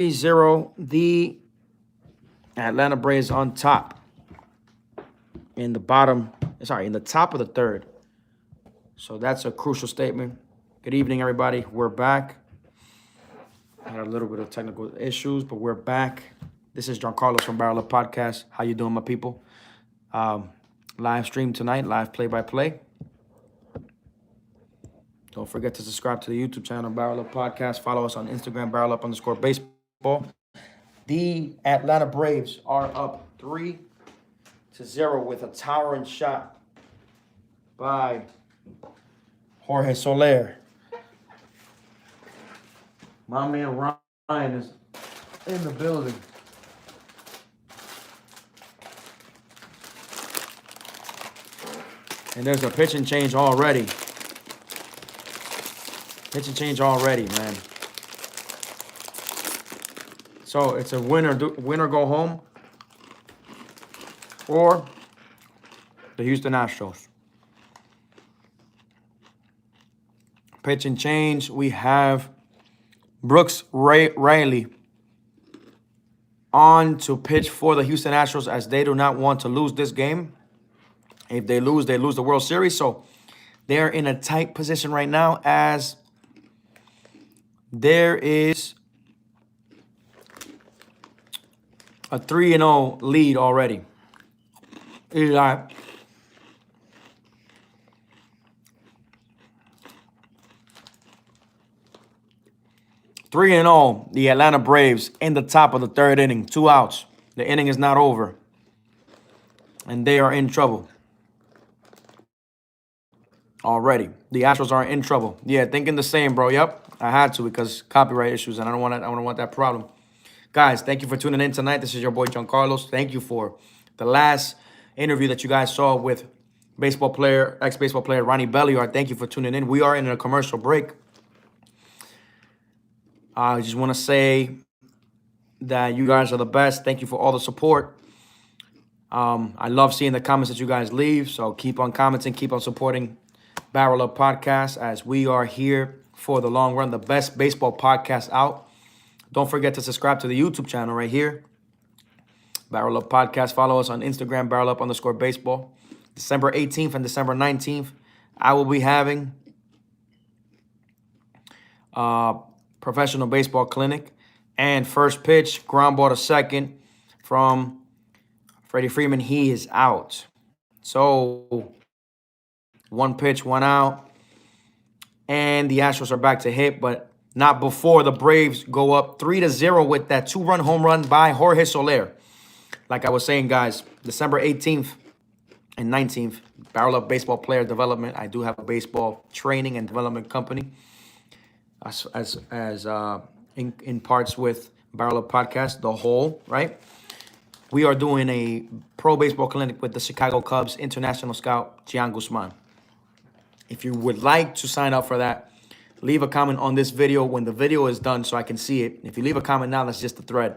3-0. The Atlanta Braves on top. In the top of the third. So that's a crucial statement. Good evening, everybody. We're back. I had a little bit of technical issues, but we're back. This is Giancarlo from Barrel Up Podcast. How you doing, my people? Live stream tonight, live play-by-play. Don't forget to subscribe to the YouTube channel, Barrel Up Podcast. Follow us on Instagram, barrelup_baseball. The Atlanta Braves are up 3-0 with a towering shot by Jorge Soler. My man Ryan is in the building. And there's a pitching change already. Man. So it's a winner go home or the Houston Astros. Pitching change. We have Brooks Riley on to pitch for the Houston Astros as they do not want to lose this game. If they lose the World Series. So they're in a tight position right now as there is a 3-0 lead already. Eli. Three and 0, the Atlanta Braves in the top of the third inning. 2 outs. The inning is not over. And they are in trouble. Already. The Astros are in trouble. Yeah, thinking the same, bro. Yep. I had to because copyright issues, and I don't want that problem. Guys, thank you for tuning in tonight. This is your boy Giancarlo. Thank you for the last interview that you guys saw with ex-baseball player Ronnie Belliard. Thank you for tuning in. We are in a commercial break. I just want to say that you guys are the best. Thank you for all the support. I love seeing the comments that you guys leave. So keep on commenting, keep on supporting Barrel Up Podcast as we are here for the long run, the best baseball podcast out. Don't forget to subscribe to the YouTube channel right here. Barrel Up Podcast. Follow us on Instagram, barrelup_baseball. December 18th and December 19th, I will be having professional baseball clinic. And first pitch, ground ball to second from Freddy Freeman. He is out. So 1 pitch, 1 out. And the Astros are back to hit, but not before the Braves go up 3-0 with that 2-run home run by Jorge Soler. Like I was saying, guys, December 18th and 19th, Barrel Up Baseball Player Development. I do have a baseball training and development company in parts with Barrel Up Podcast, the whole, right? We are doing a pro baseball clinic with the Chicago Cubs international scout, Gian Guzman. If you would like to sign up for that, leave a comment on this video when the video is done so I can see it. If you leave a comment now, that's just the thread.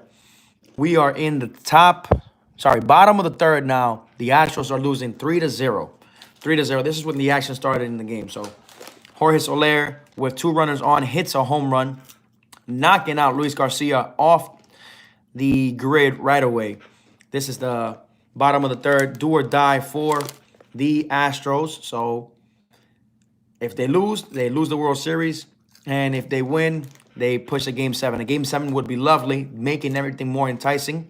We are in the bottom of the third now. The Astros are losing 3-0. 3-0. This is when the action started in the game. So Jorge Soler, with 2 runners on, hits a home run, knocking out Luis Garcia off the grid right away. This is the bottom of the third. Do or die for the Astros. So if they lose the World Series. And if they win, they push a Game 7. A Game 7 would be lovely, making everything more enticing.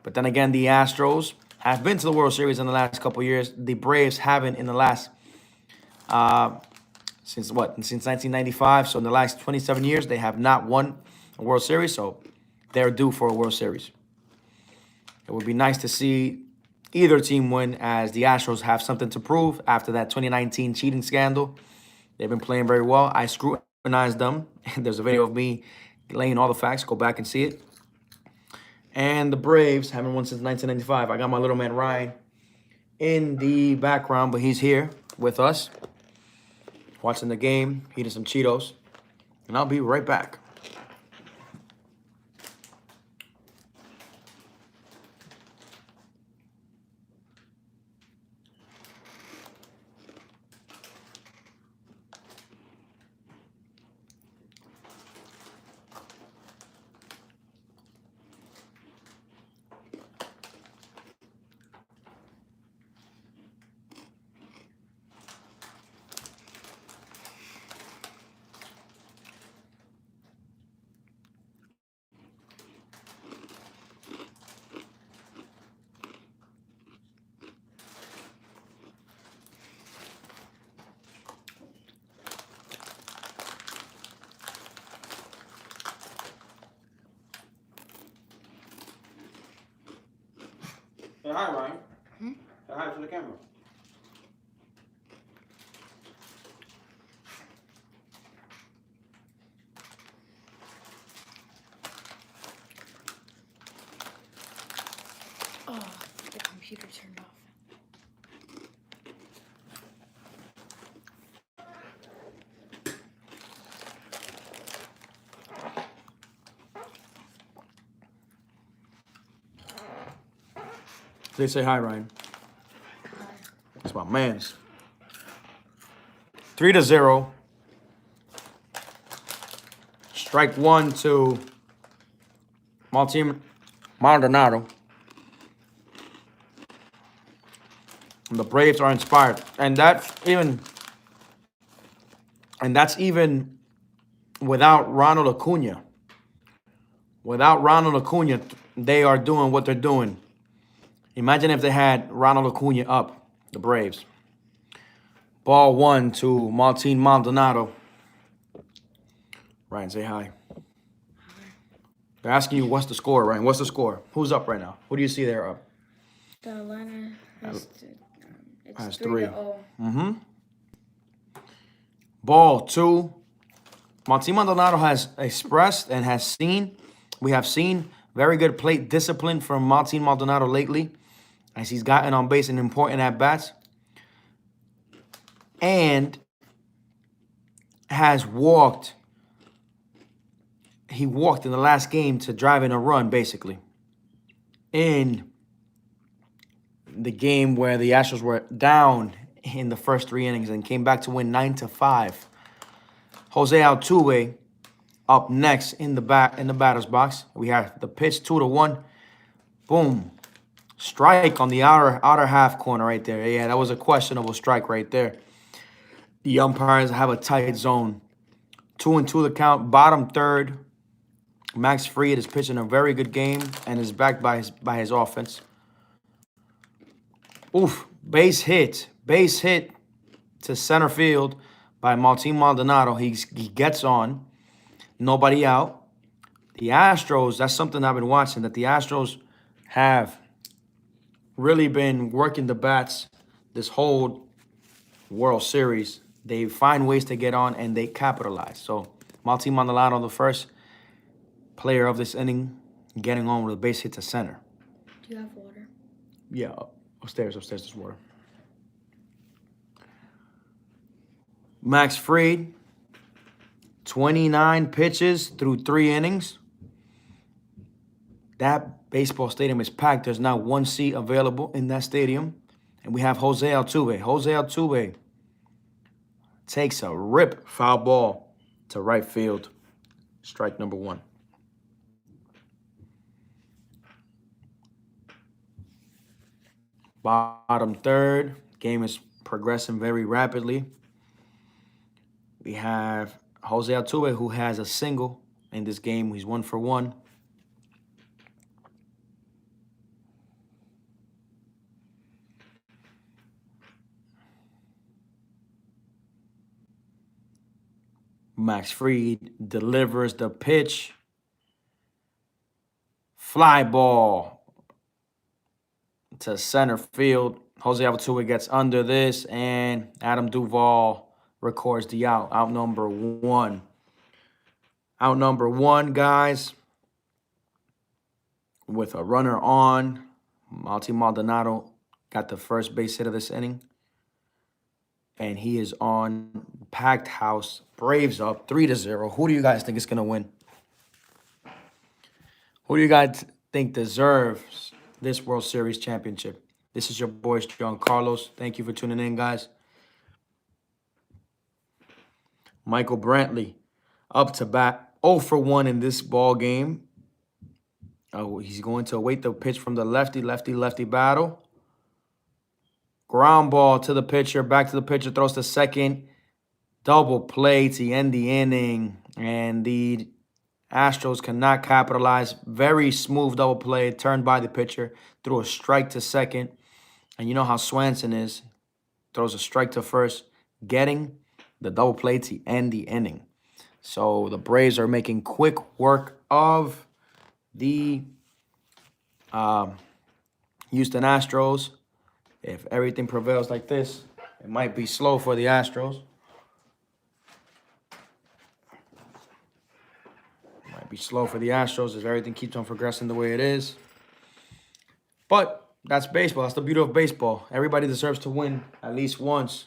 But then again, the Astros have been to the World Series in the last couple of years. The Braves haven't in the last, since 1995. So in the last 27 years, they have not won a World Series. So they're due for a World Series. It would be nice to see either team win as the Astros have something to prove after that 2019 cheating scandal. They've been playing very well. I scrutinized them. There's a video of me laying all the facts. Go back and see it. And the Braves haven't won since 1995. I got my little man Ryan in the background, but he's here with us, watching the game, eating some Cheetos. And I'll be right back. Say hi, Ryan. Say hi to the camera. Oh, the computer turned off. They say hi, Ryan. That's my man's. 3-0. Strike one to Martin Maldonado. And the Braves are inspired. And that's even without Ronald Acuna. Without Ronald Acuna, they are doing what they're doing. Imagine if they had Ronald Acuna up, the Braves. Ball one to Martin Maldonado. Ryan, say hi. They're asking you what's the score, Ryan. What's the score? Who's up right now? Who do you see there up? The Atlanta Has 3-0. Mm-hmm. Ball two. Martin Maldonado has expressed and we have seen very good plate discipline from Martin Maldonado lately as he's gotten on base in important at-bats. And has walked. He walked in the last game to drive in a run, basically. In the game where the Astros were down in the first 3 innings and came back to win 9-5. Jose Altuve up next in the batter's box. We have the pitch 2-1. Boom. Strike on the outer half corner right there. Yeah, that was a questionable strike right there. The umpires have a tight zone. 2-2 the count. Bottom third. Max Fried is pitching a very good game and is backed by his offense. Oof, base hit to center field by Martin Maldonado. He gets on, nobody out. The Astros, that's something I've been watching, that the Astros have really been working the bats this whole World Series. They find ways to get on and they capitalize. So Martin Maldonado, the first player of this inning, getting on with a base hit to center. Do you have water? Yeah, upstairs, there's water. Max Fried, 29 pitches through 3 innings. That baseball stadium is packed. There's not one seat available in that stadium. And we have Jose Altuve. Jose Altuve takes a rip foul ball to right field. Strike number 1. Bottom third. Game is progressing very rapidly. We have Jose Altuve, who has a single in this game. He's 1 for 1. Max Fried delivers the pitch. Fly ball to center field. Jose Altuve gets under this, and Adam Duvall records the out. Out number 1. Out number 1, guys. With a runner on. Martin Maldonado got the first base hit of this inning. And he is on packed house. Braves up 3-0. Who do you guys think is going to win? Who do you guys think deserves this World Series championship? This is your boy, John Carlos. Thank you for tuning in, guys. Michael Brantley up to bat 0 for 1 in this ball game. He's going to await the pitch from the lefty battle. Ground ball to the pitcher, back to the pitcher, throws to second. Double play to end the inning. And the Astros cannot capitalize. Very smooth double play, turned by the pitcher, threw a strike to second. And you know how Swanson is. Throws a strike to first, getting the double play to end the inning. So the Braves are making quick work of the Houston Astros. If everything prevails like this, it might be slow for the Astros. Might be slow for the Astros if everything keeps on progressing the way it is. But that's baseball. That's the beauty of baseball. Everybody deserves to win at least once.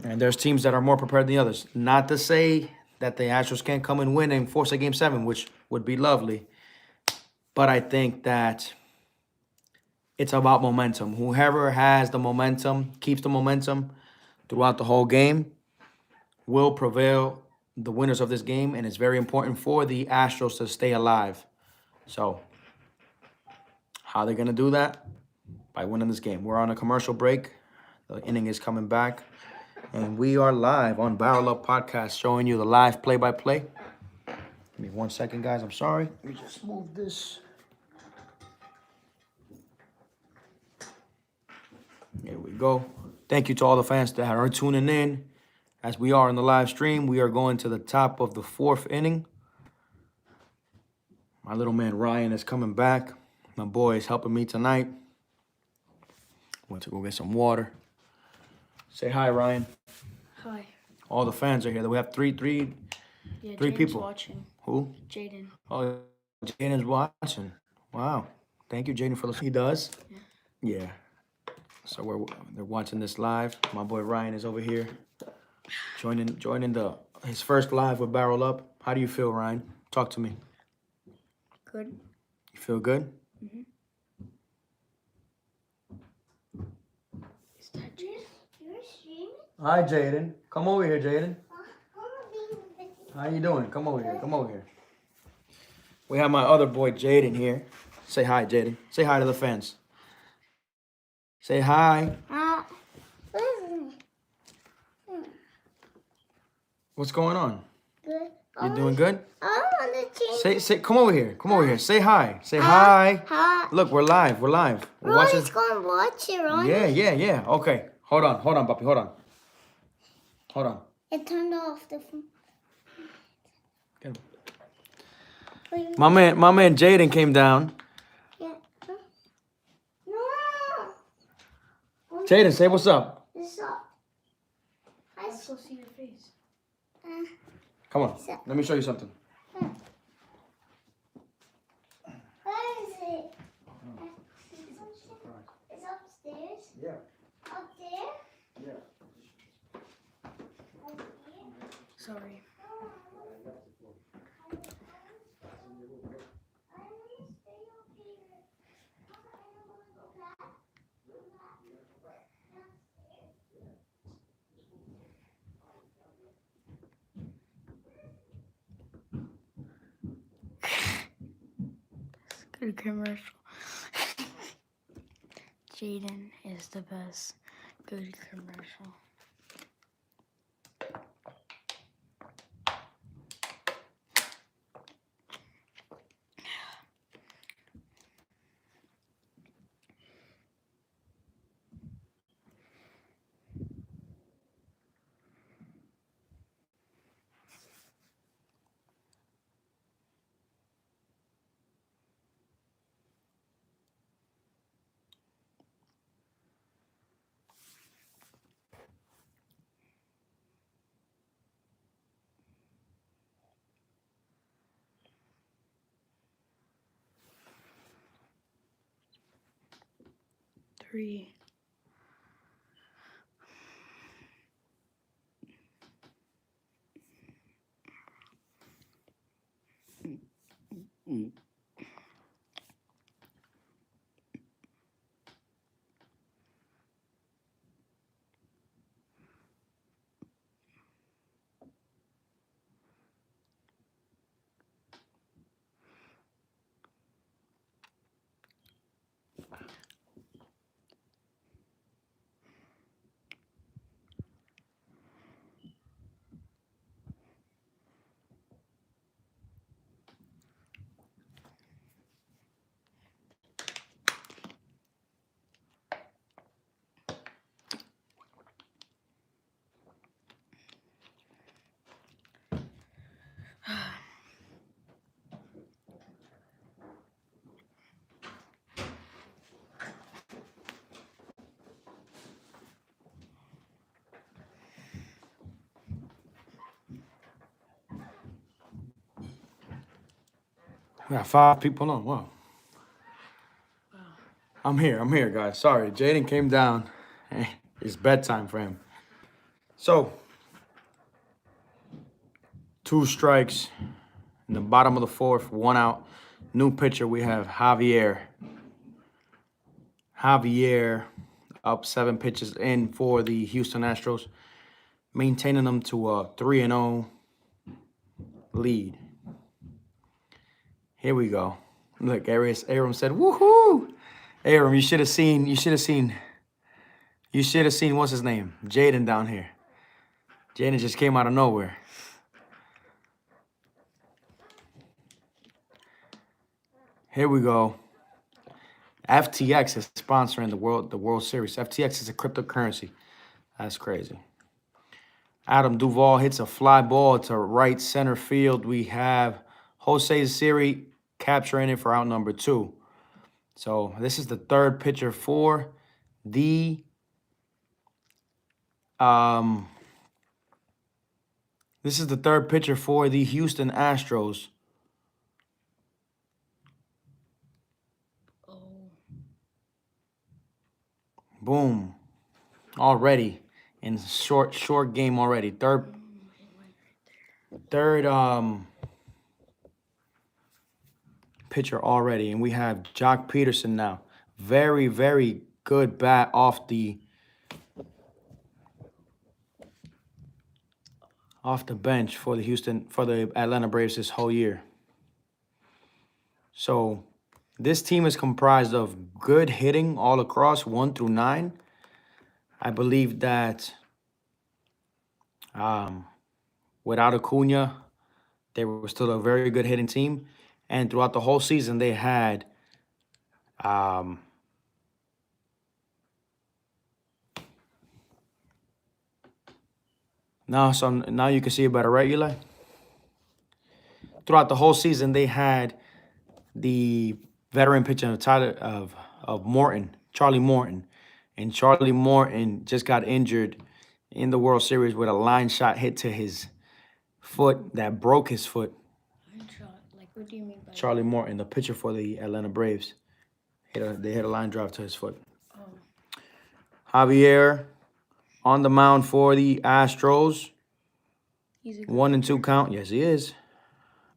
And there's teams that are more prepared than the others. Not to say that the Astros can't come and win and force a Game 7, which would be lovely. But I think that it's about momentum. Whoever has the momentum, keeps the momentum throughout the whole game, will prevail the winners of this game. And it's very important for the Astros to stay alive. So, how are they going to do that? By winning this game. We're on a commercial break. The inning is coming back. And we are live on Barrel Up Podcast, showing you the live play-by-play. Give me 1 second, guys. I'm sorry. Let me just move this. Here we go. Thank you to all the fans that are tuning in. As we are in the live stream, we are going to the top of the 4th inning. My little man Ryan is coming back. My boy is helping me tonight. Went to go get some water. Say hi, Ryan. Hi. All the fans are here. We have three Jaden's people. Watching. Who? Jaden. Oh, Jaden's watching. Wow. Thank you, Jaden, for listening. He does? Yeah. So they're watching this live. My boy Ryan is over here joining his first live with Barrel Up. How do you feel, Ryan? Talk to me. Good. You feel good? Mm-hmm. Is that Jaden? You're streaming? Hi, Jaden. Come over here, Jaden. How you doing? Come over here. Come over here. We have my other boy, Jaden, here. Say hi, Jaden. Say hi to the fans. Say hi. What's going on? Good. You doing good? I want to change. Say, come over here. Come over here. Say hi. Say hi. Hi. Look, we're live. We're live. We're Ronnie's going to watch it, Ronnie. Yeah. Okay. Hold on, puppy. Hold on. It turned off the phone. Get him. My man Jaden came down. Yeah. No. Jaden, say what's up. It's up. I still see your face. Come on. Let me show you something. Where is it? It's upstairs. Yeah. Up there. Yeah. Sorry. Good commercial. Jaden is the best. Good commercial. Three. We got 5 people on. Wow. I'm here, guys. Sorry, Jaden came down. It's bedtime for him. So, 2 strikes in the bottom of the 4th, 1 out. New pitcher, we have Javier. Javier up 7 pitches in for the Houston Astros, maintaining them to a 3-0 lead. Here we go. Look, Aram said, "Woohoo!" Aram, you should have seen. What's his name? Jaden down here. Jaden just came out of nowhere. Here we go. FTX is sponsoring the World Series. FTX is a cryptocurrency. That's crazy. Adam Duvall hits a fly ball to right center field. We have Jose Siri capturing it for out number 2. So this is the 3rd pitcher for the Houston Astros. Boom. Already in short game already. Third pitcher already. And we have Jock Peterson now. Very, very good bat off the bench for the Atlanta Braves this whole year. So this team is comprised of good hitting all across 1 through 9. I believe that without Acuna, they were still a very good hitting team. And throughout the whole season, they had now you can see it better, right, Eli? Throughout the whole season, they had the veteran pitcher of Morton, Charlie Morton. And Charlie Morton just got injured in the World Series with a line shot hit to his foot that broke his foot. Line shot? Like, what do you mean by Charlie Morton, the pitcher for the Atlanta Braves. They hit a line drive to his foot. Oh. Javier on the mound for the Astros. He's a good 1-2 count. Yes, he is.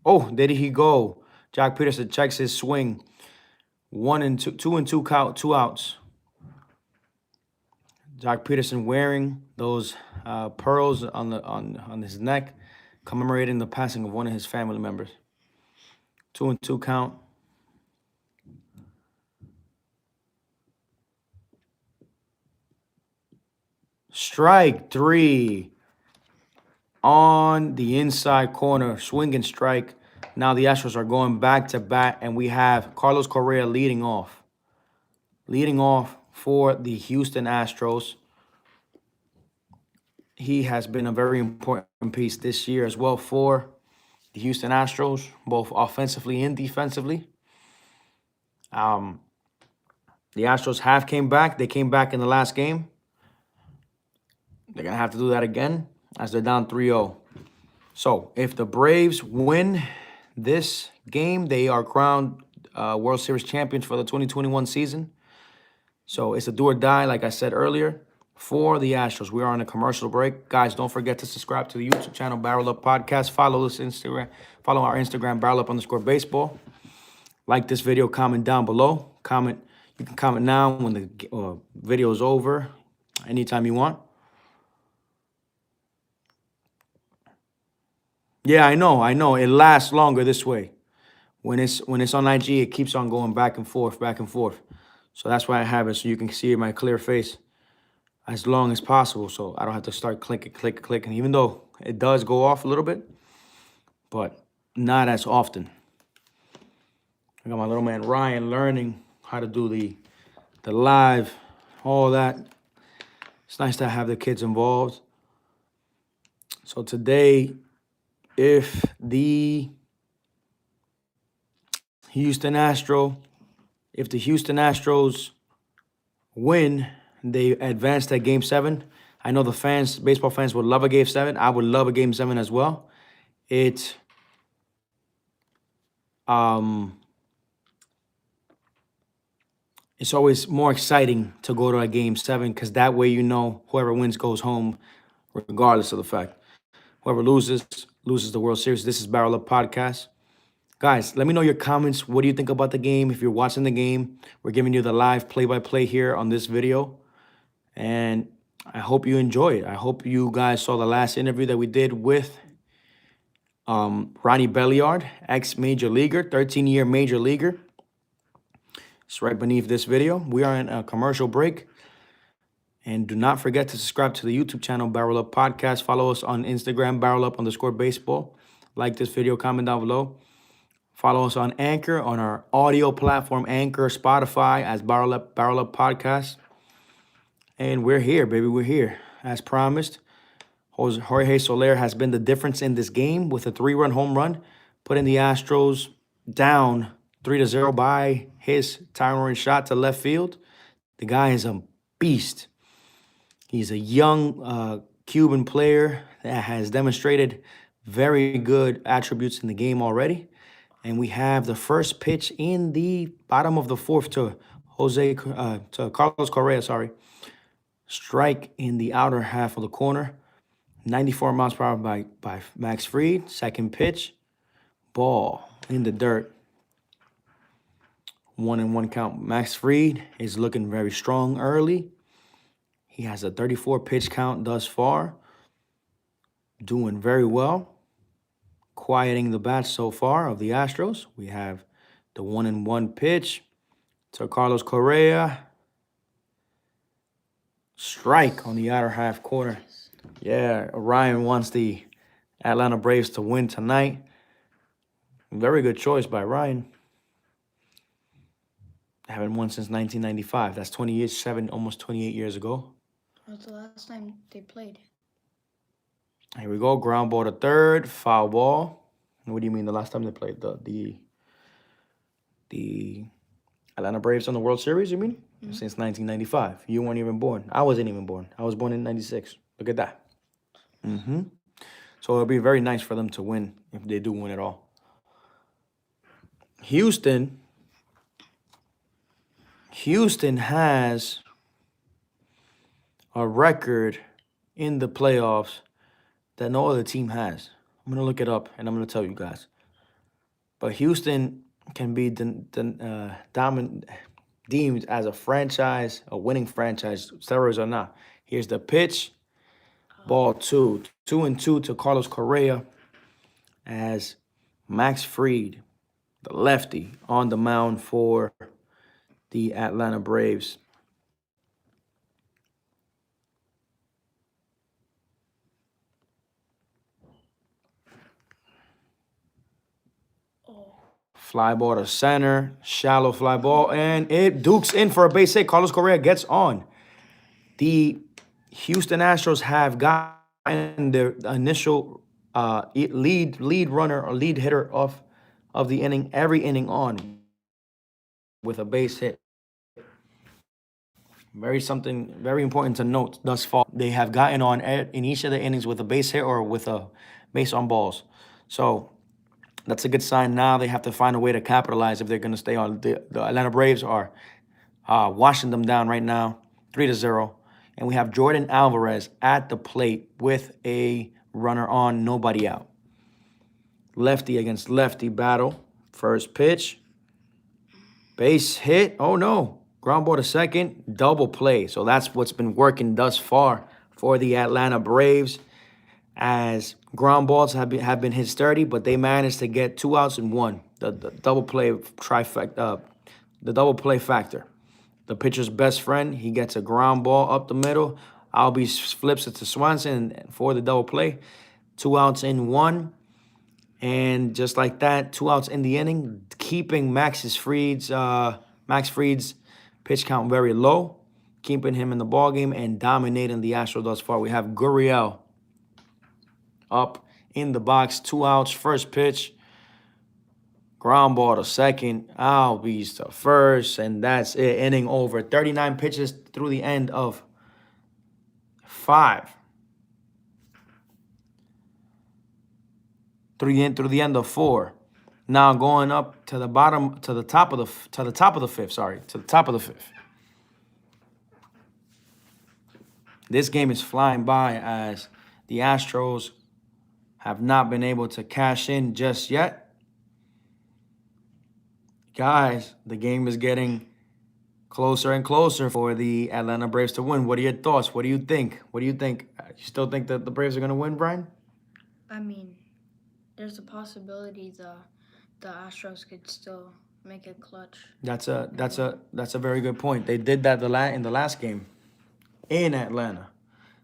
Oh, there he go. Jock Peterson checks his swing. 1-2, 2-2 count, 2 outs. Jock Peterson wearing those pearls on his neck, commemorating the passing of one of his family members. 2-2 count. Strike 3 on the inside corner, swing and strike. Now the Astros are going back to bat, and we have Carlos Correa leading off. Leading off for the Houston Astros. He has been a very important piece this year as well for the Houston Astros, both offensively and defensively. The Astros have came back. They came back in the last game. They're going to have to do that again as they're down 3-0. So if the Braves win this game, they are crowned World Series champions for the 2021 season. So it's a do or die, like I said earlier, for the Astros. We are on a commercial break. Guys, don't forget to subscribe to the YouTube channel, Barrel Up Podcast. Follow us Instagram. Follow our Instagram, BarrelUp_baseball. Like this video, comment down below. You can comment now when the video is over, anytime you want. Yeah, I know. It lasts longer this way. When it's on IG, it keeps on going back and forth. So that's why I have it, so you can see my clear face as long as possible, so I don't have to start clicking, even though it does go off a little bit, but not as often. I got my little man Ryan learning how to do the live, all that. It's nice to have the kids involved. So today, if the Houston Astros win, they advance to Game 7. I know the baseball fans would love a Game 7. I would love a Game 7 as well. It It's always more exciting to go to a game 7 because that way you know whoever wins goes home, regardless of the fact. Whoever loses the World Series. This is Barrel Up Podcast. Guys, let me know your comments. What do you think about the game? If you're watching the game, we're giving you the live play-by-play here on this video. And I hope you enjoy it. I hope you guys saw the last interview that we did with Ronnie Belliard, ex-major leaguer, 13-year major leaguer. It's right beneath this video. We are in a commercial break. And do not forget to subscribe to the YouTube channel, Barrel Up Podcast. Follow us on Instagram, BarrelUp_baseball. Like this video, comment down below. Follow us on Anchor, on our audio platform, Anchor, Spotify, as Barrel Up Podcast. And we're here, baby. We're here. As promised, Jorge Soler has been the difference in this game with a 3-run home run, putting the Astros down 3-0 by his towering shot to left field. The guy is a beast. He's a young Cuban player that has demonstrated very good attributes in the game already. And we have the first pitch in the bottom of the 4th to Carlos Correa, Strike in the outer half of the corner. 94 miles per hour by Max Fried. Second pitch. Ball in the dirt. 1-1 count. Max Fried is looking very strong early. He has a 34 pitch count thus far. Doing very well. Quieting the bats so far of the Astros. We have the 1-1 pitch to Carlos Correa. Strike on the outer half corner. Yeah, Ryan wants the Atlanta Braves to win tonight. Very good choice by Ryan. Haven't won since 1995. That's 20 years, almost 28 years ago. That's the last time they played. Here we go. Ground ball to third. Foul ball. What do you mean the last time they played? The Atlanta Braves on the World Series, you mean? Mm-hmm. Since 1995. You weren't even born. I wasn't even born. I was born in 96. Look at that. So it'll be very nice for them to win if they do win it all. Houston has a record in the playoffs that no other team has. I'm going to look it up, and I'm going to tell you guys. But Houston can be deemed as a franchise, a winning franchise, steroids or not. Here's the pitch. Ball 2. 2-2 to Carlos Correa as Max Fried, the lefty, on the mound for the Atlanta Braves. Fly ball to center, shallow fly ball, and it dukes in for a base hit. Carlos Correa gets on. The Houston Astros have gotten their initial lead runner or lead hitter of the inning, every inning on with a base hit. Very important to note thus far. They have gotten on in each of the innings with a base hit or with a base on balls. So that's a good sign. Now they have to find a way to capitalize if they're going to stay on. The Atlanta Braves are washing them down right now, 3-0. And we have Jordan Alvarez at the plate with a runner on, nobody out. Lefty against lefty battle. First pitch. Base hit. Oh, no. Ground ball to second. Double play. So that's what's been working thus far for the Atlanta Braves, as ground balls have been hit sturdy, but they managed to get 2 outs and 1. The double play trifecta, the double play factor. The pitcher's best friend, he gets a ground ball up the middle. Albies flips it to Swanson for the double play. 2 outs and 1. And just like that, 2 outs in the inning, keeping Max Fried's pitch count very low, keeping him in the ballgame and dominating the Astros thus far. We have Gurriel up in the box, 2 outs, first pitch. Ground ball to second, Albies to first, and that's it. Inning over. 39 pitches through the end of 5. Through the end of 4. Now going up to the bottom, to the top of the fifth. Sorry, to the top of the fifth. This game is flying by as the Astros have not been able to cash in just yet. Guys, the game is getting closer and closer for the Atlanta Braves to win. What are your thoughts? What do you think? What do you think? You still think that the Braves are going to win, Brian? I mean, there's a possibility the Astros could still make it clutch. That's a very good point. They did that in the last game in Atlanta.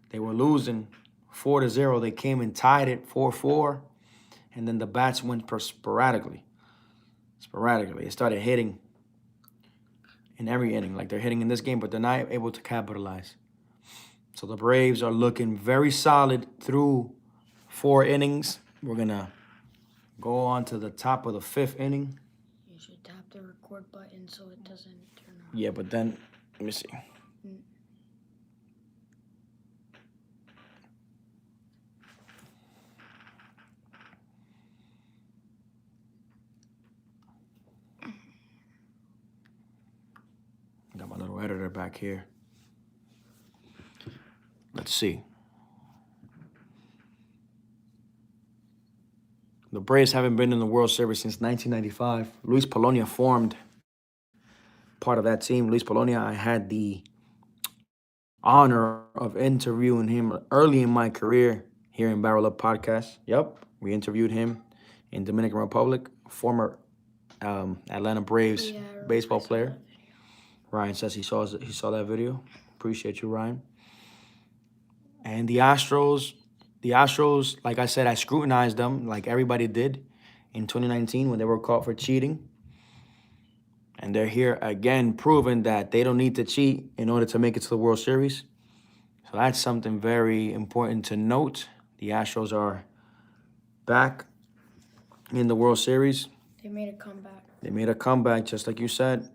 They were losing 4-0. They came and tied it 4-4, and then the bats went sporadically. They started hitting in every inning, like they're hitting in this game, but they're not able to capitalize. So the Braves are looking very solid through 4 innings. We're gonna go on to the top of the 5th inning. You should tap the record button so it doesn't turn off. Yeah, but then let me see. Got my little editor back here. Let's see. The Braves haven't been in the World Series since 1995. Luis Polonia formed part of that team. Luis Polonia, I had the honor of interviewing him early in my career here in Barrel Up Podcast. Yep, we interviewed him in Dominican Republic, former Atlanta Braves baseball player. Ryan says he saw that video. Appreciate you, Ryan. And the Astros, like I said, I scrutinized them like everybody did in 2019 when they were caught for cheating. And they're here again proving that they don't need to cheat in order to make it to the World Series. So that's something very important to note. The Astros are back in the World Series. They made a comeback. They made a comeback, just like you said.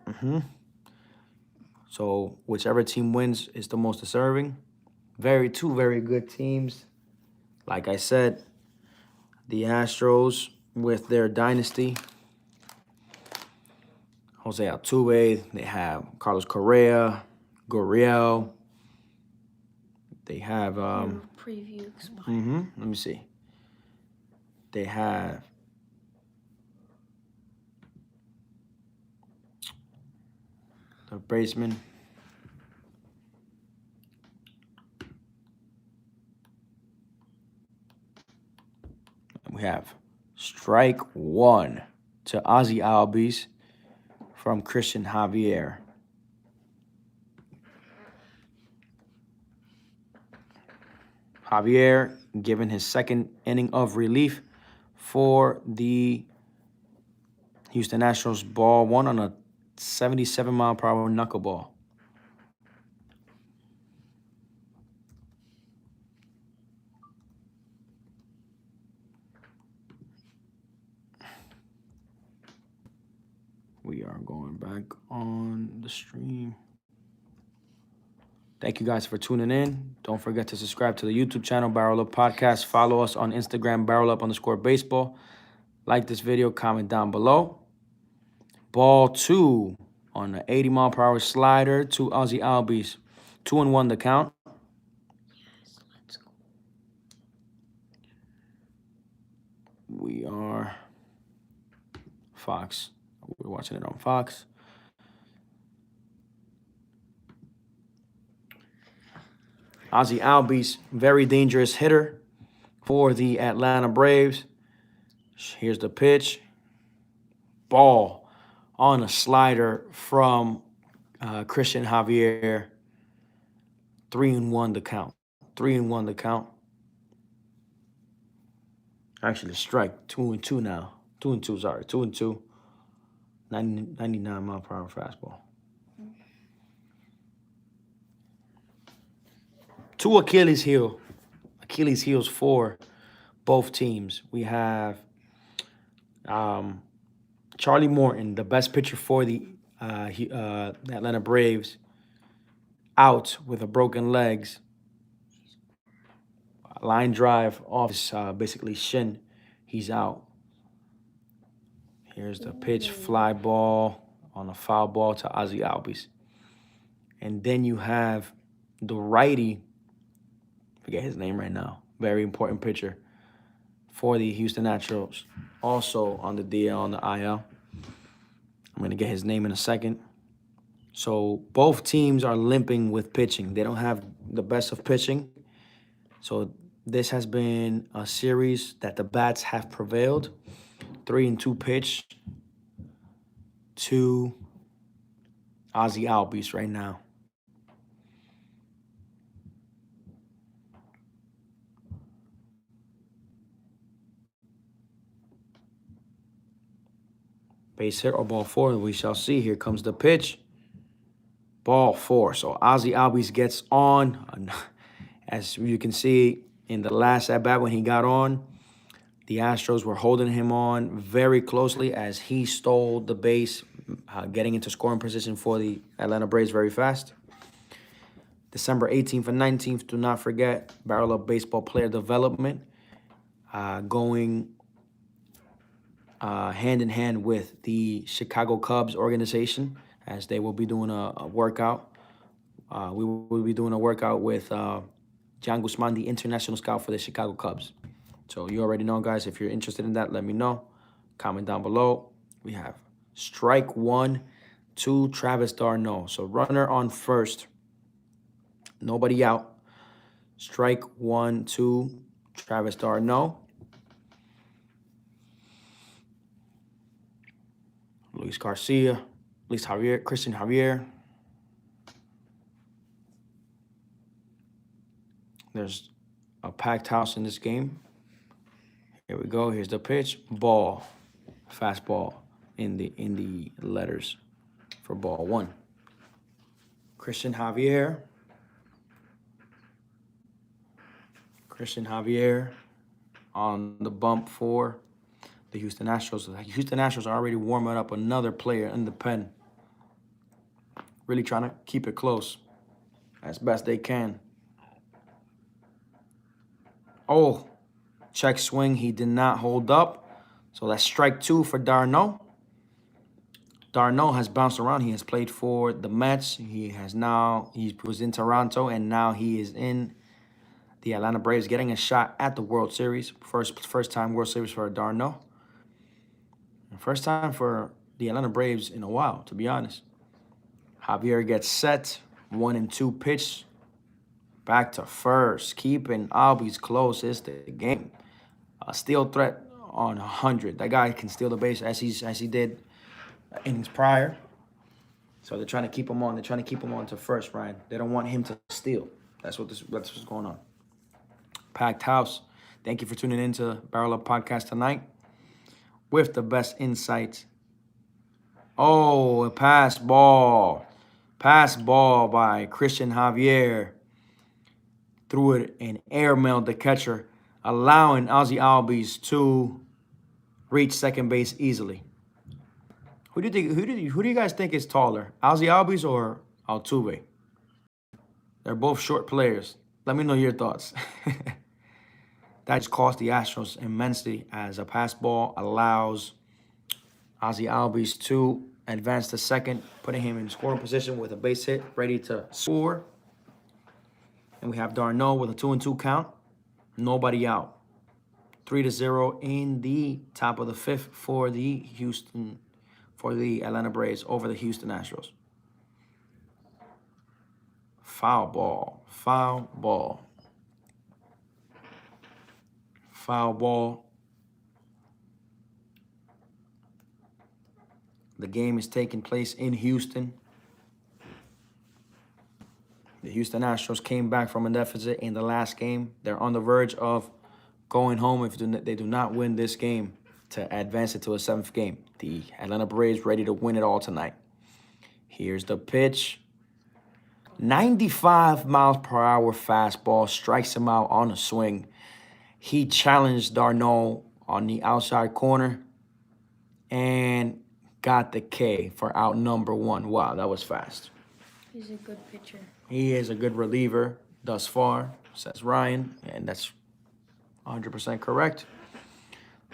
So whichever team wins is the most deserving. Two very good teams. Like I said, the Astros with their dynasty. Jose Altuve. They have Carlos Correa, Gurriel. They have preview expired. Let me see. They have the Braceman. We have strike 1 to Ozzy Albies from Christian Javier. Javier given his 2nd inning of relief for the Houston Astros. Ball 1 on a 77-mile-per-hour knuckleball. We are going back on the stream. Thank you guys for tuning in. Don't forget to subscribe to the YouTube channel, Barrel Up Podcast. Follow us on Instagram, BarrelUp_baseball. Like this video, comment down below. Ball 2 on the 80-mile-per-hour slider to Ozzy Albies. 2-1 the count. Yes, let's go. We are Fox. We're watching it on Fox. Ozzy Albies, very dangerous hitter for the Atlanta Braves. Here's the pitch. Ball on a slider from Christian Javier. 3-1 the count. 3-1 the count. Actually, strike. 2-2 now. 2-2, sorry. 2-2. 99-mile-per-hour fastball. 2 Achilles heels for both teams. We have Charlie Morton, the best pitcher for the Atlanta Braves, out with a broken legs. Line drive off his basically shin. He's out. Here's the pitch, fly ball on a foul ball to Ozzy Albies. And then you have the righty, forget his name right now, very important pitcher for the Houston Astros, also on the DL on the IL. I'm going to get his name in a second. So both teams are limping with pitching. They don't have the best of pitching. So this has been a series that the bats have prevailed. 3-2 pitch to Ozzy Albies right now. Base hit or ball four, we shall see. Here comes the pitch. Ball four. So Ozzy Albies gets on. As you can see in the last at-bat when he got on, the Astros were holding him on very closely as he stole the base, getting into scoring position for the Atlanta Braves very fast. December 18th and 19th, do not forget, Barrel Up Baseball Player Development, going hand in hand with the Chicago Cubs organization, as they will be doing a workout. We will be doing a workout with John Guzman, the international scout for the Chicago Cubs. So you already know, guys. If you're interested in that, let me know. Comment down below. We have strike 1 to Travis d'Arnaud. So runner on first. Nobody out. Strike 1 to Travis d'Arnaud. Luis Garcia, Christian Javier. There's a packed house in this game. Here we go. Here's the pitch. Ball. Fastball in the letters for ball one. Christian Javier on the bump for the Houston Astros. The Houston Astros are already warming up another player in the pen. Really trying to keep it close as best they can. Oh, check swing. He did not hold up. So that's strike 2 for d'Arnaud. d'Arnaud has bounced around. He has played for the Mets. He was in Toronto, and now he is in the Atlanta Braves, getting a shot at the World Series. First time World Series for d'Arnaud. First time for the Atlanta Braves in a while, to be honest. Javier gets set. 1-2 pitch. Back to first. Keeping Albies close is the game. A steal threat on 100. That guy can steal the base as he did innings prior. So they're trying to keep him on. They're trying to keep him on to first, Ryan. They don't want him to steal. That's what's going on. Packed house. Thank you for tuning in to Barrel Up Podcast tonight with the best insights. Oh, a pass ball. Pass ball by Christian Javier. Threw it and airmailed the catcher, allowing Ozzy Albies to reach second base easily. Who do you guys think is taller, Ozzy Albies or Altuve? They're both short players. Let me know your thoughts. That just cost the Astros immensely, as a pass ball allows Ozzy Albies to advance to second, putting him in scoring position with a base hit, ready to score. And we have d'Arnaud with a 2-2 count. Nobody out. 3-0 in the top of the fifth for the Atlanta Braves over the Houston Astros. Foul ball. Foul ball. Foul ball. The game is taking place in Houston. The Houston Astros came back from a deficit in the last game. They're on the verge of going home if they do not win this game to advance it to a seventh game. The Atlanta Braves ready to win it all tonight. Here's the pitch. 95 miles per hour fastball strikes him out on a swing. He challenged d'Arnaud on the outside corner and got the K for out number 1. Wow, that was fast. He's a good pitcher. He is a good reliever thus far, says Ryan, and that's 100% correct.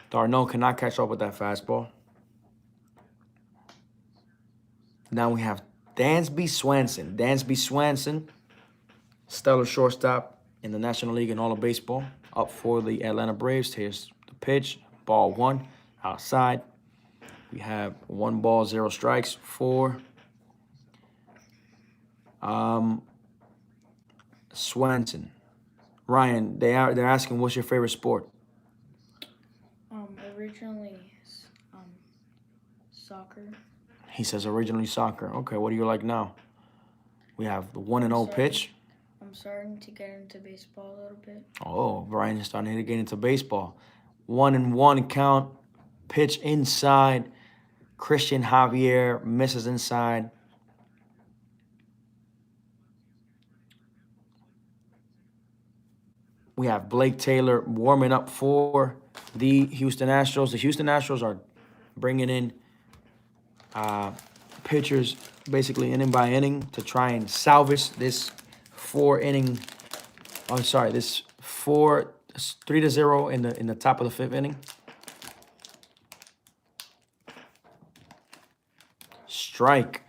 d'Arnaud cannot catch up with that fastball. Now we have Dansby Swanson. Dansby Swanson, stellar shortstop in the National League and all of baseball, up for the Atlanta Braves. Here's the pitch. Ball 1, outside. We have 1 ball, 0 strikes for Swanson. Ryan, they're asking, what's your favorite sport? Originally, soccer. He says originally soccer. Okay, what do you like now? We have the 1-0 pitch. I'm starting to get into baseball a little bit. Oh, Ryan is starting to get into baseball. 1-1 count. Pitch inside. Christian Javier misses inside. We have Blake Taylor warming up for the Houston Astros. The Houston Astros are bringing in pitchers basically inning by inning to try and salvage this 3-0 in the top of the 5th inning. Strike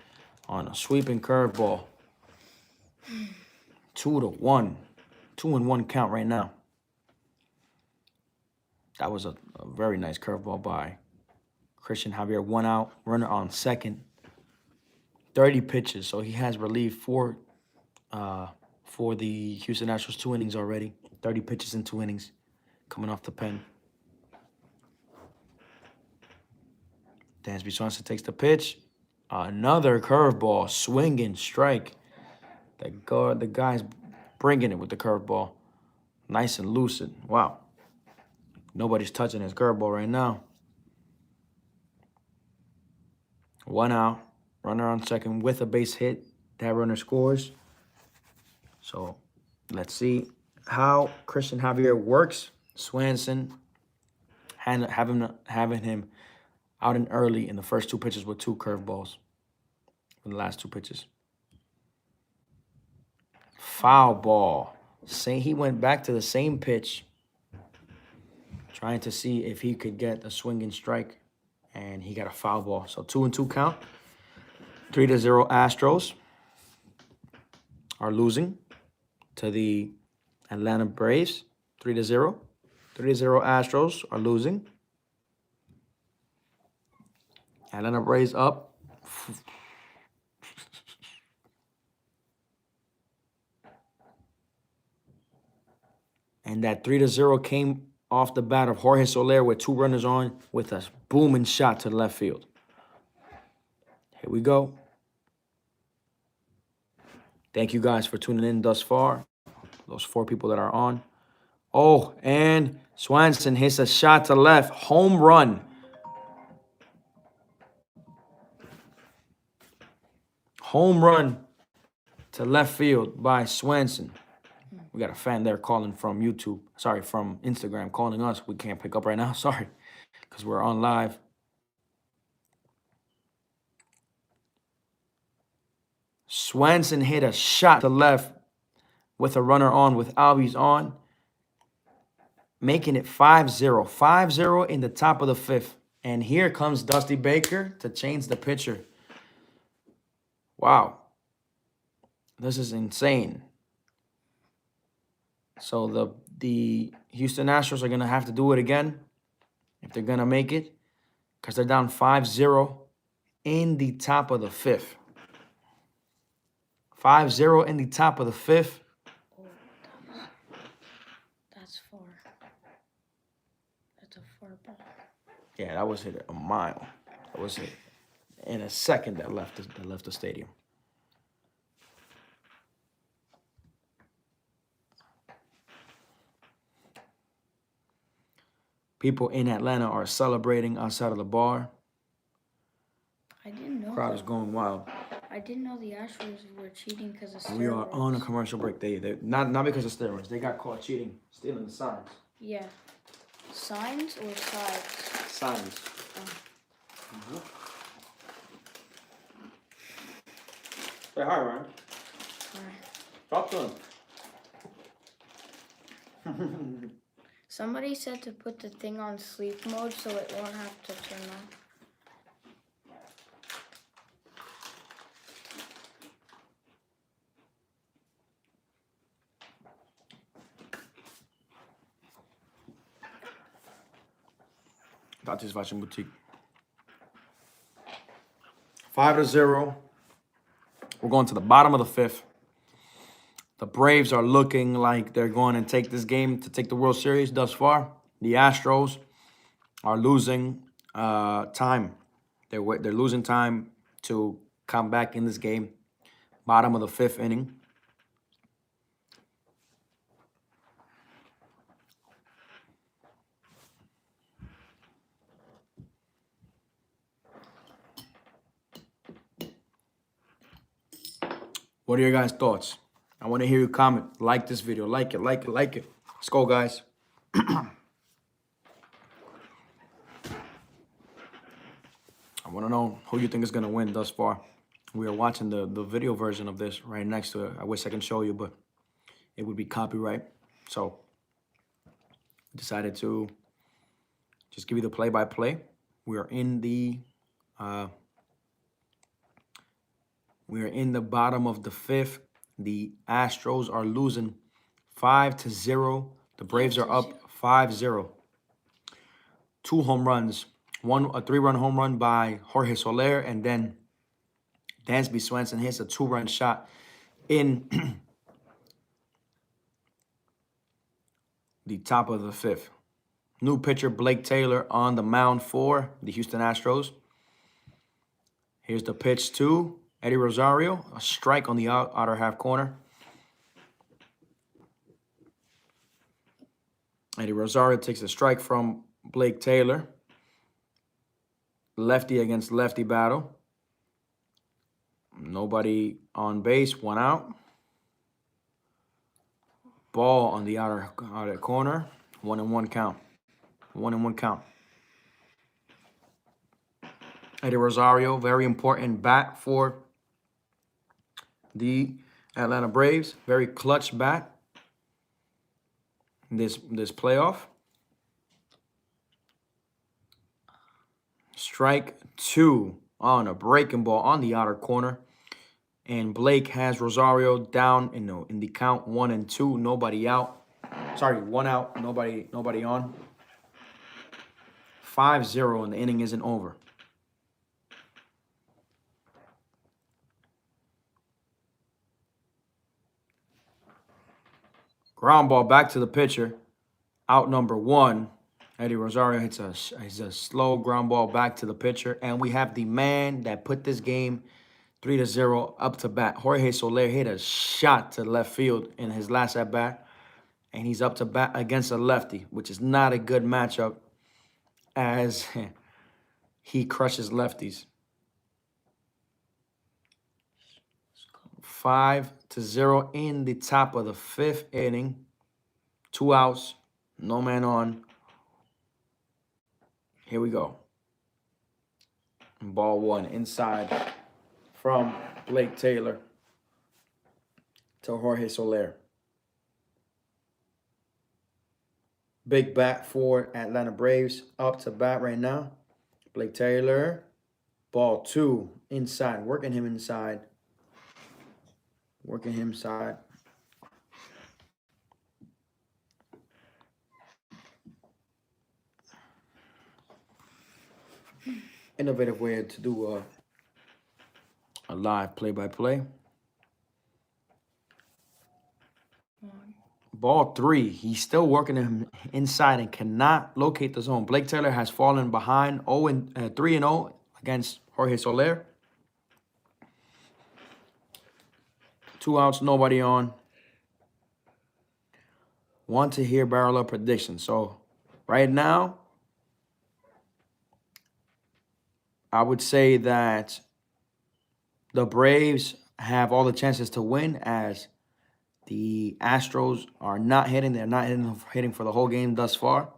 on a sweeping curveball. 2-1. 2-1 count right now. That was a very nice curveball by Christian Javier. 1 out, runner on second. 30 pitches, so he has relieved for the Houston Astros 2 innings already. 30 pitches in 2 innings coming off the pen. Dansby Swanson takes the pitch. Another curveball, swinging strike. The guy's bringing it with the curveball. Nice and lucid. Wow. Nobody's touching his curveball right now. 1 out. Runner on second with a base hit. That runner scores. So let's see how Christian Javier works. Swanson having him out and early in the first 2 pitches with 2 curveballs. In the last 2 pitches. Foul ball. He went back to the same pitch, trying to see if he could get a swinging strike, and he got a foul ball. So 2-2 count. 3-0 Astros are losing to the Atlanta Braves. 3-0. 3-0 Astros are losing. Atlanta Braves up. And that 3-0 came off the bat of Jorge Soler with 2 runners on with a booming shot to the left field. Here we go. Thank you guys for tuning in thus far. Those 4 people that are on. Oh, and Swanson hits a shot to left. Home run. Home run to left field by Swanson. We got a fan there calling from YouTube. Sorry, from Instagram calling us. We can't pick up right now. Sorry, because we're on live. Swanson hit a shot to left with a runner on, with Albies on, making it 5-0. 5-0 in the top of the 5th. And here comes Dusty Baker to change the pitcher. Wow. This is insane. So the Houston Astros are going to have to do it again if they're going to make it, because they're down 5-0 in the top of the 5th. 5-0 in the top of the 5th. Oh, that's far. That's a far ball. Yeah, that was hit a mile. That was hit in a second that left the stadium. People in Atlanta are celebrating outside of the bar. I didn't know. Crowd is going wild. I didn't know the Astros were cheating because of steroids. We are on a commercial break. They not because of steroids. They got caught cheating, stealing the signs. Yeah. Signs or sides? Signs. Oh. Say hi, Ryan. Alright. Talk to him. Somebody said to put the thing on sleep mode so it won't have to turn on. Tatis Fashion Boutique. 5-0. We're going to the bottom of the fifth. The Braves are looking like they're going to take this game to take the World Series thus far. The Astros are losing time. They're losing time to come back in this game. Bottom of the fifth inning. What are your guys' thoughts? I want to hear you comment. Like this video. Like it, like it, like it. Let's go, guys. I want to know who you think is going to win thus far. We are watching the video version of this right next to it. I wish I can show you, but it would be copyright. So I decided to just give you the play-by-play. We are in the bottom of the fifth. The Astros are losing 5-0. The Braves are up 5-0. 2 home runs. A 3-run home run by Jorge Soler, and then Dansby Swenson hits a 2-run shot in the top of the fifth. New pitcher Blake Taylor on the mound for the Houston Astros. Here's the pitch to Eddie Rosario. A strike on the outer half corner. Eddie Rosario takes a strike from Blake Taylor. Lefty against lefty battle. Nobody on base, 1 out. Ball on the outer corner. 1-1 count. 1-1 count. Eddie Rosario, very important bat for the Atlanta Braves. Very clutch bat. This playoff. Strike 2 on a breaking ball on the outer corner. And Blake has Rosario down in the count 1-2. Nobody out. Sorry, 1 out. Nobody on. 5-0 and the inning isn't over. Ground ball back to the pitcher. Out number 1. Eddie Rosario hits a slow ground ball back to the pitcher. And we have the man that put this game 3-0 up to bat. Jorge Soler hit a shot to left field in his last at bat. And he's up to bat against a lefty, which is not a good matchup as he crushes lefties. 5-0 in the top of the fifth inning. 2 outs, no man on. Here we go. Ball 1 inside from Blake Taylor to Jorge Soler. Big bat for Atlanta Braves. Up to bat right now. Blake Taylor. Ball 2 inside. Working him inside. Working him side. Innovative way to do a live play-by-play. Ball 3. He's still working him inside and cannot locate the zone. Blake Taylor has fallen behind 3-0 against Jorge Soler. 2 outs, nobody on. Want to hear barrel up predictions. So right now, I would say that the Braves have all the chances to win as the Astros are not hitting. They're not hitting for the whole game thus far.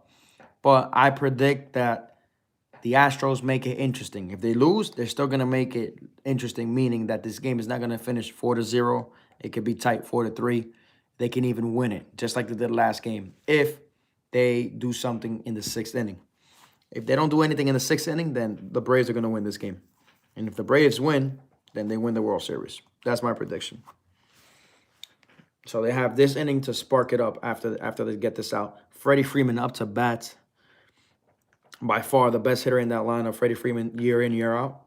But I predict that the Astros make it interesting. If they lose, they're still going to make it interesting, meaning that this game is not going to finish 4-0. It could be tight 4-3. They can even win it, just like they did last game, if they do something in the 6th inning. If they don't do anything in the 6th inning, then the Braves are going to win this game. And if the Braves win, then they win the World Series. That's my prediction. So they have this inning to spark it up after they get this out. Freddy Freeman up to bat. By far the best hitter in that lineup, Freddie Freeman, year in, year out.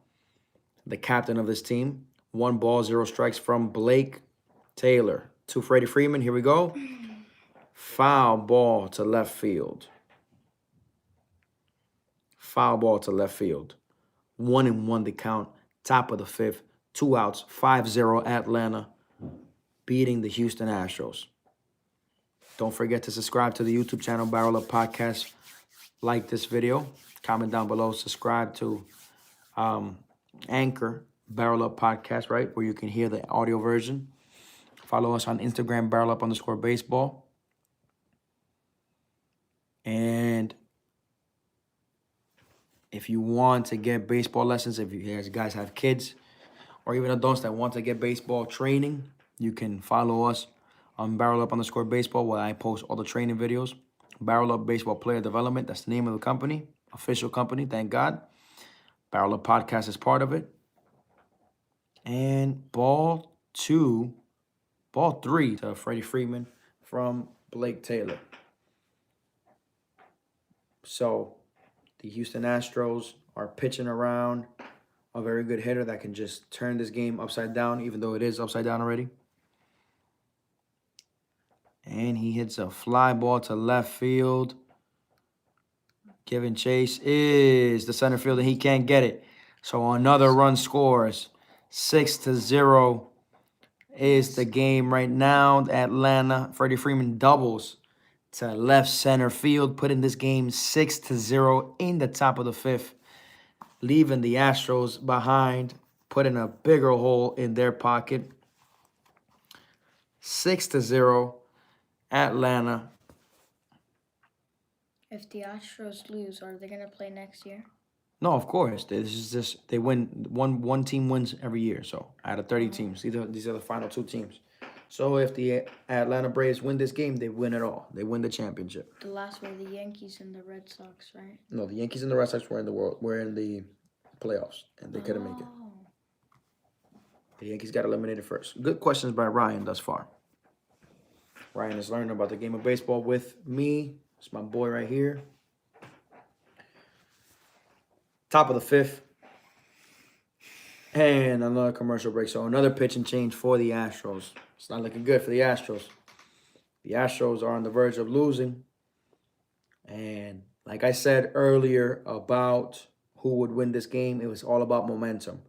The captain of this team. 1 ball, 0 strikes from Blake Taylor to Freddie Freeman. Here we go. Foul ball to left field. Foul ball to left field. 1-1 the count. Top of the 5th. 2 outs. 5-0 Atlanta. Beating the Houston Astros. Don't forget to subscribe to the YouTube channel, Barrel Up Podcast. Like this video. Comment down below. Subscribe to Anchor, Barrel Up Podcast, right? Where you can hear the audio version. Follow us on Instagram, barrelup_baseball. And if you want to get baseball lessons, if you guys have kids or even adults that want to get baseball training, you can follow us on barrelup_baseball, where I post all the training videos. Barrel Up Baseball Player Development, that's the name of the company, official company, thank God. Barrel Up Podcast is part of it. And ball 3 to Freddie Freeman from Blake Taylor. So the Houston Astros are pitching around a very good hitter that can just turn this game upside down, even though it is upside down already. And he hits a fly ball to left field. Kevin Chase is the center fielder. He can't get it. So another run scores. 6-0 is the game right now. Atlanta, Freddie Freeman doubles to left center field, putting this game 6-0 in the top of the 5th, leaving the Astros behind, putting a bigger hole in their pocket. 6-0, Atlanta. If the Astros lose, are they gonna play next year? No, of course. This is just they win. One team wins every year. So out of 30 teams, these are the final 2 teams. So if the Atlanta Braves win this game, they win it all. They win the championship. The last were the Yankees and the Red Sox, right? No, the Yankees and the Red Sox were in the playoffs, and they couldn't make it. Oh. The Yankees got eliminated first. Good questions by Ryan thus far. Ryan is learning about the game of baseball with me. It's my boy right here. Top of the 5th. And another commercial break. So another pitch and change for the Astros. It's not looking good for the Astros. The Astros are on the verge of losing. And like I said earlier about who would win this game, it was all about momentum.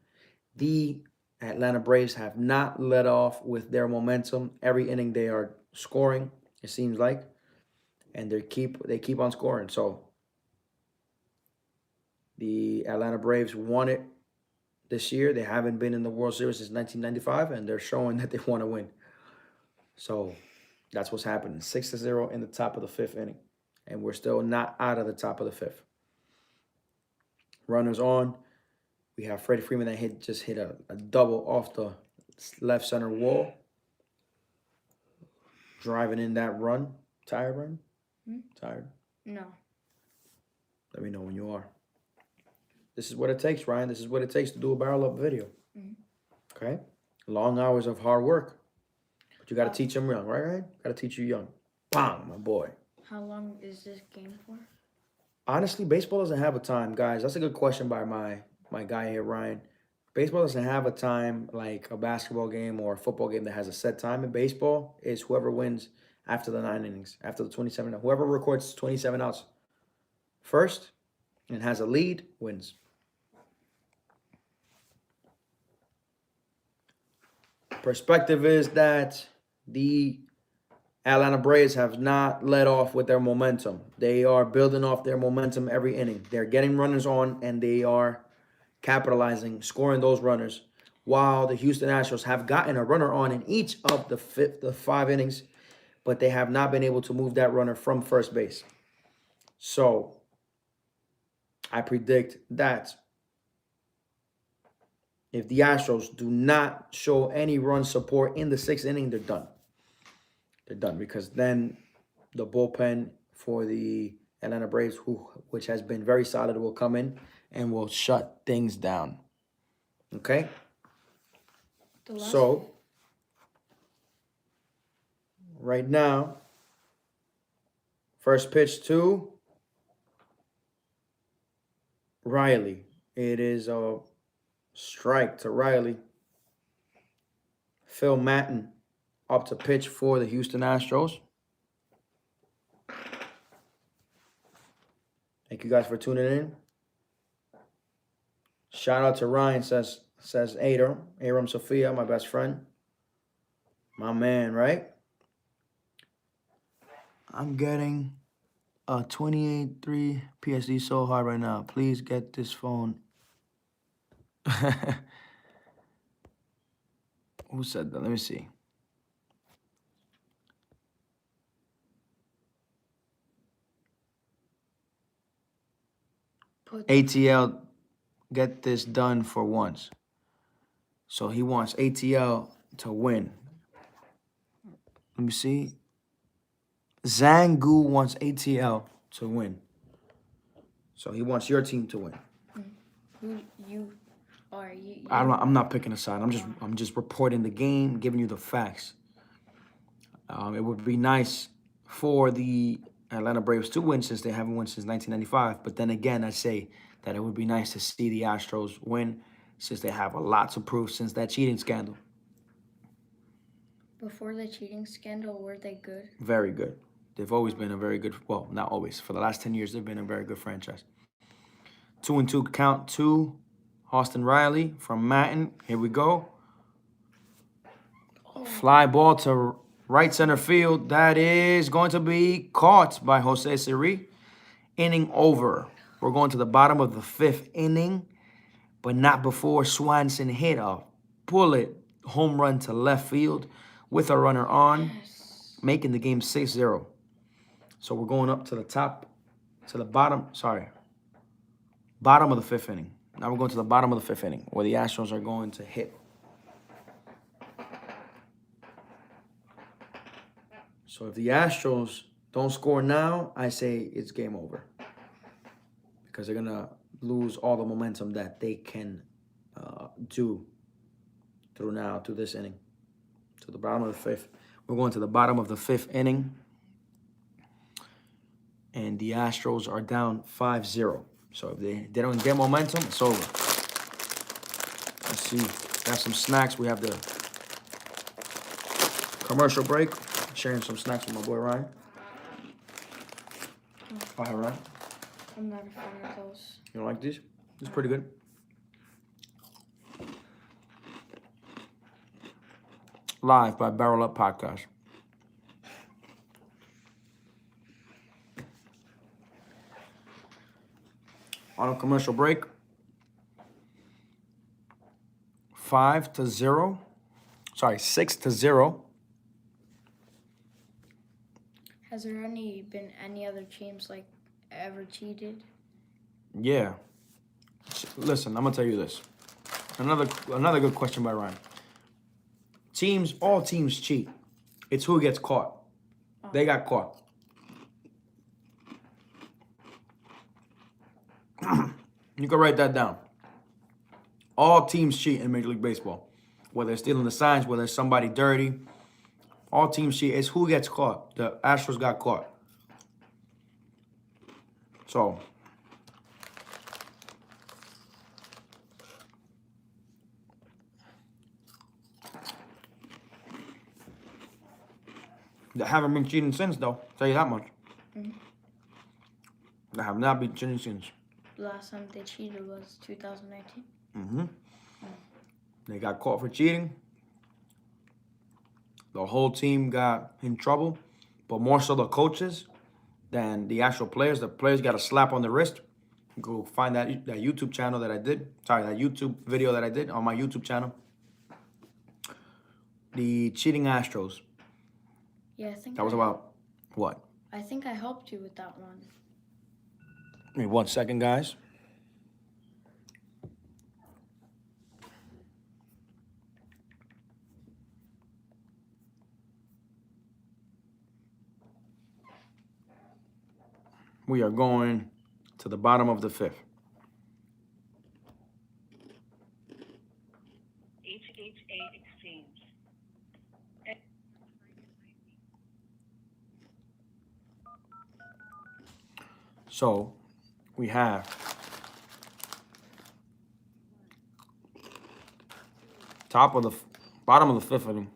The Atlanta Braves have not let off with their momentum. Every inning they are scoring, it seems like. And they keep on scoring. So the Atlanta Braves won it this year. They haven't been in the World Series since 1995, and they're showing that they want to win. So that's what's happening. 6-0 in the top of the 5th inning. And we're still not out of the top of the 5th. Runners on. We have Freddie Freeman that just hit a double off the left center wall. Driving in that run. Tired, Ryan? Tired? No. Let me know when you are. This is what it takes, Ryan. This is what it takes to do a barrel up video. Okay? Long hours of hard work. But you got to teach them young, right, Ryan? Got to teach you young. Bang, my boy. How long is this game for? Honestly, baseball doesn't have a time, guys. That's a good question by my guy here, Ryan. Baseball doesn't have a time like a basketball game or a football game that has a set time. In baseball, it's whoever wins after the 9 innings, after the 27. Whoever records 27 outs first and has a lead wins. Perspective is that the Atlanta Braves have not let off with their momentum. They are building off their momentum every inning. They're getting runners on, and they are capitalizing, scoring those runners, while the Houston Astros have gotten a runner on in each of the 5 innings, but they have not been able to move that runner from first base. So I predict that if the Astros do not show any run support in the 6th inning, they're done. They're done, because then the bullpen for the Atlanta Braves, which has been very solid, will come in and will shut things down. Okay? So, right now, first pitch to Riley. It is a strike to Riley. Phil Maton up to pitch for the Houston Astros. Thank you guys for tuning in. Shout out to Ryan, says Aram Sophia, my best friend. My man, right? I'm getting a 28.3 PSD so hard right now. Please get this phone. Who said that? Let me see. ATL, get this done for once. So he wants ATL to win. Let me see. Zangu wants ATL to win. So he wants your team to win. You are you. I'm not picking a side. I'm just reporting the game, giving you the facts. It would be nice for the Atlanta Braves to win since they haven't won since 1995. But then again, I say that it would be nice to see the Astros win since they have a lot to prove since that cheating scandal. Before the cheating scandal, were they good? Very good. They've always been a very good, well, not always. For the last 10 years, they've been a very good franchise. 2-2 count to Austin Riley from Maton. Here we go. Fly ball to right center field. That is going to be caught by Jose Siri. Inning over. We're going to the bottom of the 5th inning, but not before Swanson hit a bullet home run to left field with a runner on, making the game 6-0. So we're going up to the bottom of the 5th inning. Now we're going to the bottom of the 5th inning where the Astros are going to hit. So if the Astros don't score now, I say it's game over. Because they're going to lose all the momentum that they can do through this inning. To the bottom of the 5th. We're going to the bottom of the 5th inning. And the Astros are down 5-0. So if they don't get momentum, it's over. Let's see. We have some snacks. We have the commercial break. Sharing some snacks with my boy Ryan. Go ahead, Ryan. I'm not a fan of those. You don't like these? This is pretty good. Live by Barrel Up Podcast. On a commercial break. 6-0. Has there been any other teams like ever cheated? Yeah. Listen, I'm gonna tell you this. Another good question by Ryan. All teams cheat. It's who gets caught. Oh. They got caught. You can write that down. All teams cheat in Major League Baseball. Whether it's stealing the signs, whether it's somebody dirty. All teams cheat. It's who gets caught. The Astros got caught. So, they haven't been cheating since, though. I'll tell you that much. Mm-hmm. They have not been cheating since. The last time they cheated was 2019. Mm-hmm. They got caught for cheating. The whole team got in trouble, but more so the coaches than the actual players. The players got a slap on the wrist. Go find that YouTube channel that I did. Sorry, that YouTube video that I did on my YouTube channel. The cheating Astros. Yeah, I think that was about what? I think I helped you with that one. Wait 1 second, guys. We are going to the bottom of the 5th. HHA Exchange. So we have Bottom of the fifth inning.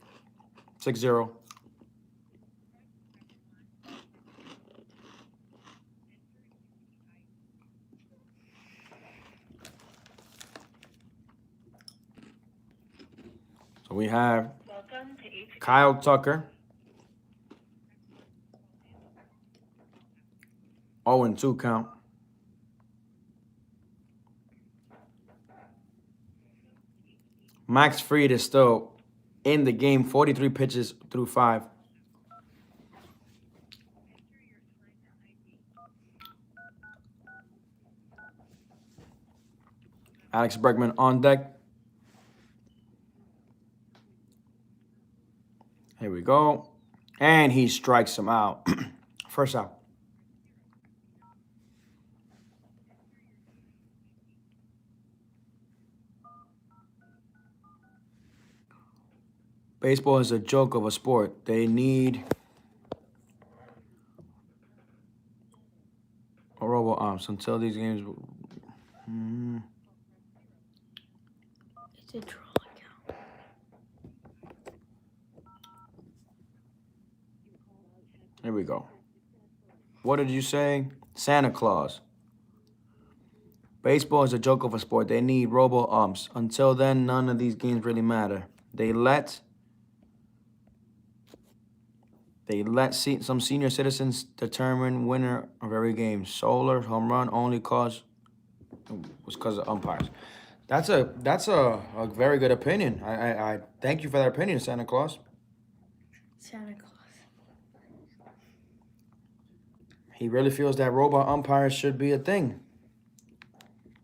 6-0. So we have Welcome to HH. Kyle Tucker. 0-2 count. Max Fried is still in the game. 43 pitches through 5. Alex Bregman on deck. Here we go. And he strikes him out. First out. Baseball is a joke of a sport. They need a robo umps until these games. It's a draw count. Here we go. What did you say? Santa Claus. Baseball is a joke of a sport. They need robo umps. Until then, none of these games really matter. They let some senior citizens determine winner of every game. Solar home run only was because of umpires. That's a very good opinion. I thank you for that opinion, Santa Claus. Santa Claus. He really feels that robot umpires should be a thing.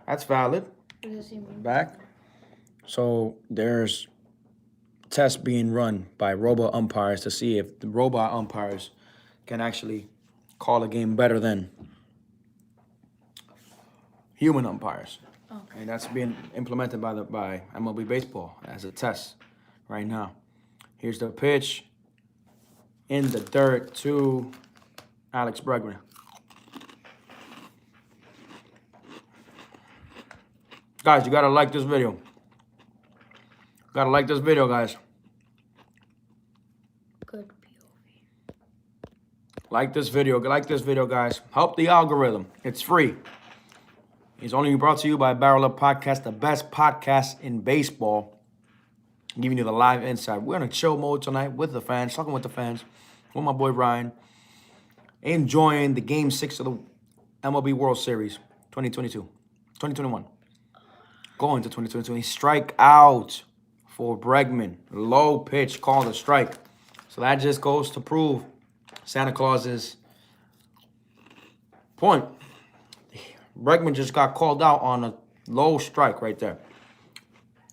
That's valid. What does he mean? Back. So there's tests being run by robot umpires to see if the robot umpires can actually call a game better than human umpires. Okay. And that's being implemented by MLB Baseball as a test right now. Here's the pitch in the dirt to Alex Bregman. Guys, you gotta like this video. Gotta like this video, guys. Good POV. Like this video, guys. Help the algorithm. It's free. It's only brought to you by Barrel Up Podcast, the best podcast in baseball. Giving you the live insight. We're in a chill mode tonight with the fans, talking with the fans, with my boy Ryan. Enjoying the Game 6 of the MLB World Series 2021. Going to 2022. He strike out for Bregman. Low pitch called a strike. So that just goes to prove Santa Claus's point. Bregman just got called out on a low strike right there.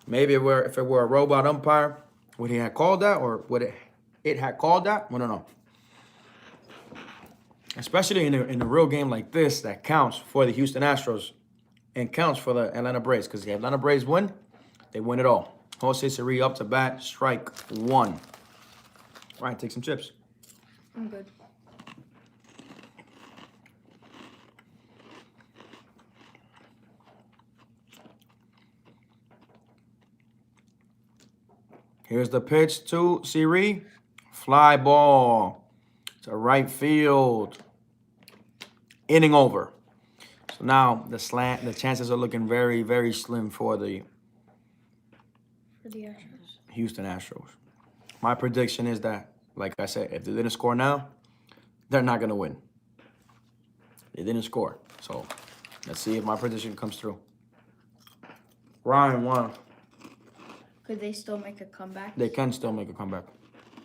Maybe if it were a robot umpire, would he have called that, or would it have called that? We don't know. Especially in a real game like this that counts for the Houston Astros and counts for the Atlanta Braves, because the Atlanta Braves win, they win it all. Jose Siri up to bat, strike one. Ryan, take some chips. I'm good. Here's the pitch to Siri. Fly ball to right field. Inning over. So now the chances are looking very, very slim for the Astros. Houston Astros. My prediction is that, like I said, if they didn't score now, they're not going to win. They didn't score. So let's see if my prediction comes through. Ryan won. Could they still make a comeback? They can still make a comeback.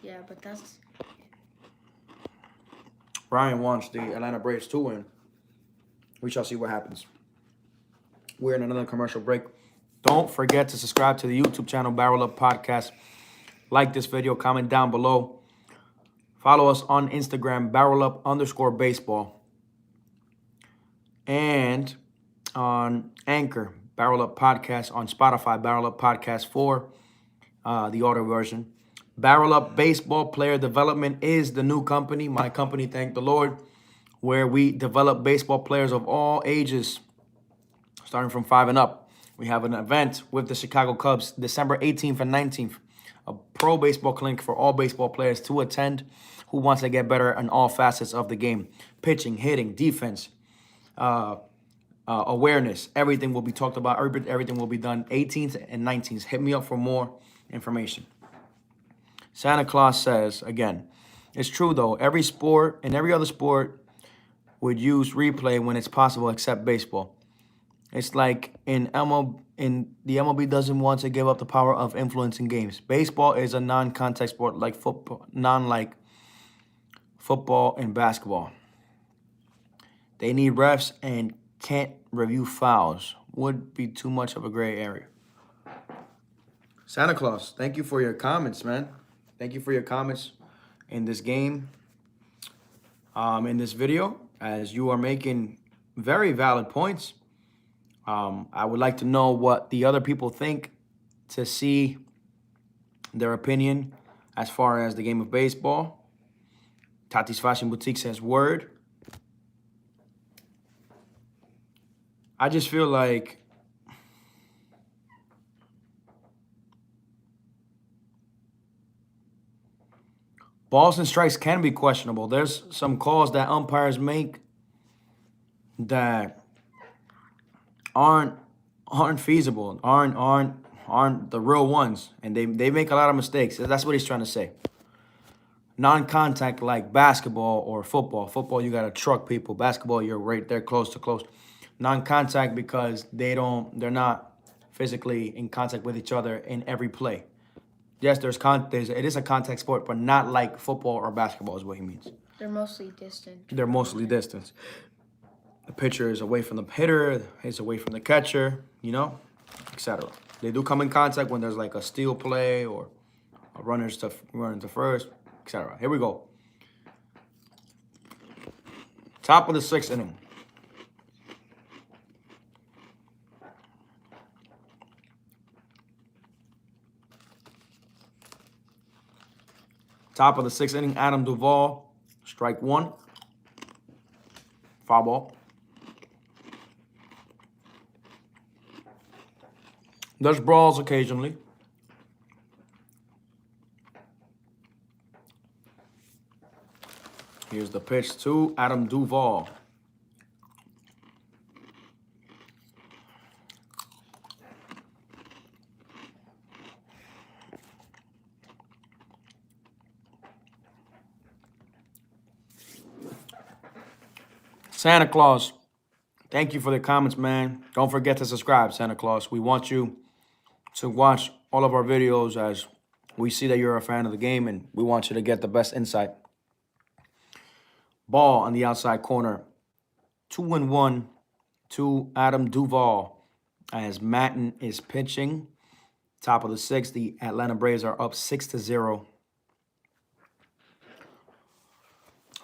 Yeah, but that's... Ryan wants the Atlanta Braves to win. We shall see what happens. We're in another commercial break. Don't forget to subscribe to the YouTube channel, Barrel Up Podcast. Like this video, comment down below. Follow us on Instagram, BarrelUp_baseball. And on Anchor, Barrel Up Podcast. On Spotify, Barrel Up Podcast 4, the audio version. Barrel Up Baseball Player Development is the new company. My company, thank the Lord, where we develop baseball players of all ages, starting from 5 and up. We have an event with the Chicago Cubs December 18th and 19th. A pro baseball clinic for all baseball players to attend who wants to get better in all facets of the game. Pitching, hitting, defense, awareness. Everything will be talked about. Everything will be done 18th and 19th. Hit me up for more information. Santa Claus says, again, it's true though, every sport and every other sport would use replay when it's possible except baseball. It's like the MLB doesn't want to give up the power of influencing games. Baseball is a non-contact sport like football, like football and basketball. They need refs and can't review fouls. Would be too much of a gray area. Santa Claus, thank you for your comments, man. Thank you for your comments in this game, in this video, as you are making very valid points. I would like to know what the other people think, to see their opinion as far as the game of baseball. Tati's Fashion Boutique says, word. I just feel like balls and strikes can be questionable. There's some calls that umpires make that aren't feasible, aren't the real ones, and they make a lot of mistakes. That's what he's trying to say. Non-contact like basketball or football. Football, you gotta truck people. Basketball, you're right there close to close. Non-contact because they're not physically in contact with each other in every play. Yes, it is a contact sport, but not like football or basketball is what he means. They're mostly distant. They're mostly distance. The pitcher is away from the hitter, he's away from the catcher, etc. They do come in contact when there's like a steal play or a running to first, etc. Here we go. Top of the 6th inning. Top of the 6th inning, Adam Duvall, strike 1. Foul ball. There's brawls occasionally. Here's the pitch to Adam Duvall. Santa Claus, thank you for the comments, man. Don't forget to subscribe, Santa Claus. We want you to watch all of our videos as we see that you're a fan of the game, and we want you to get the best insight. Ball on the outside corner. 2-1 to Adam Duvall as Matten is pitching. Top of the 6th, the Atlanta Braves are up 6-0.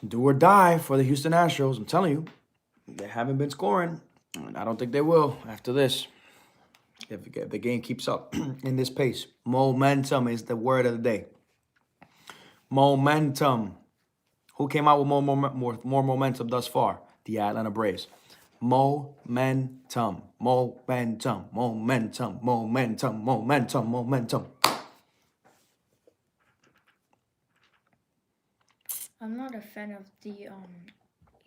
Do or die for the Houston Astros. I'm telling you, they haven't been scoring, and I don't think they will after this. If the game keeps up in this pace. Momentum is the word of the day. Momentum. Who came out with more momentum thus far? The Atlanta Braves. Momentum. Momentum. Momentum. Momentum. Momentum. Momentum. I'm not a fan of the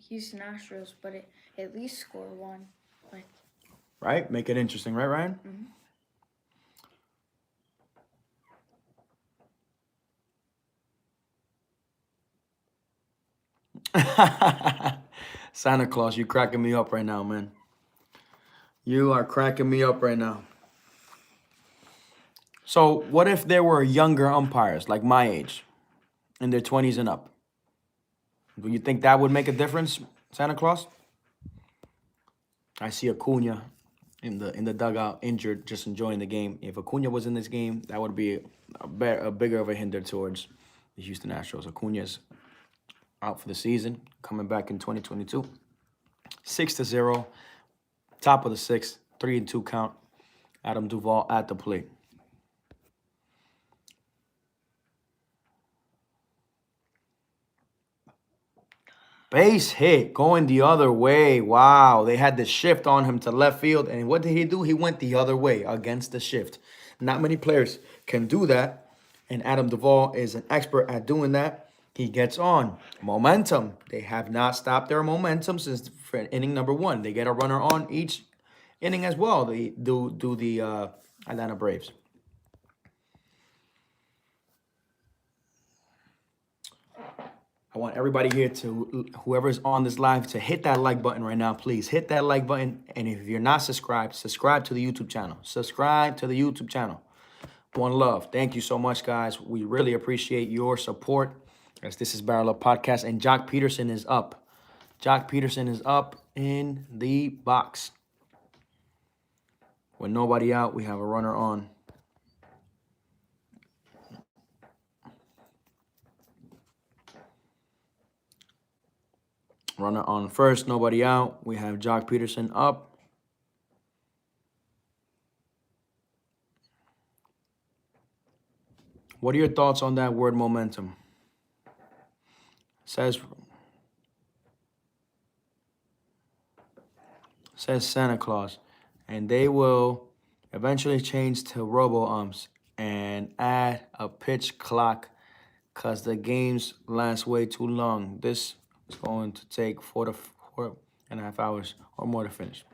Houston Astros, but at least score one. Right? Make it interesting, right, Ryan? Mm-hmm. Santa Claus, you cracking me up right now, man. You are cracking me up right now. So what if there were younger umpires, like my age, in their 20s and up? Do you think that would make a difference, Santa Claus? I see Acuna in the dugout, injured, just enjoying the game. If Acuna was in this game, that would be a bigger of a hinder towards the Houston Astros. Acuna's out for the season, coming back in 2022. 6-0, top of the 6th, 3-2 count. Adam Duvall at the plate. Base hit going the other way. Wow. They had the shift on him to left field. And what did he do? He went the other way against the shift. Not many players can do that. And Adam Duvall is an expert at doing that. He gets on. Momentum. They have not stopped their momentum since inning number 1. They get a runner on each inning as well. They do the Atlanta Braves. I want everybody here to, whoever's on this live, to hit that like button right now, please. Hit that like button. And if you're not subscribed, subscribe to the YouTube channel. Subscribe to the YouTube channel. One love. Thank you so much, guys. We really appreciate your support. As this is Barrel Up Podcast, and Jock Peterson is up. Jock Peterson is up in the box. With nobody out, we have a runner on. Runner on first, nobody out. We have Jock Peterson up. What are your thoughts on that word momentum? Says Santa Claus. And they will eventually change to robo-umps and add a pitch clock because the games last way too long. This is going to take 4.5 hours or more to finish.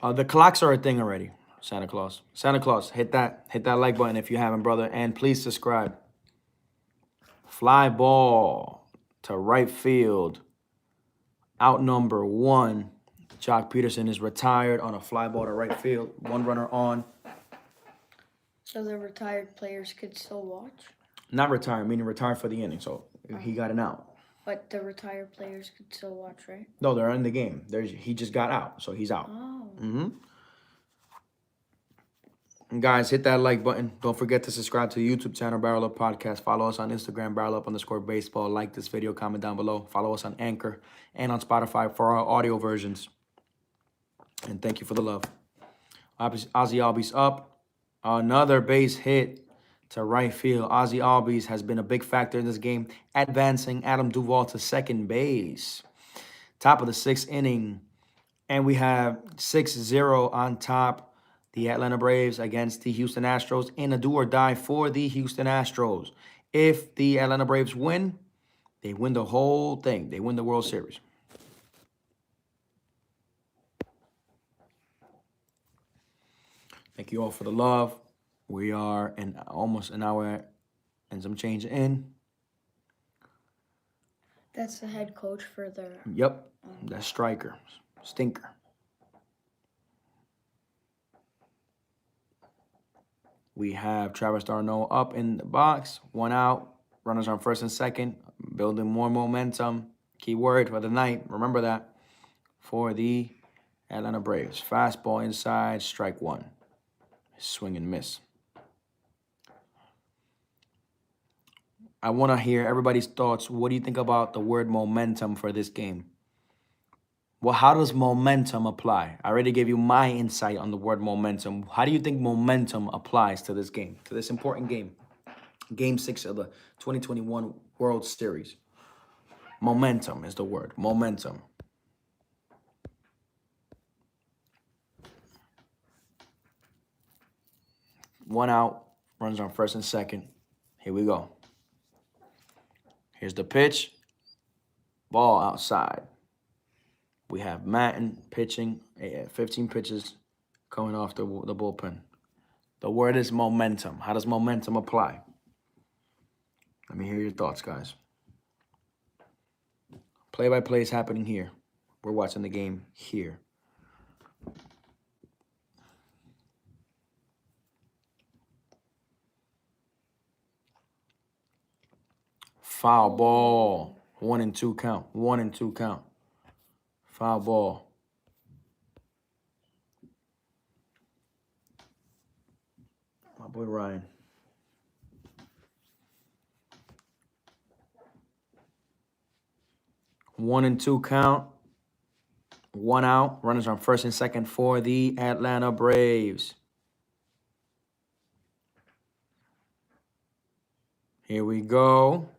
The clocks are a thing already, Santa Claus. Santa Claus, hit that like button if you haven't, brother. And please subscribe. Fly ball to right field. Out number 1. Jock Peterson is retired on a fly ball to right field. One runner on. So the retired players could still watch? Not retired, meaning retired for the inning. So he got an out. But the retired players could still watch, right? No, they're in the game. He just got out, so he's out. Oh. And guys, hit that like button. Don't forget to subscribe to the YouTube channel, Barrel Up Podcast. Follow us on Instagram, BarrelUp_baseball. Like this video, comment down below. Follow us on Anchor and on Spotify for our audio versions. And thank you for the love. Ozzy Albies up. Another base hit to right field. Ozzy Albies has been a big factor in this game, advancing Adam Duvall to second base. Top of the 6th inning. And we have 6-0 on top. The Atlanta Braves against the Houston Astros in a do or die for the Houston Astros. If the Atlanta Braves win, they win the whole thing. They win the World Series. Thank you all for the love. We are in almost an hour and some change in. That's the head coach for the... Yep, that's striker, stinker. We have Travis d'Arnaud up in the box. 1 out. Runners on first and second. Building more momentum. Key word for the night. Remember that. For the Atlanta Braves. Fastball inside. Strike 1. Swing and miss. I want to hear everybody's thoughts. What do you think about the word momentum for this game? Well, how does momentum apply? I already gave you my insight on the word momentum. How do you think momentum applies to this game, to this important game? Game 6 of the 2021 World Series. Momentum is the word. Momentum. One out. Runs on first and second. Here we go. Here's the pitch. Ball outside. We have Matton pitching, 15 pitches coming off the bullpen. The word is momentum. How does momentum apply? Let me hear your thoughts, guys. Play-by-play is happening here. We're watching the game here. Foul ball. 1-2 count. 1-2 count. Foul ball. My boy Ryan. One and two count. 1 out. Runners on first and second for the Atlanta Braves. Here we go.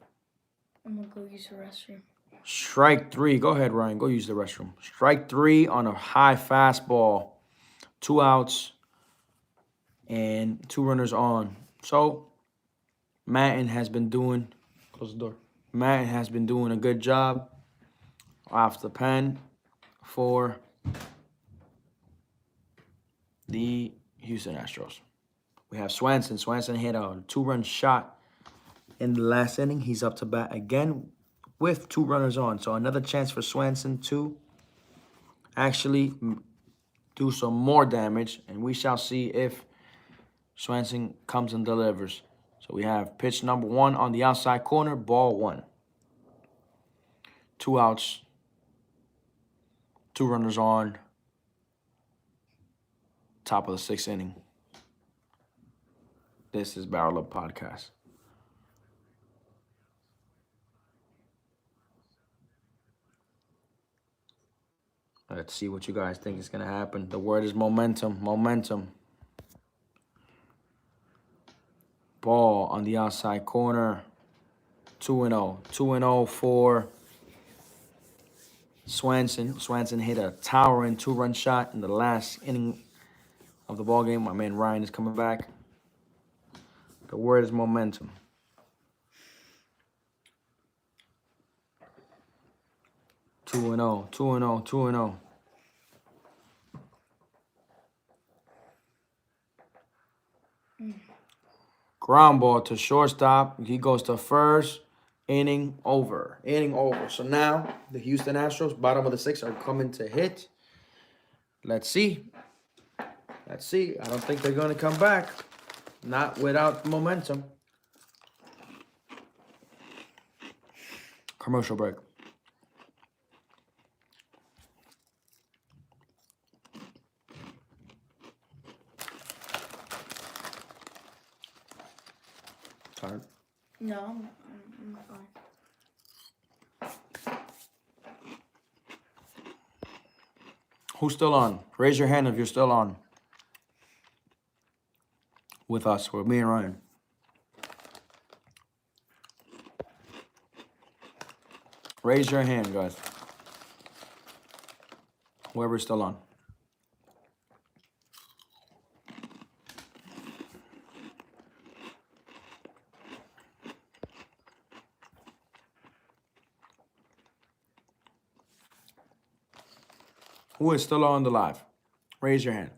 I'm gonna go use the restroom. Strike 3. Go ahead, Ryan. Go use the restroom. Strike 3 on a high fastball. 2 outs and 2 runners on. So, Madden has been doing... Close the door. Madden has been doing a good job off the pen for the Houston Astros. We have Swanson. Swanson hit a 2-run shot in the last inning. He's up to bat again with 2 runners on. So another chance for Swanson to actually do some more damage. And we shall see if Swanson comes and delivers. So we have pitch number 1 on the outside corner, ball 1. 2 outs, 2 runners on, top of the 6th inning. This is Barrel Up Podcast. Let's see what you guys think is going to happen. The word is momentum, momentum. Ball on the outside corner, 2-0. 2-0 for Swanson. Swanson hit a towering 2-run shot in the last inning of the ball game. My man Ryan is coming back. The word is momentum. Two and 0, 2 and 0, 2 and 0. Ground ball to shortstop. He goes to first. Inning over. Inning over. So now the Houston Astros, bottom of the 6th, are coming to hit. Let's see. Let's see. I don't think they're going to come back. Not without momentum. Commercial break. Tired? No, I'm fine. Who's still on? Raise your hand if you're still on. With us, with me and Ryan. Raise your hand, guys. Whoever's still on. Who is still on the live? Raise your hand.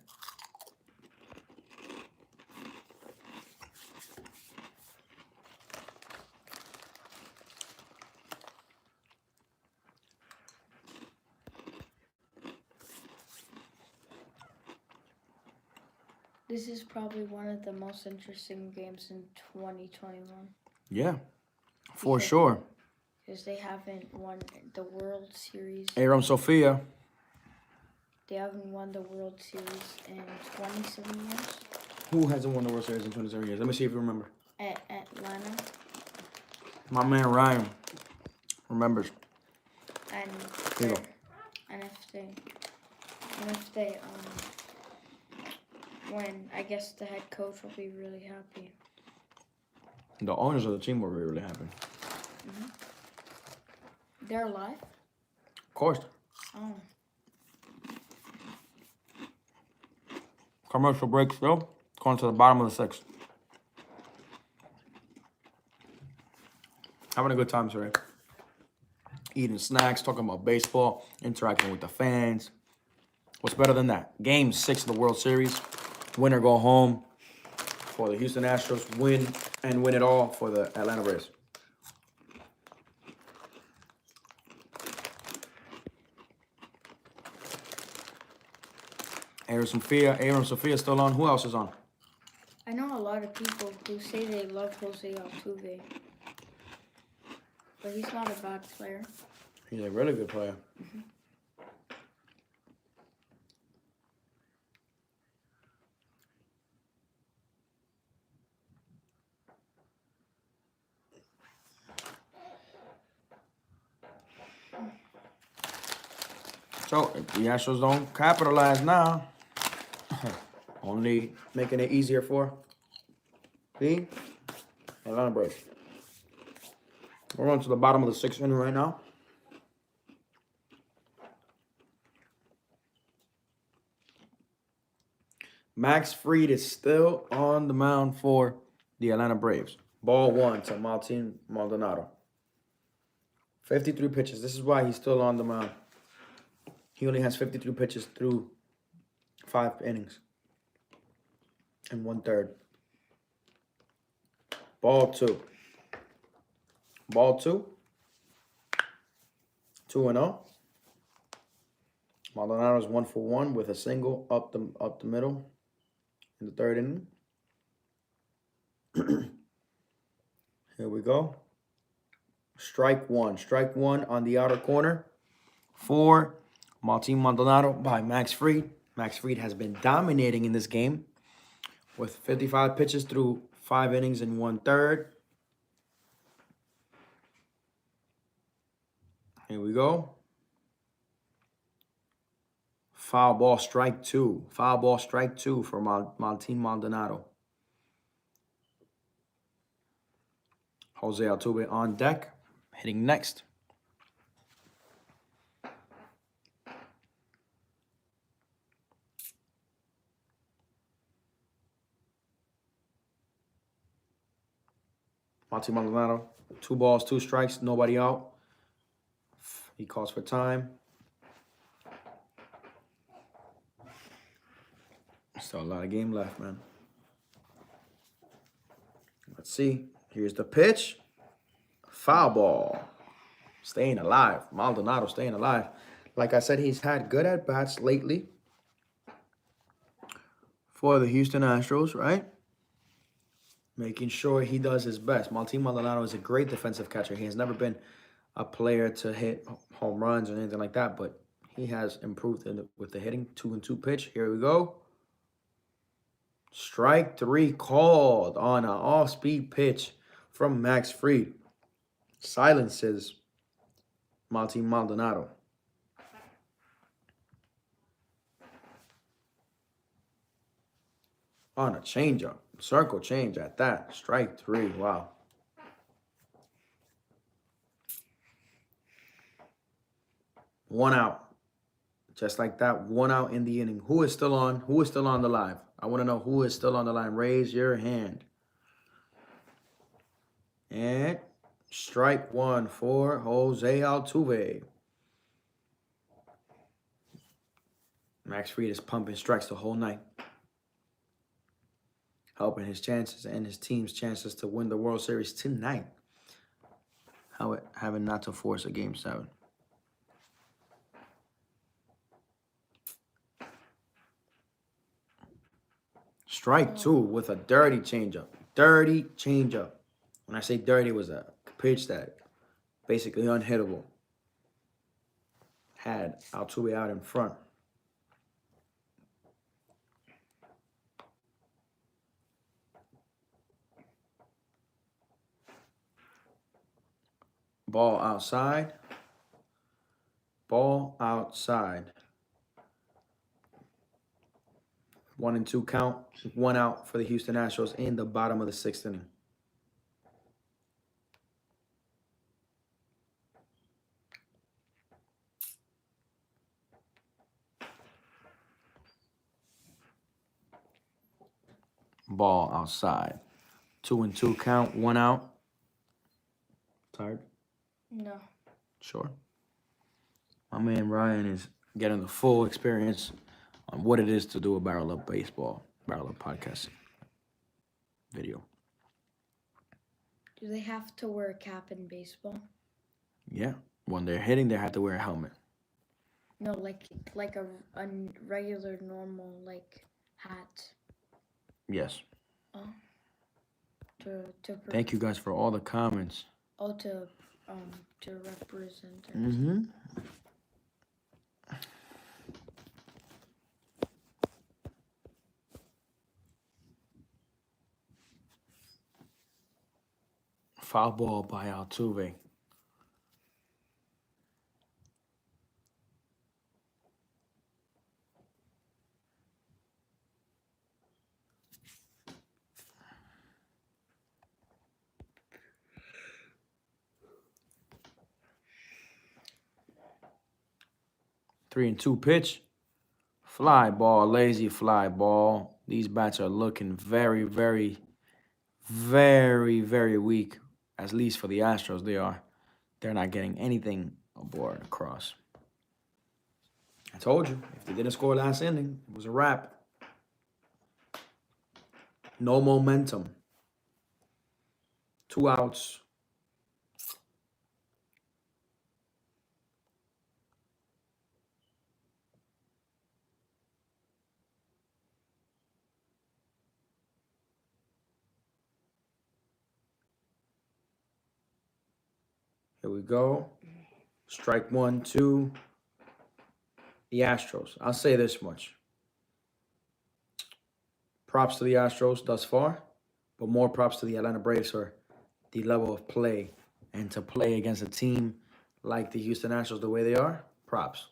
This is probably one of the most interesting games in 2021. Yeah, for Because- sure. Because they haven't won the World Series. Aram Sophia. They haven't won the World Series in 27 years. Who hasn't won the World Series in 27 years? Let me see if you remember. At Atlanta. My man Ryan remembers. And Here you go. and if they win, I guess the head coach will be really happy. The owners of the team were really happy. They're alive? Of course. Oh. Commercial break still. Going to the bottom of the 6th. Having a good time today. Eating snacks, talking about baseball, interacting with the fans. What's better than that? Game 6 of the World Series. Win or go home for the Houston Astros. Win and win it all for the Atlanta Braves. Aram Sophia still on. Who else is on? I know a lot of people who say they love Jose Altuve. But he's not a bad player. He's a really good player. So, if the Astros don't capitalize now, only making it easier for the Atlanta Braves. We're on to the bottom of the sixth inning right now. Max Fried is still on the mound for the Atlanta Braves. Ball one to Martin Maldonado. 53 pitches. This is why he's still on the mound. He only has 53 pitches through 5 innings and 1/3. Ball two. Ball two. 2-0. Maldonado's 1 for 1 with a single up the middle in the 3rd inning. Here we go. Strike one. Strike one on the outer corner for Martin Maldonado by Max Fried. Max Fried has been dominating in this game with 55 pitches through 5 innings and 1/3. Here we go. Foul ball, strike two. Foul ball, strike two for Martin Maldonado. Jose Altuve on deck, hitting next. Martin Maldonado, 2 balls, 2 strikes, nobody out. He calls for time. Still a lot of game left, man. Let's see. Here's the pitch. Foul ball. Staying alive. Maldonado staying alive. Like I said, he's had good at-bats lately for the Houston Astros, right? Making sure he does his best. Martin Maldonado is a great defensive catcher. He has never been a player to hit home runs or anything like that, but he has improved with the hitting. 2-2 pitch. Here we go. Strike 3 called on an off-speed pitch from Max Fried. Silences Martin Maldonado. On a changeup. Circle change at that. Strike 3. Wow. One out. Just like that, 1 out in the inning. Who is still on? Who is still on the line? I want to know who is still on the line. Raise your hand. And strike 1 for Jose Altuve. Max Fried is pumping strikes the whole night, helping his chances and his team's chances to win the World Series tonight. Having not to force a Game 7. Strike 2 with a dirty changeup. Dirty changeup. When I say dirty, it was a pitch that basically unhittable. Had Altuve out in front. Ball outside. Ball outside. 1-2 count. 1 out for the Houston Astros in the bottom of the 6th inning. Ball outside. 2-2 count. 1 out. Tired? No. Sure. My man Ryan is getting the full experience on what it is to do a Barrel Up Baseball, Barrel Up Podcast video. Do they have to wear a cap in baseball? Yeah. When they're hitting, they have to wear a helmet. No, like a regular normal hat. Yes. Oh. To Thank you guys for all the comments. Oh, to represent. Mm-hmm. Foul ball by Altuve. 3-2 pitch. Fly ball, lazy fly ball. These bats are looking very, very, very, very weak. At least for the Astros, they are. They're not getting anything aboard across. I told you, if they didn't score last inning, it was a wrap. No momentum. 2 outs. Here we go. Strike 1, 2. The Astros. I'll say this much. Props to the Astros thus far, but more props to the Atlanta Braves for the level of play. And to play against a team like the Houston Astros the way they are, props.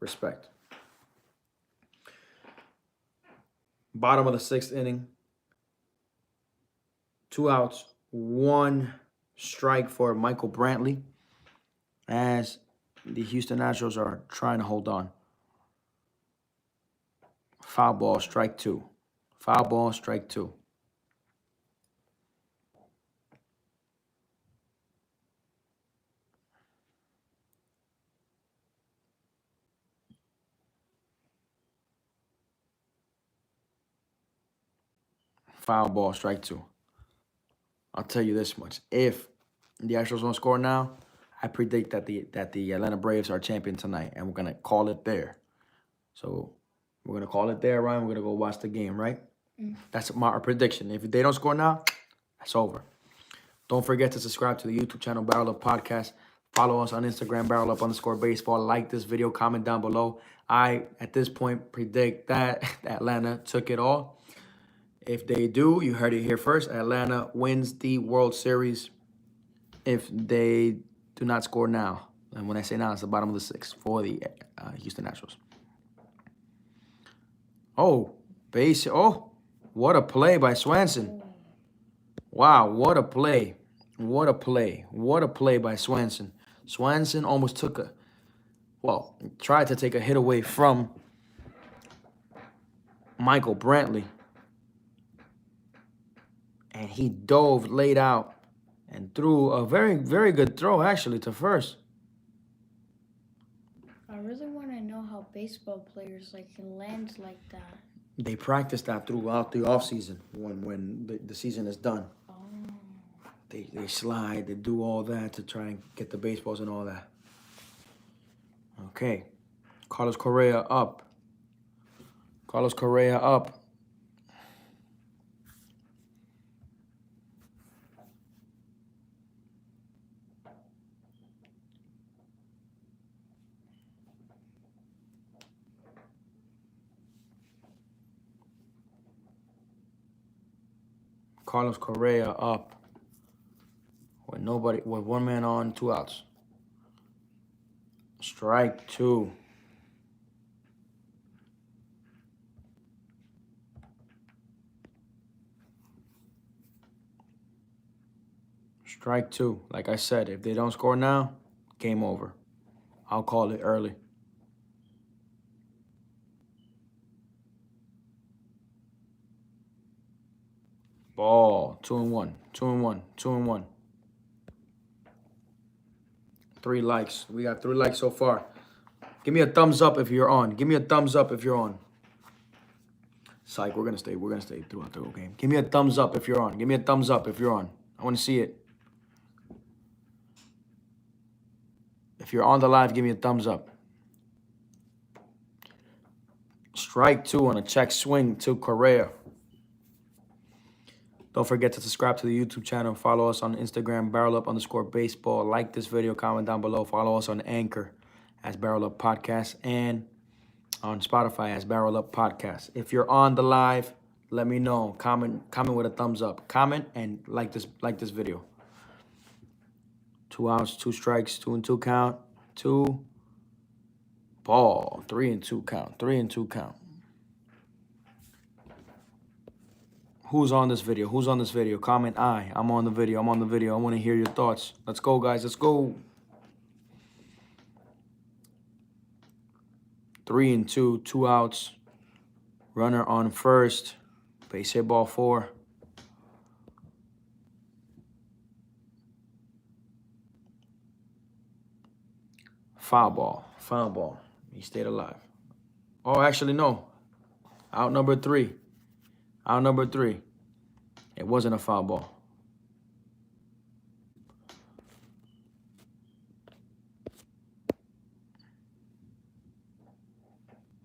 Respect. Bottom of the 6th inning. 2 outs, 1 strike for Michael Brantley as the Houston Astros are trying to hold on. Foul ball, strike 2. Foul ball, strike 2. Foul ball, strike 2. I'll tell you this much. If the Astros don't score now, I predict that the Atlanta Braves are champion tonight, and we're going to call it there. So we're going to call it there, Ryan. We're going to go watch the game, right? That's our prediction. If they don't score now, that's over. Don't forget to subscribe to the YouTube channel, Barrel Up Podcast. Follow us on Instagram, BarrelUp_baseball. Like this video, comment down below. I, at this point, predict that Atlanta took it all. If they do, you heard it here first. Atlanta wins the World Series if they do not score now. And when I say now, it's the bottom of the 6th for the Houston Astros. Oh, base. Oh, what a play by Swanson. Wow, what a play. What a play. What a play by Swanson. Swanson almost tried to take a hit away from Michael Brantley. And he dove, laid out, and threw a very, very good throw, actually, to first. I really want to know how baseball players can land like that. They practice that throughout the offseason when the season is done. Oh. They slide, they do all that to try and get the baseballs and all that. Okay. Carlos Correa up. Carlos Correa up. Carlos Correa up with 1 man on, 2 outs. Strike 2. Strike 2. Like I said, if they don't score now, game over. I'll call it early. Ball. 2-1. 2-1. 2-1. 3 likes. We got 3 likes so far. Give me a thumbs up if you're on. Give me a thumbs up if you're on. Psych, we're gonna stay throughout the whole game. Give me a thumbs up if you're on. Give me a thumbs up if you're on. I want to see it. If you're on the live, give me a thumbs up. Strike 2 on a check swing to Correa. Don't forget to subscribe to the YouTube channel. Follow us on Instagram, BarrelUp_baseball. Like this video, comment down below. Follow us on Anchor as Barrel Up Podcast and on Spotify as Barrel Up Podcast. If you're on the live, let me know. Comment with a thumbs up. Comment and like this video. 2 outs, 2 strikes, 2-2 count. 2 ball, 3-2 count. 3-2 count. Who's on this video? Who's on this video? Comment I. I'm on the video. I'm on the video. I want to hear your thoughts. Let's go, guys. Let's go. 3-2, 2 outs. Runner on first. Base hit ball 4. Foul ball. Foul ball. He stayed alive. Oh, actually, no. Out number 3. Out number 3. It wasn't a foul ball.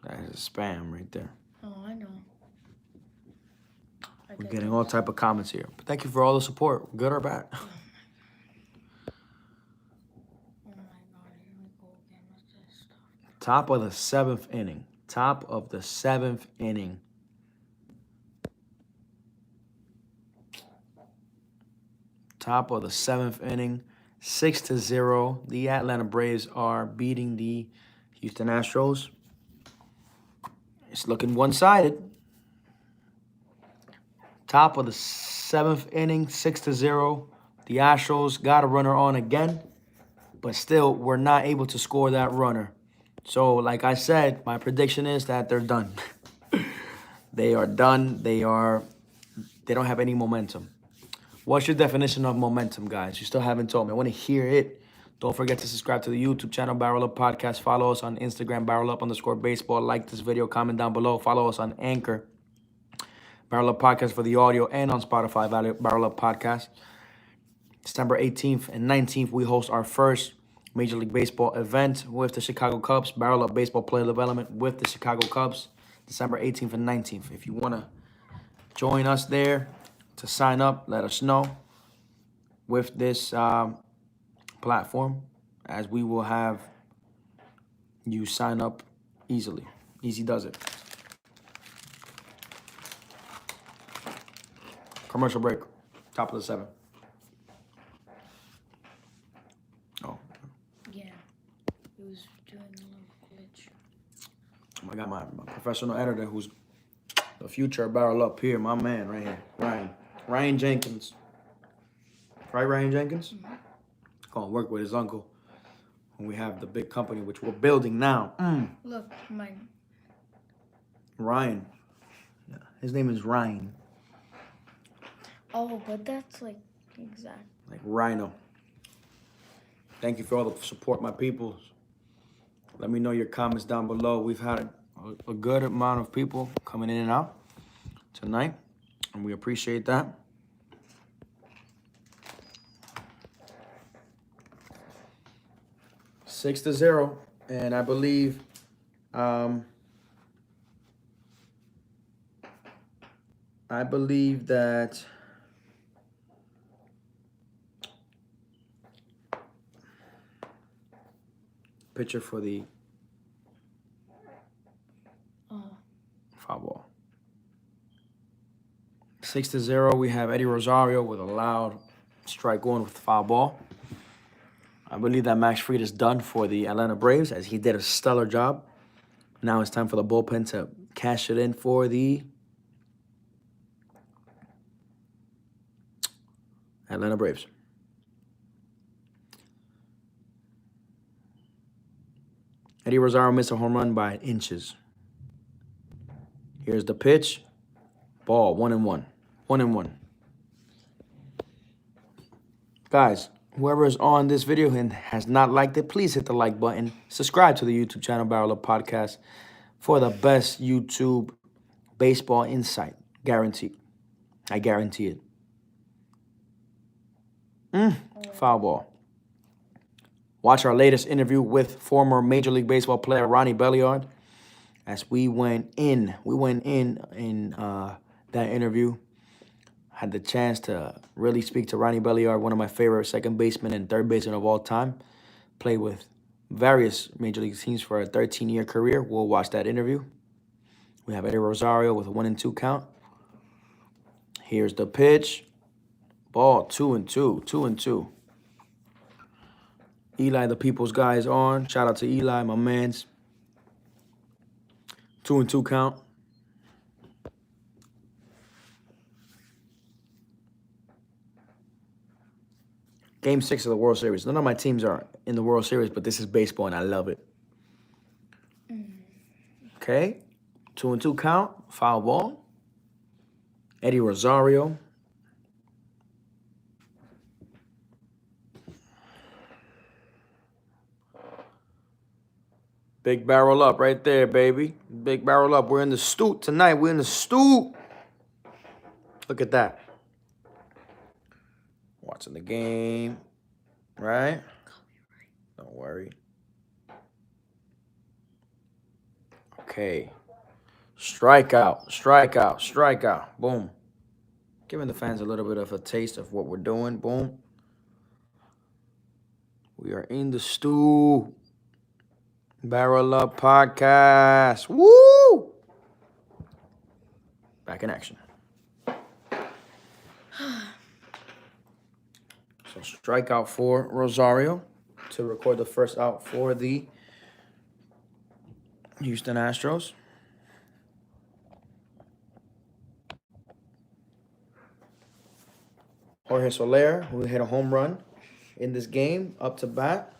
That is spam right there. Oh, I know. We're getting all type of comments here. But thank you for all the support, good or bad. Oh my god, here we go again with this stuff. Top of the 7th inning. Top of the 7th inning. Top of the 7th inning. 6-0. The Atlanta Braves are beating the Houston Astros. It's looking one-sided. Top of the 7th inning, 6-0. The Astros got a runner on again, but still we're not able to score that runner. So, like I said, my prediction is that they're done. They are done. They don't have any momentum. What's your definition of momentum, guys? You still haven't told me. I want to hear it. Don't forget to subscribe to the YouTube channel, Barrel Up Podcast. Follow us on Instagram, BarrelUp_baseball. Like this video, comment down below. Follow us on Anchor, Barrel Up Podcast for the audio, and on Spotify, Barrel Up Podcast. December 18th and 19th, we host our first Major League Baseball event with the Chicago Cubs, Barrel Up Baseball Player Development with the Chicago Cubs, December 18th and 19th. If you want to join us there to sign up, let us know with this platform, as we will have you sign up easily. Easy does it. Commercial break. Top of the 7th. Oh. Yeah. He was doing a little glitch. I got my professional editor, who's the future Barrel Up here, my man right here, Ryan Jenkins. Right, Ryan Jenkins? Mm-hmm. Gonna work with his uncle when we have the big company, which we're building now. Look, mine. Ryan. Yeah, his name is Ryan. Oh, but that's like exact. Like Rhino. Thank you for all the support, my people. Let me know your comments down below. We've had a good amount of people coming in and out tonight, and we appreciate that. Six to 0, and I believe that pitcher for the foul ball. 6 to 0. We have Eddie Rosario with a loud strike one with the foul ball. I believe that Max Fried is done for the Atlanta Braves, as he did a stellar job. Now it's time for the bullpen to cash it in for the Atlanta Braves. Eddie Rosario missed a home run by inches. Here's the pitch. Ball, 1-1. 1-1. Guys, whoever is on this video and has not liked it, please hit the like button. Subscribe to the YouTube channel, Barrel Up Podcast, for the best YouTube baseball insight. Guaranteed. I guarantee it. Foul ball. Watch our latest interview with former Major League Baseball player Ronnie Belliard, as we went in. That interview. Had the chance to really speak to Ronnie Belliard, one of my favorite second basemen and third baseman of all time. Played with various Major League teams for a 13-year career. We'll watch that interview. We have Eddie Rosario with a 1-2 count. Here's the pitch. Ball, 2-2, 2-2. Eli, the people's guy, is on. Shout out to Eli, my mans. 2-2 count. Game 6 of the World Series. None of my teams are in the World Series, but this is baseball, and I love it. Okay. 2-2 count. Foul ball. Eddie Rosario. Big barrel up right there, baby. Big barrel up. We're in the stoop tonight. We're in the stoop. Look at that. Watching the game. Right? Don't worry. Okay. Strikeout. Strikeout. Strikeout. Boom. Giving the fans a little bit of a taste of what we're doing. Boom. We are in the stew. Barrel Up Podcast. Woo! Back in action. So strikeout for Rosario to record the first out for the Houston Astros. Jorge Soler, who hit a home run in this game, up to bat.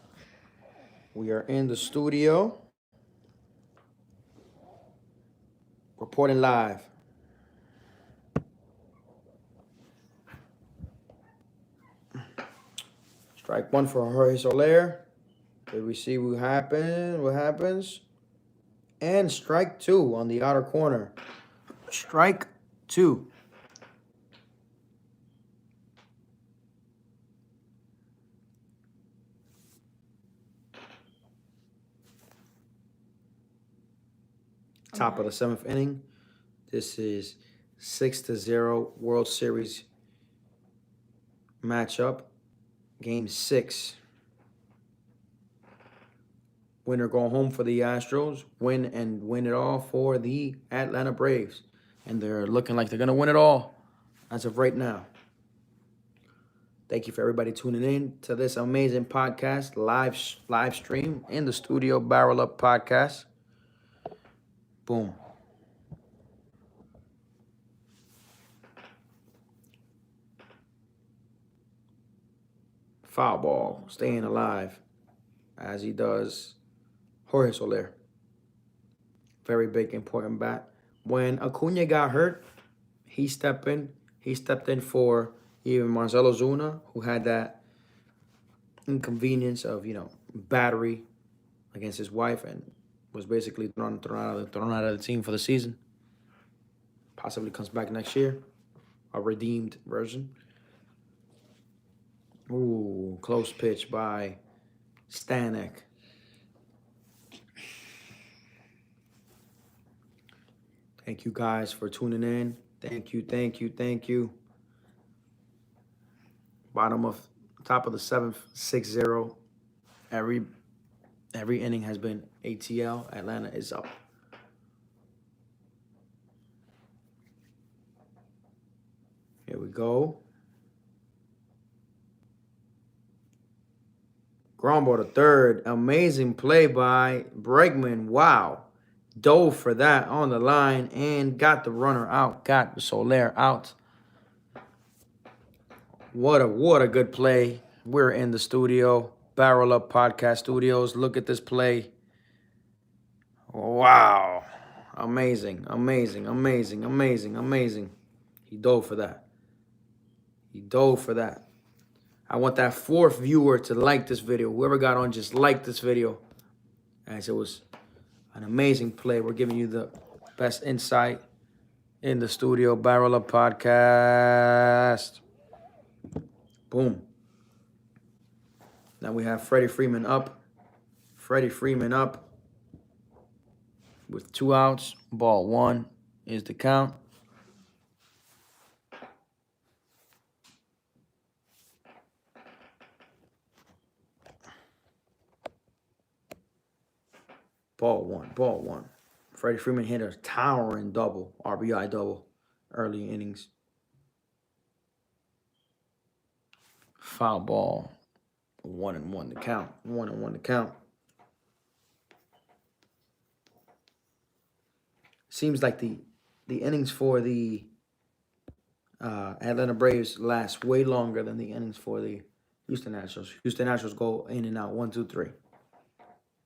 We are in the studio. Reporting live. Strike one for Jorge Soler. Did we see what happened? What happens? And strike two on the outer corner. Strike two. Top of the seventh inning. This is 6-0 World Series matchup. Game 6. Winner go home for the Astros. Win it all for the Atlanta Braves. And they're looking like they're going to win it all as of right now. Thank you for everybody tuning in to this amazing podcast, live stream in the studio, Barrel Up Podcast. Boom. Foul ball, staying alive, as he does Jorge Soler. Very big, important bat. When Acuna got hurt, he stepped in. He stepped in for even Marcelo Zuna, who had that inconvenience of, battery against his wife and was basically thrown out of the team for the season. Possibly comes back next year. A redeemed version. Ooh, close pitch by Stanek. Thank you guys for tuning in. Thank you. Top of the seventh, 6-0. Every inning has been ATL. Atlanta is up. Here we go. Grombo the third. Amazing play by Bregman. Wow. Dove for that on the line and got the runner out. Got the Soler out. What a good play. We're in the studio. Barrel Up Podcast Studios. Look at this play. Wow. Amazing. He dove for that. I want that fourth viewer to like this video. Whoever got on, just like this video. As it was an amazing play. We're giving you the best insight in the studio. Barrel Up Podcast. Boom. Now we have Freddy Freeman up. With 2 outs. Ball 1 is the count. Ball one. Freddie Freeman hit a towering double, RBI double, early innings. Foul ball. 1-1 to count. 1-1 to count. Seems like the innings for the Atlanta Braves last way longer than the innings for the Houston Astros. Houston Astros go in and out, 1, 2, 3.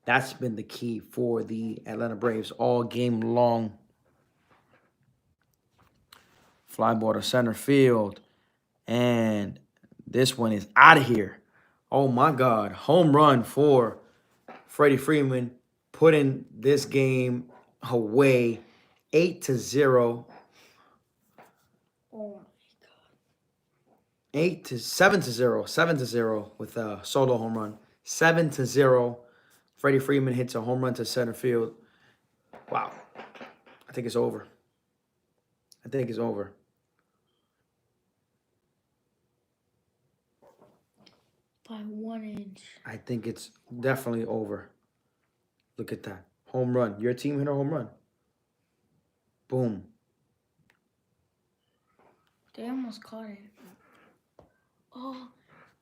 That's been the key for the Atlanta Braves all game long. Fly ball to center field. And this one is out of here. Oh my God. Home run for Freddie Freeman, putting this game away 8-0. Oh, 7-0 with a solo home run. 7-0. Freddie Freeman hits a home run to center field. Wow. I think it's over. I think it's over. by 1 inch. I think it's definitely over. Look at that. Home run. Your team hit a home run. Boom. They almost caught it. Oh,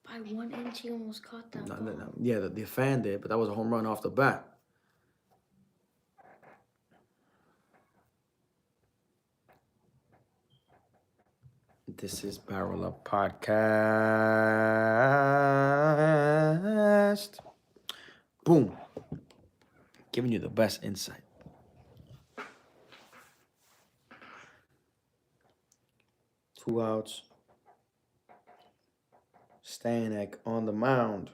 by 1 inch, he almost caught that ball. No. Yeah, the fan did, but that was a home run off the bat. This is Barrel Up Podcast. Boom. Giving you the best insight. Two outs. Stanek on the mound.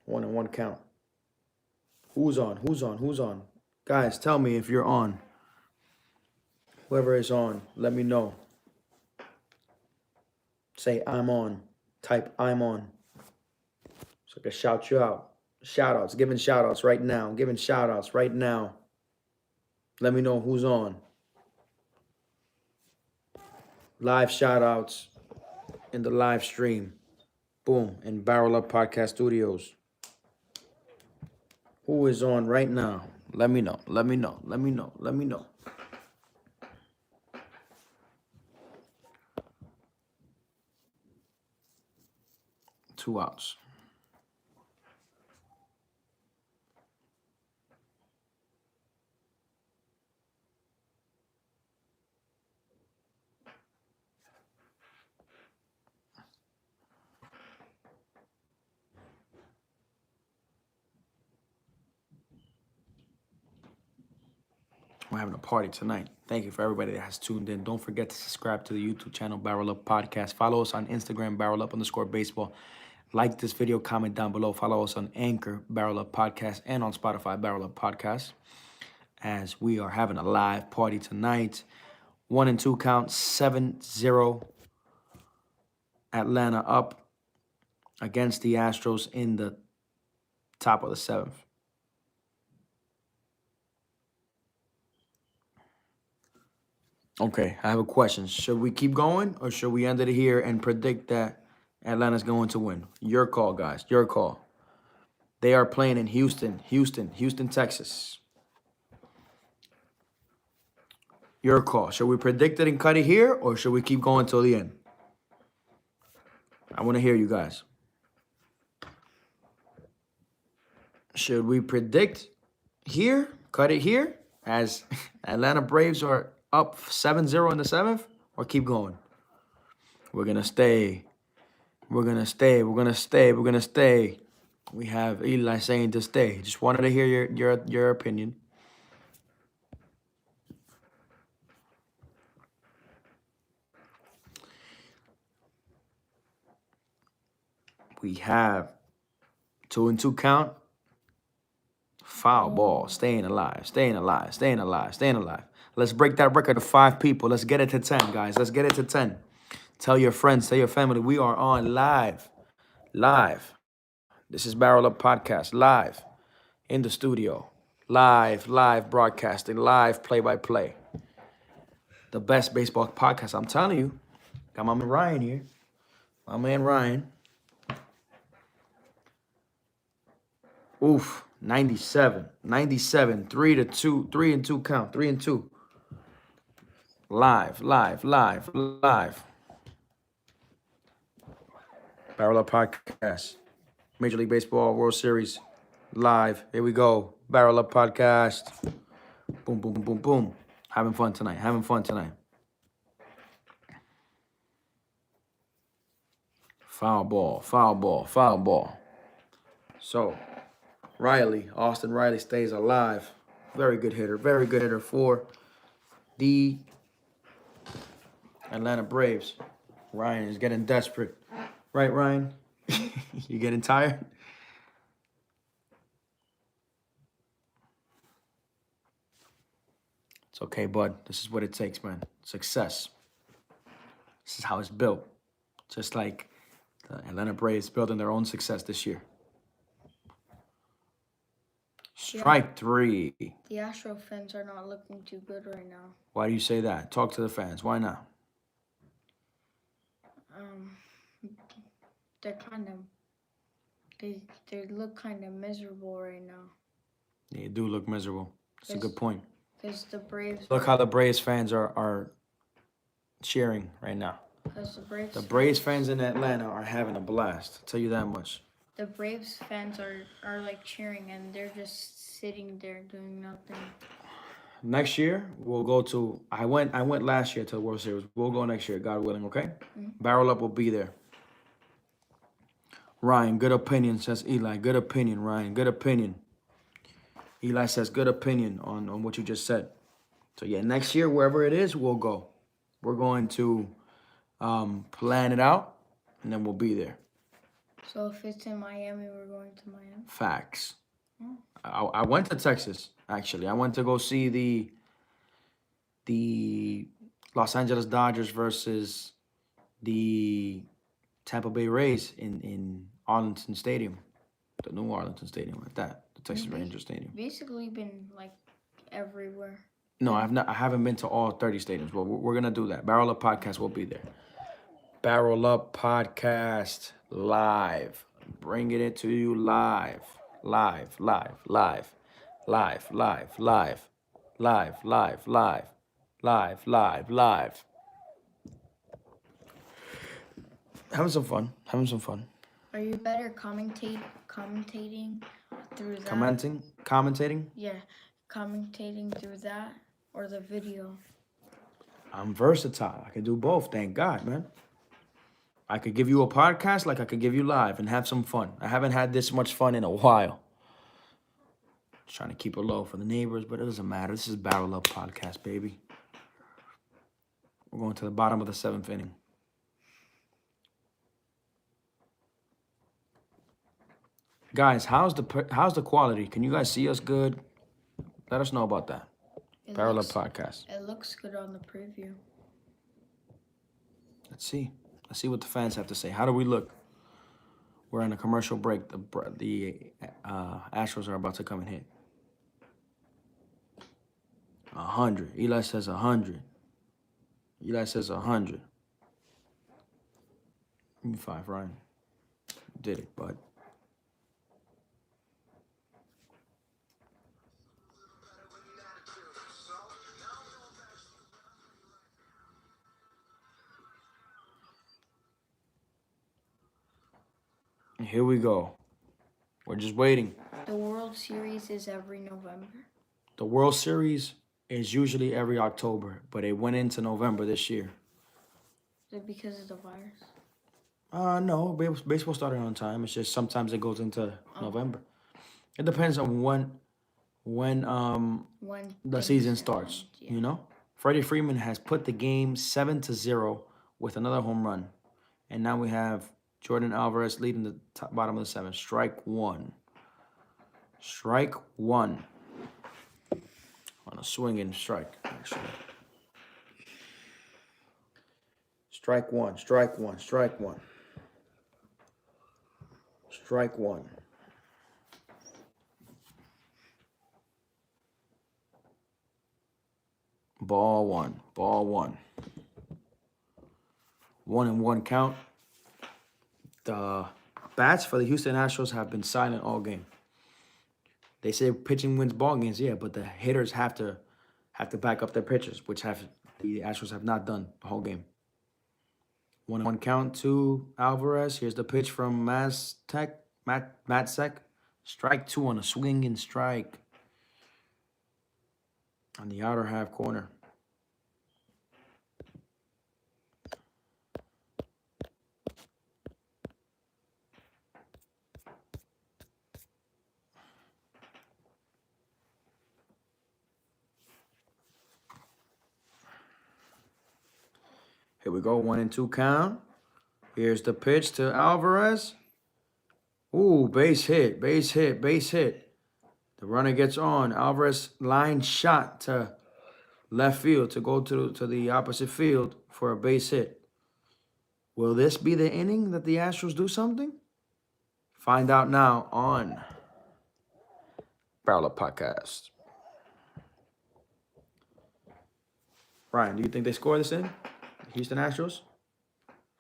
1-1 count. Who's on? Guys, tell me if you're on. Whoever is on, let me know. Say I'm on. Type I'm on. So I can shout you out. Shout-outs. Giving shout-outs right now. Let me know who's on. Live shout-outs in the live stream. Boom. In Barrel Up Podcast Studios. Who is on right now? Let me know. Two outs. We're having a party tonight. Thank you for everybody that has tuned in. Don't forget to subscribe to the YouTube channel, Barrel Up Podcast. Follow us on Instagram, Barrel Up _baseball. Like this video, comment down below. Follow us on Anchor, Barrel Up Podcast, and on Spotify, Barrel Up Podcast. As we are having a live party tonight. 1-2 count, 7-0. Atlanta up against the Astros in the top of the 7th. Okay, I have a question. Should we keep going or should we end it here and predict that Atlanta's going to win? Your call, guys. Your call. They are playing in Houston, Texas. Your call. Should we predict it and cut it here or should we keep going till the end? I want to hear you guys. Should we predict here, cut it here, as Atlanta Braves are up 7-0 in the 7th, or keep going? We're going to stay. We have Eli saying to stay. Just wanted to hear your opinion. We have 2-2 count. Foul ball. Staying alive. Let's break that record of 5 people. Let's get it to 10, guys. Let's get it to 10. Tell your friends, tell your family. We are on live. This is Barrel Up Podcast. Live in the studio. Live broadcasting. Live play-by-play. The best baseball podcast. I'm telling you. Got my man Ryan here. Oof. 97. 3-2 count. 3-2. Live. Barrel Up Podcast. Major League Baseball World Series. Live. Here we go. Barrel Up Podcast. Boom. Having fun tonight. Foul ball. So, Riley. Austin Riley stays alive. Very good hitter. Very good hitter for the Atlanta Braves. Ryan is getting desperate. Right, Ryan? You getting tired? It's okay, bud. This is what it takes, man. Success. This is how it's built. Just like the Atlanta Braves building their own success this year. Strike three. The Astro fans are not looking too good right now. Why do you say that? Talk to the fans. Why not? They're kind of they look kind of miserable right now. Yeah, you do look miserable. That's a good point. Because the Braves. Look how the Braves fans are cheering right now. Because The Braves fans in Atlanta are having a blast. I'll tell you that much. The Braves fans are like cheering and they're just sitting there doing nothing. Next year we'll go to. I went last year to the World Series. We'll go next year, God willing. Okay. Mm-hmm. Barrel Up will be there. Ryan, good opinion, says Eli. Good opinion, Ryan. Good opinion. Eli says good opinion on what you just said. So yeah, next year wherever it is, we'll go. We're going to plan it out, and then we'll be there. So if it's in Miami, we're going to Miami. Facts. I went to Texas, actually. I went to go see the Los Angeles Dodgers versus the Tampa Bay Rays in Arlington Stadium, the new Arlington Stadium, like that, the Texas Rangers Stadium. Basically, been like everywhere. No, I haven't been to all 30 stadiums. Well, we're gonna do that. Barrel Up Podcast will be there. Barrel Up Podcast live, bringing it to you live. Having some fun. Are you better commentating through that? Commentating. Yeah, commentating through that or the video. I'm versatile. I can do both. Thank God, man. I could give you a podcast like I could give you live and have some fun. I haven't had this much fun in a while. Just trying to keep it low for the neighbors, but it doesn't matter. This is Barrel Up Podcast, baby. We're going to the bottom of the 7th inning. Guys, how's the quality? Can you guys see us good? Let us know about that. Barrel Up Podcast. It looks good on the preview. Let's see what the fans have to say. How do we look? We're on a commercial break. The Astros are about to come and hit. 100. Eli says 100. Eli says 100. Give me 5, Ryan. Did it, bud. Here we go. We're just waiting. The World Series is every November. The World Series is usually every October, but it went into November this year. Is it because of the virus? No, baseball started on time. It's just sometimes it goes into November. It depends on when the season starts. Yeah. You know, Freddy Freeman has put the game 7-0 with another home run, and now we have Jordan Alvarez leading the bottom of the 7th. Strike one. On a swinging strike, actually. Strike one. Ball one. 1-1 count. The bats for the Houston Astros have been silent all game. They say pitching wins ball games, yeah, but the hitters have to back up their pitchers, which the Astros have not done the whole game. 1-1 count to Alvarez. Here's the pitch from Matzek. Strike 2 on a swinging strike on the outer half corner. Here we go, 1-2 count. Here's the pitch to Alvarez. Ooh, base hit, base hit, base hit. The runner gets on. Alvarez line shot to left field to go to the opposite field for a base hit. Will this be the inning that the Astros do something? Find out now on Barrel Up Podcast. Ryan, do you think they score this inning? Houston Astros?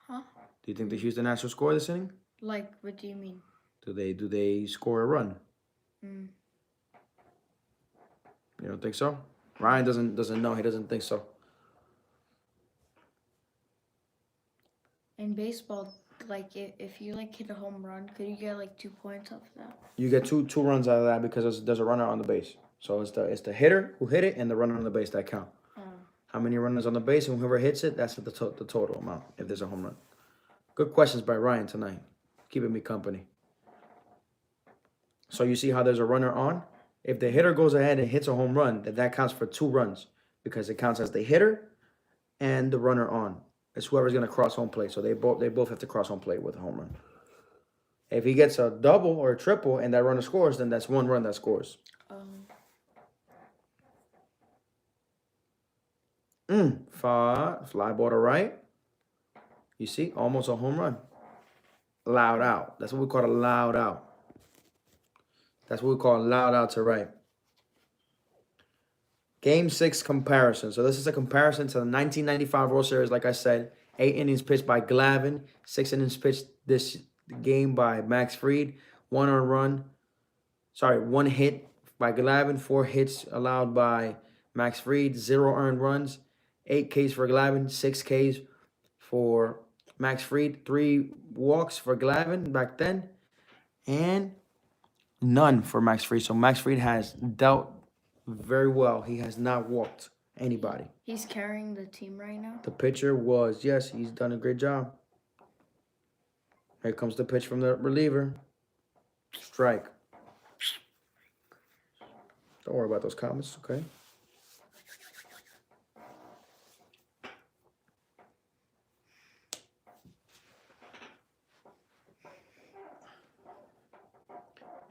Huh? Do you think the Houston Astros score this inning? Like, what do you mean? Do they score a run? Mm. You don't think so? Ryan doesn't know. He doesn't think so. In baseball, like, if you, like, hit a home run, could you get, like, 2 points off that? You get two runs out of that because there's a runner on the base. So it's the hitter who hit it and the runner on the base that count. How many runners on the base and whoever hits it, that's the total amount if there's a home run. Good questions by Ryan tonight. Keeping me company. So you see how there's a runner on? If the hitter goes ahead and hits a home run, that counts for 2 runs because it counts as the hitter and the runner on. It's whoever's going to cross home plate. So they both have to cross home plate with a home run. If he gets a double or a triple and that runner scores, then that's 1 run that scores. Fly ball to right. You see, almost a home run. Loud out. That's what we call a loud out. That's what we call a loud out to right. Game 6 comparison. So this is a comparison to the 1995 World Series, like I said. 8 innings pitched by Glavine. 6 innings pitched this game by Max Fried. 1 hit by Glavine. 4 hits allowed by Max Fried. 0 earned runs. 8 Ks for Glavine. 6 Ks for Max Fried. 3 walks for Glavine back then. And none for Max Fried. So Max Fried has dealt very well. He has not walked anybody. He's carrying the team right now? The pitcher was, yes, he's done a great job. Here comes the pitch from the reliever. Strike. Don't worry about those comments, okay?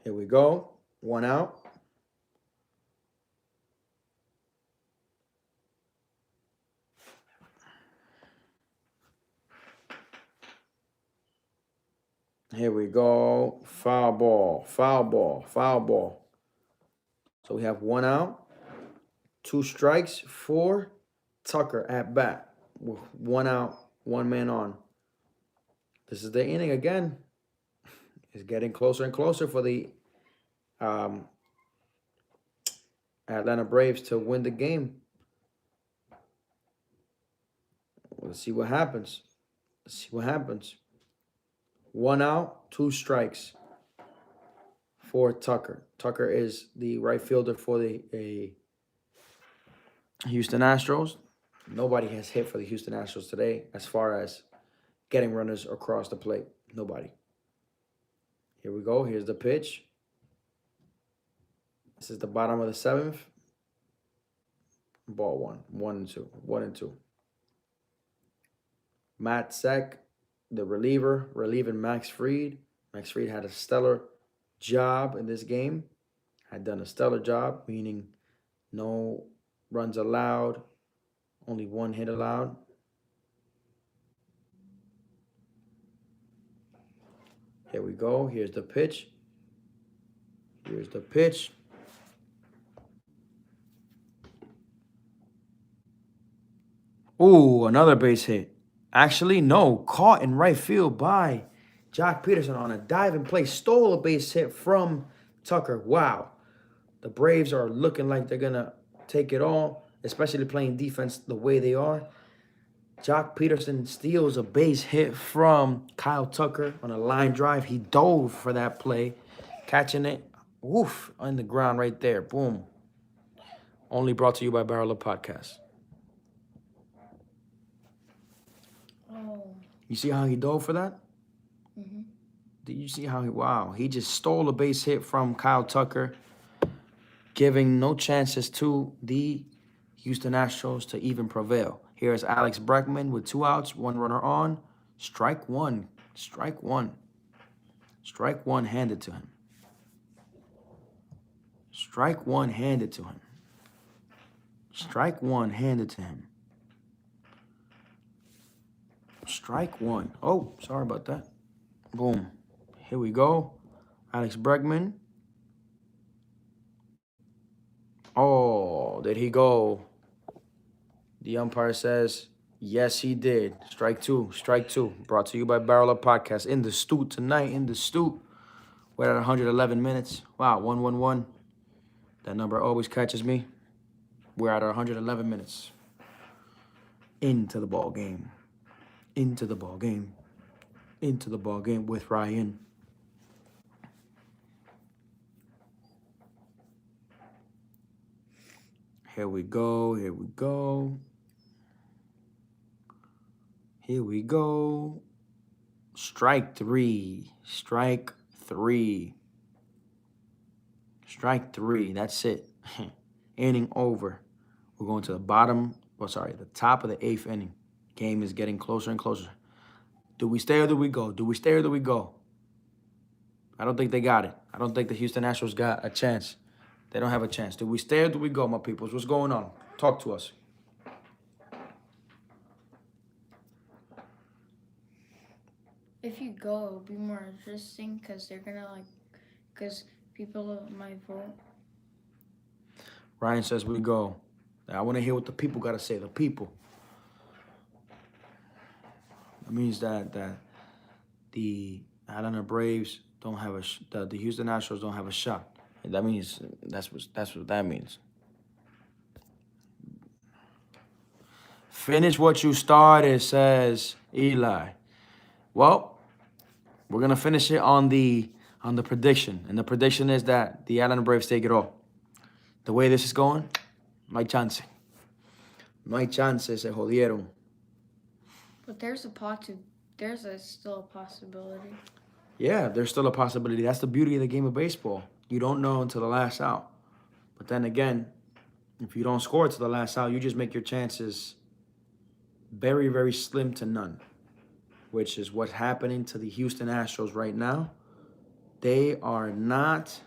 Here we go. 1 out. Here we go. Foul ball, foul ball, foul ball. So we have 1 out, 2 strikes for Tucker at bat. 1 out, 1 man on. This is the inning again. It's getting closer and closer for the Atlanta Braves to win the game. Let's see what happens. Let's see what happens. 1 out, 2 strikes for Tucker. Tucker is the right fielder for the Houston Astros. Nobody has hit for the Houston Astros today as far as getting runners across the plate. Nobody. Here we go. Here's the pitch. This is the bottom of the 7th. Ball 1. 1-2. 1-2. Matt Seck, the reliever, relieving Max Fried. Max Fried had a stellar job in this game. Had done a stellar job, meaning no runs allowed, only 1 hit allowed. Here we go. Here's the pitch. Here's the pitch. Ooh, another base hit. Actually, no. Caught in right field by Jock Peterson on a diving play. Stole a base hit from Tucker. Wow. The Braves are looking like they're going to take it all, especially playing defense the way they are. Jock Peterson steals a base hit from Kyle Tucker on a line drive. He dove for that play, catching it, woof, on the ground right there. Boom. Only brought to you by Barrel Up Podcast. Oh. You see how he dove for that? Mm-hmm. Did you see how he just stole a base hit from Kyle Tucker, giving no chances to the Houston Astros to even prevail. Here's Alex Bregman with 2 outs, 1 runner on. Strike one. Strike one. Strike one handed to him. Strike one handed to him. Strike one handed to him. Strike one. Oh, sorry about that. Boom. Here we go. Alex Bregman. Oh, did he go? The umpire says, yes, he did. Strike two. Strike two. Brought to you by Barrel Up Podcast. In the stoop tonight. In the stoop. We're at 111 minutes. Wow, 111. That number always catches me. We're at 111 minutes. Into the ball game. Into the ball game. Into the ball game with Ryan. Here we go. Here we go. Here we go. Strike three. Strike three. Strike three. That's it. Inning over. We're going to the the top of the 8th inning. Game is getting closer and closer. Do we stay or do we go? Do we stay or do we go? I don't think they got it. I don't think the Houston Astros got a chance. They don't have a chance. Do we stay or do we go, my peoples? What's going on? Talk to us. If you go, it'll be more interesting because they're gonna because people might vote. Ryan says we go. I want to hear what the people got to say. The people. That means that the Atlanta Braves don't have the Houston Astros don't have a shot. That means that's what that means. Finish what you started, says Eli. Well, we're gonna finish it on the prediction, and the prediction is that the Atlanta Braves take it all. The way this is going, no hay chance. No hay chance, se jodieron. But there's still a possibility. Yeah, there's still a possibility. That's the beauty of the game of baseball. You don't know until the last out. But then again, if you don't score to the last out, you just make your chances very, very slim to none, which is what's happening to the Houston Astros right now. They are not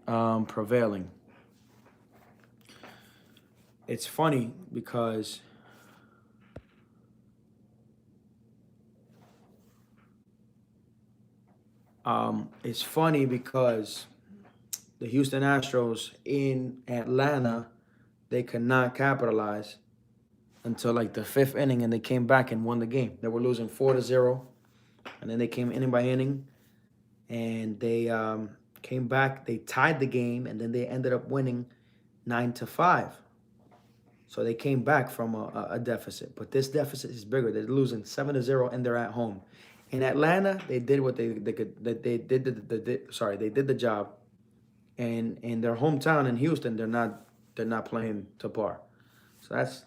prevailing. It's funny because the Houston Astros in Atlanta, they could not capitalize until like the 5th inning, and they came back and won the game. They were losing 4-0, and then they came inning by inning, and they came back. They tied the game, and then they ended up winning 9-5. So they came back from a deficit, but this deficit is bigger. They're losing 7-0, and they're at home. In Atlanta, they did what they could. They did the job, and in their hometown in Houston, they're not playing to par. So that's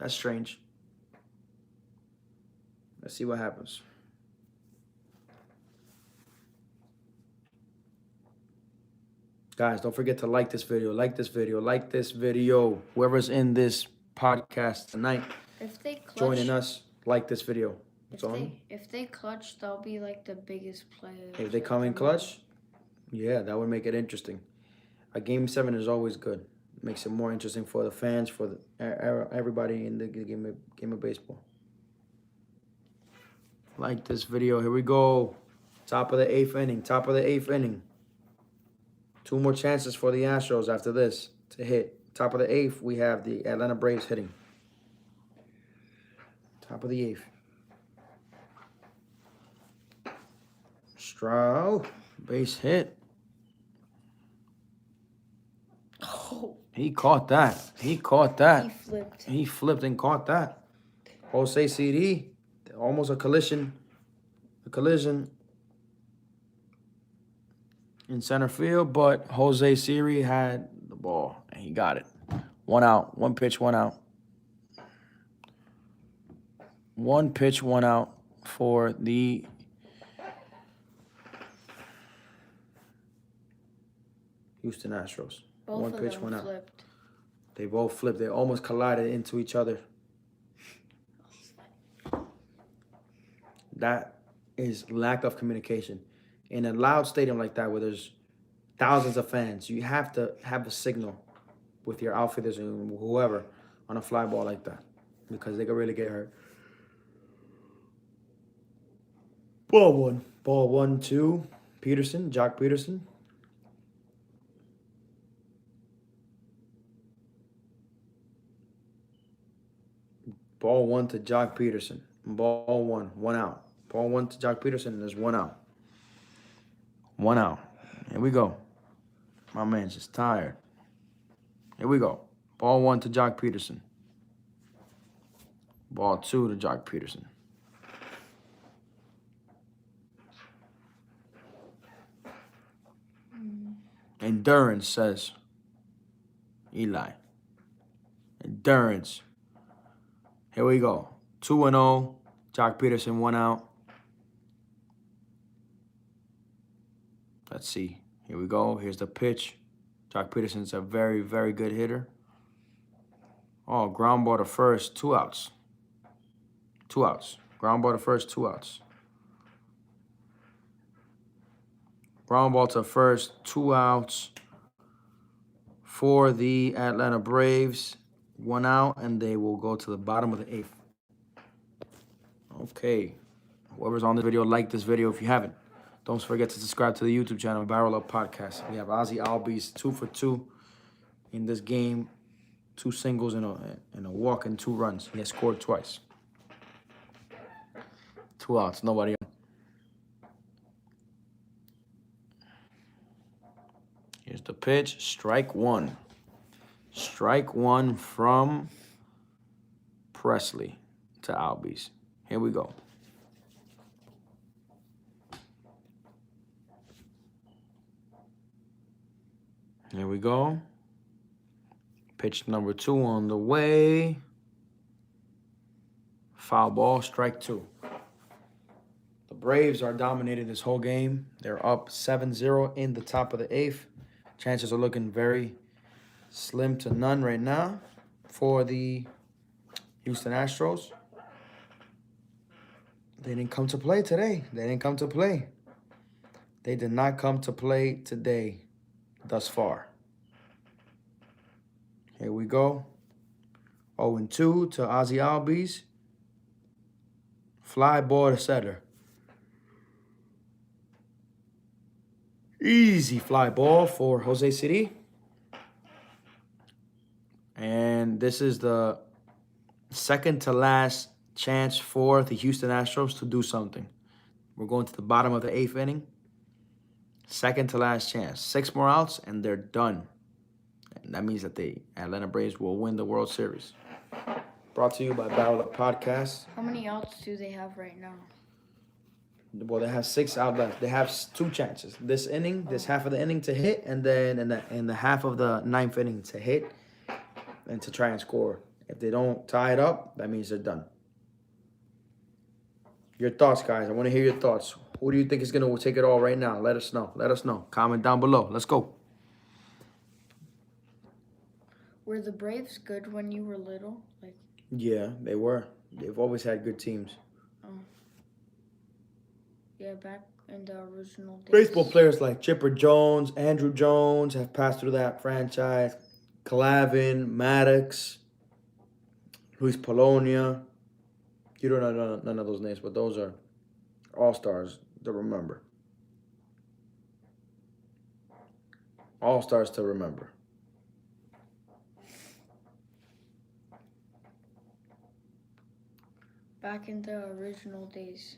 strange. Let's see what happens. Guys, don't forget to like this video. Like this video. Like this video. Whoever's in this podcast tonight, If they clutch, joining us, like this video. if they clutch, they'll be like the biggest players. If they come in clutch, yeah, that would make it interesting. A Game 7 is always good. Makes it more interesting for the fans, for everybody in the game of baseball. Like this video. Here we go. Top of the 8th inning. Top of the 8th inning. 2 more chances for the Astros after this to hit. Top of the 8th, we have the Atlanta Braves hitting. Top of the 8th. Stroud, base hit. Oh, He caught that. He caught that. he flipped. He flipped and caught that. Jose CD, almost a collision. A collision in center field, but Jose Siri had the ball, and he got it. 1 out. 1 pitch, 1 out. 1 pitch, 1 out for the Houston Astros. Both 1 of pitch, them 1 out. flipped. They both flipped. They almost collided into each other. That is lack of communication. In a loud stadium like that, where there's thousands of fans, you have to have a signal with your outfielders and whoever on a fly ball like that, because they could really get hurt. Ball one. Ball 1-2. Peterson, Jock Peterson. Ball one to Jock Peterson. Ball one out. Ball one to Jock Peterson, and there's 1 out. 1 out. Here we go. My man's just tired. Here we go. Ball 1 to Jock Peterson. Ball 2 to Jock Peterson. Endurance, says Eli. Endurance. Here we go. 2-0. Jock Peterson, 1 out. Let's see. Here we go. Here's the pitch. Jock Peterson's a very, very good hitter. Oh, ground ball to first, 2 outs. 2 outs. Ground ball to first, 2 outs. Ground ball to first, 2 outs for the Atlanta Braves. 1 out, and they will go to the bottom of the 8th. Okay. Whoever's on this video, like this video if you haven't. Don't forget to subscribe to the YouTube channel, Barrel Up Podcast. We have Ozzy Albies 2 for 2 in this game. 2 singles and a walk and 2 runs. He has scored twice. 2 outs, nobody on. Here's the pitch. Strike 1. Strike 1 from Presley to Albies. Here we go. Here we go. Pitch number 2 on the way. Foul ball, strike 2. The Braves are dominating this whole game. They're up 7-0 in the top of the 8th. Chances are looking very slim to none right now for the Houston Astros. They didn't come to play today. They didn't come to play. They did not come to play today thus far. Here we go. 0-2 to Ozzy Albies. Fly ball to center. Easy fly ball for Jose City. And this is the second to last chance for the Houston Astros to do something. We're going to the bottom of the 8th inning. Second to last chance. 6 more outs, and they're done. And that means that the Atlanta Braves will win the World Series. Brought to you by Barrel Up Podcast. How many outs do they have right now? Well, they have 6 out left. They have 2 chances. This inning, this half of the inning to hit, and then in the half of the 9th inning to hit and to try and score. If they don't tie it up, that means they're done. Your thoughts, guys. I want to hear your thoughts. Who do you think is going to take it all right now? Let us know. Let us know. Comment down below. Let's go. Were the Braves good when you were little? Like, Yeah, they were. They've always had good teams. yeah, back in the original days. Baseball players like Chipper Jones, Andrew Jones have passed through that franchise. Clavin, Maddox, Luis Polonia. You don't know none of those names, but those are all-stars to remember. All-stars to remember. Back in the original days,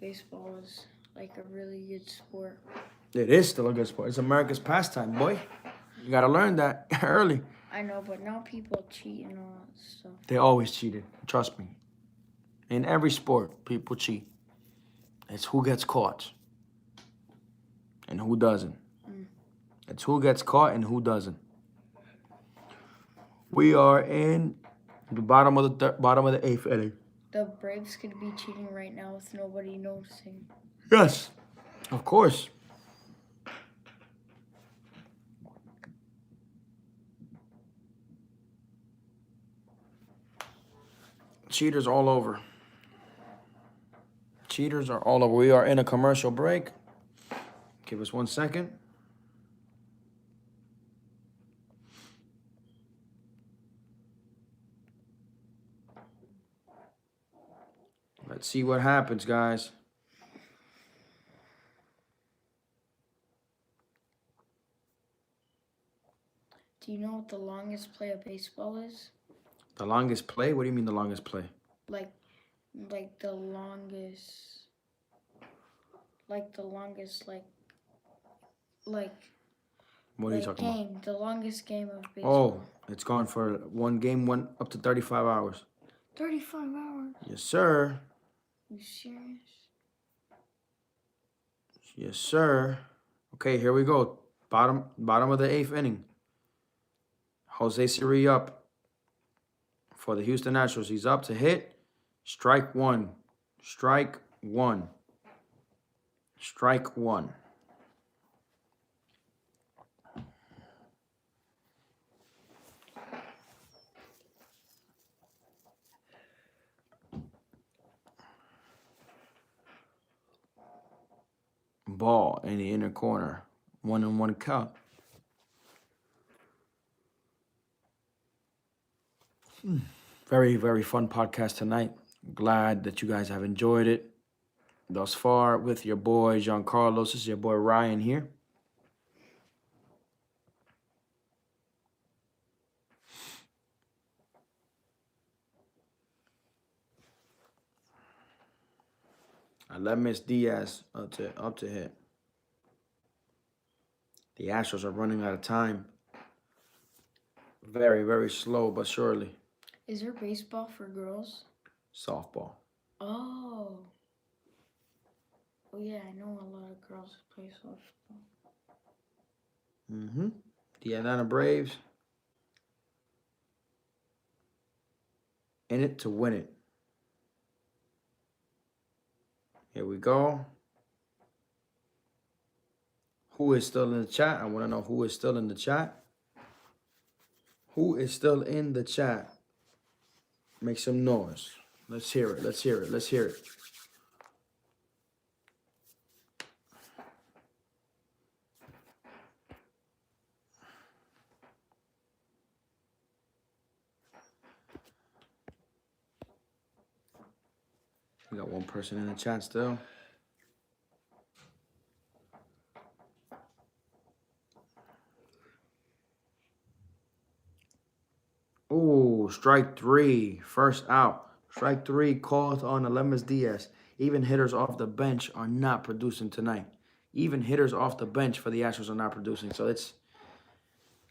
baseball was like a really good sport. It is still a good sport. It's America's pastime, boy. You got to learn that early. I know, but now people cheat and all that stuff. They always cheated. Trust me. In every sport, people cheat. It's who gets caught and who doesn't. It's who gets caught and who doesn't. We are in the bottom of the 8th inning. The Braves could be cheating right now with nobody noticing. Yes, of course. Cheaters all over. cheaters are all over. We are in a commercial break. Give us 1 second. Let's see what happens, guys. Do you know what the longest play of baseball is? The longest play? What do you mean the longest play? Like the longest, like What are you talking game, the longest game of about? baseball. Oh, it's gone for one game, went up to 35 hours. 35 hours. Yes, sir. You serious? Yes, sir. Okay, here we go. Bottom of the 8th inning. Jose Siri up for the Houston Astros. He's up to hit. Strike one. Strike one. Strike one. Ball in the inner corner. 1-1 count. Very, very fun podcast tonight. Glad that you guys have enjoyed it thus far with your boy Giancarlo. This is your boy Ryan here. Alemis Diaz up to hit. The Astros are running out of time. Very, very slow but surely. Is there baseball for girls? Softball. Oh. Oh yeah, I know a lot of girls who play softball. The Atlanta Braves in it to win it. Here we go. Who is still in the chat? I want to know who is still in the chat. Who is still in the chat? Make some noise. Let's hear it. Let's hear it. Let's hear it. We got one person in the chat still. Ooh, strike three. First out. Strike three called on Alemis Diaz. Even hitters off the bench are not producing tonight. Even hitters off the bench for the Astros are not producing. So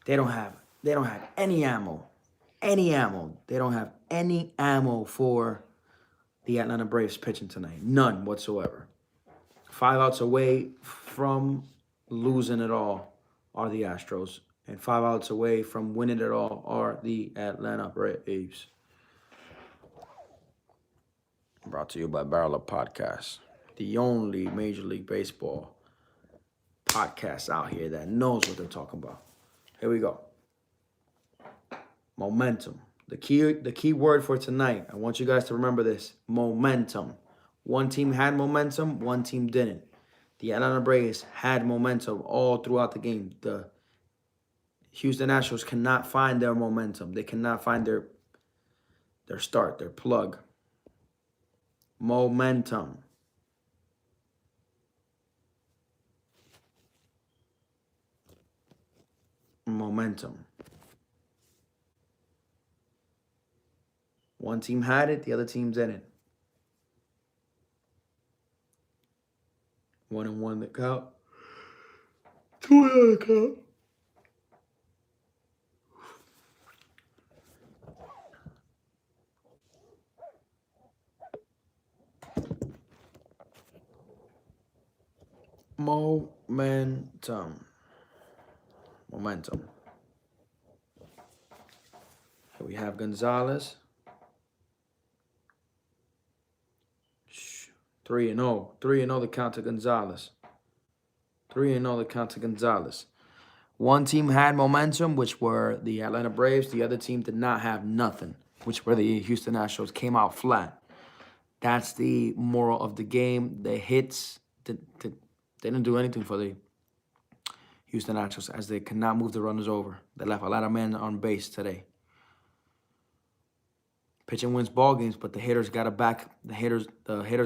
they don't have any ammo. Any ammo. They don't have any ammo for the Atlanta Braves pitching tonight. None whatsoever. 5 outs away from losing it all are the Astros. And 5 outs away from winning it all are the Atlanta Braves. Brought to you by Barrel Up Podcast. The only Major League Baseball podcast out here that knows what they're talking about. Here we go. Momentum. The key word for tonight, I want you guys to remember this. Momentum. One team had momentum, one team didn't. The Atlanta Braves had momentum all throughout the game. The Houston Astros cannot find their momentum. They cannot find their start, their plug. Momentum. Momentum. One team had it, the other team didn't. 1-1 the count. 2-1 the count. Momentum. Here we have Gonzalez. 3-0. 3-0 the count to Gonzalez. 3-0 the count to Gonzalez. One team had momentum, which were the Atlanta Braves. The other team did not have nothing, which were the Houston Astros. Came out flat. That's the moral of the game. The hits, they didn't do anything for the Houston Astros as they cannot move the runners over. They left a lot of men on base today. Pitching wins ball games, but the hitters got to back. The hitters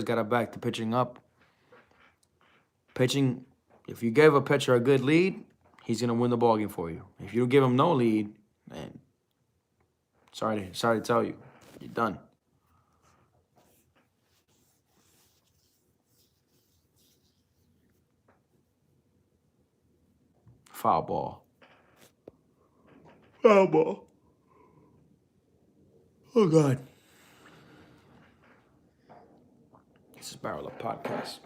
got to back the pitching up. Pitching, if you give a pitcher a good lead, he's gonna win the ball game for you. If you give him no lead, man, sorry to tell you, you're done. Foul ball. Foul ball. Oh God. This is Barrel Up Podcast.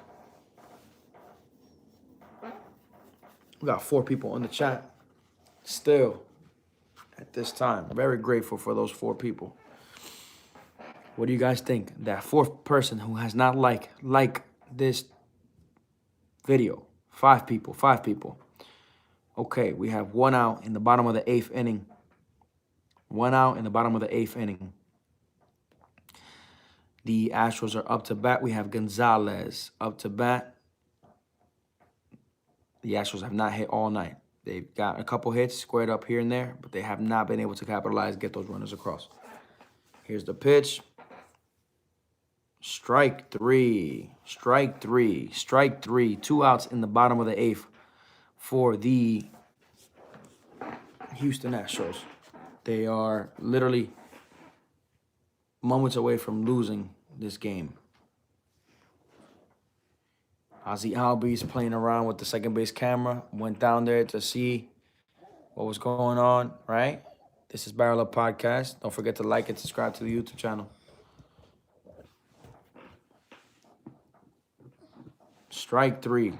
We got 4 people on the chat. Still, at this time, very grateful for those 4 people. What do you guys think? That 4th person who has not liked this video. 5 people. 5 people. Okay, we have 1 out in the bottom of the 8th inning. 1 out in the bottom of the 8th inning. The Astros are up to bat. We have Gonzalez up to bat. The Astros have not hit all night. They've got a couple hits squared up here and there, but they have not been able to capitalize, get those runners across. Here's the pitch. Strike 3. Strike 3. Strike 3. 2 outs in the bottom of the 8th for the Houston Astros. They are literally moments away from losing this game. Ozzy Albies playing around with the second base camera. Went down there to see what was going on, right? This is Barrel Up Podcast. Don't forget to like and subscribe to the YouTube channel. Strike 3.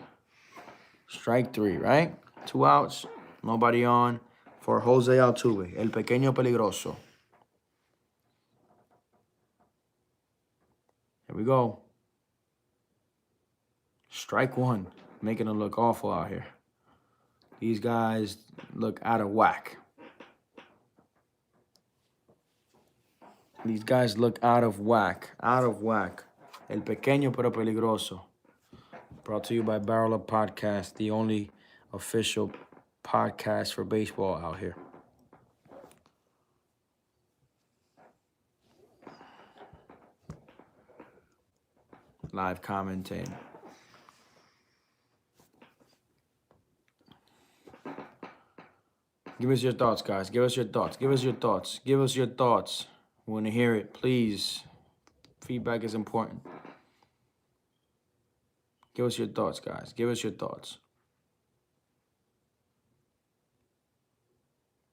Strike 3, right? 2 outs. Nobody on for Jose Altuve, el pequeño peligroso. Here we go. Strike 1. Making it look awful out here. These guys look out of whack. These guys look out of whack. Out of whack. El pequeño pero peligroso. Brought to you by Barrel Up Podcast, the only official podcast for baseball out here. Live commentating. Give us your thoughts, guys. Give us your thoughts. Give us your thoughts. Give us your thoughts. We want to hear it, please. Feedback is important. Give us your thoughts, guys. Give us your thoughts.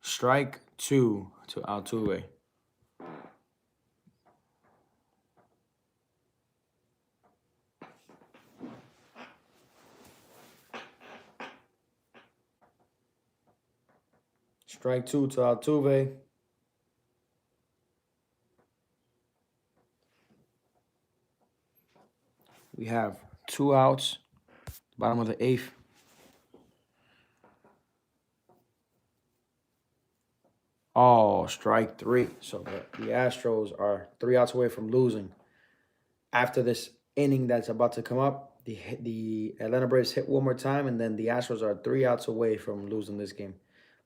Strike 2 to Altuve. Strike 2 to Altuve. We have 2 outs, bottom of the 8th. Oh, strike 3. So the Astros are 3 outs away from losing. After this inning that's about to come up, the Atlanta Braves hit one more time, and then the Astros are 3 outs away from losing this game.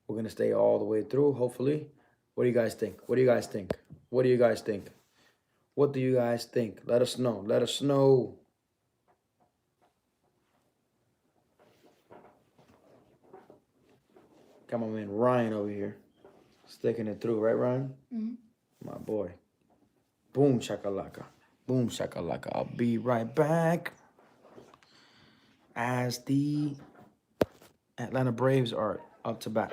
We're going to stay all the way through, hopefully. What do you guys think? What do you guys think? What do you guys think? What do you guys think? Let us know. Let us know. Got my man Ryan over here. Sticking it through, right, Ryan? Mm-hmm. My boy. Boom, shakalaka. Boom, shakalaka. I'll be right back. As the Atlanta Braves are up to bat.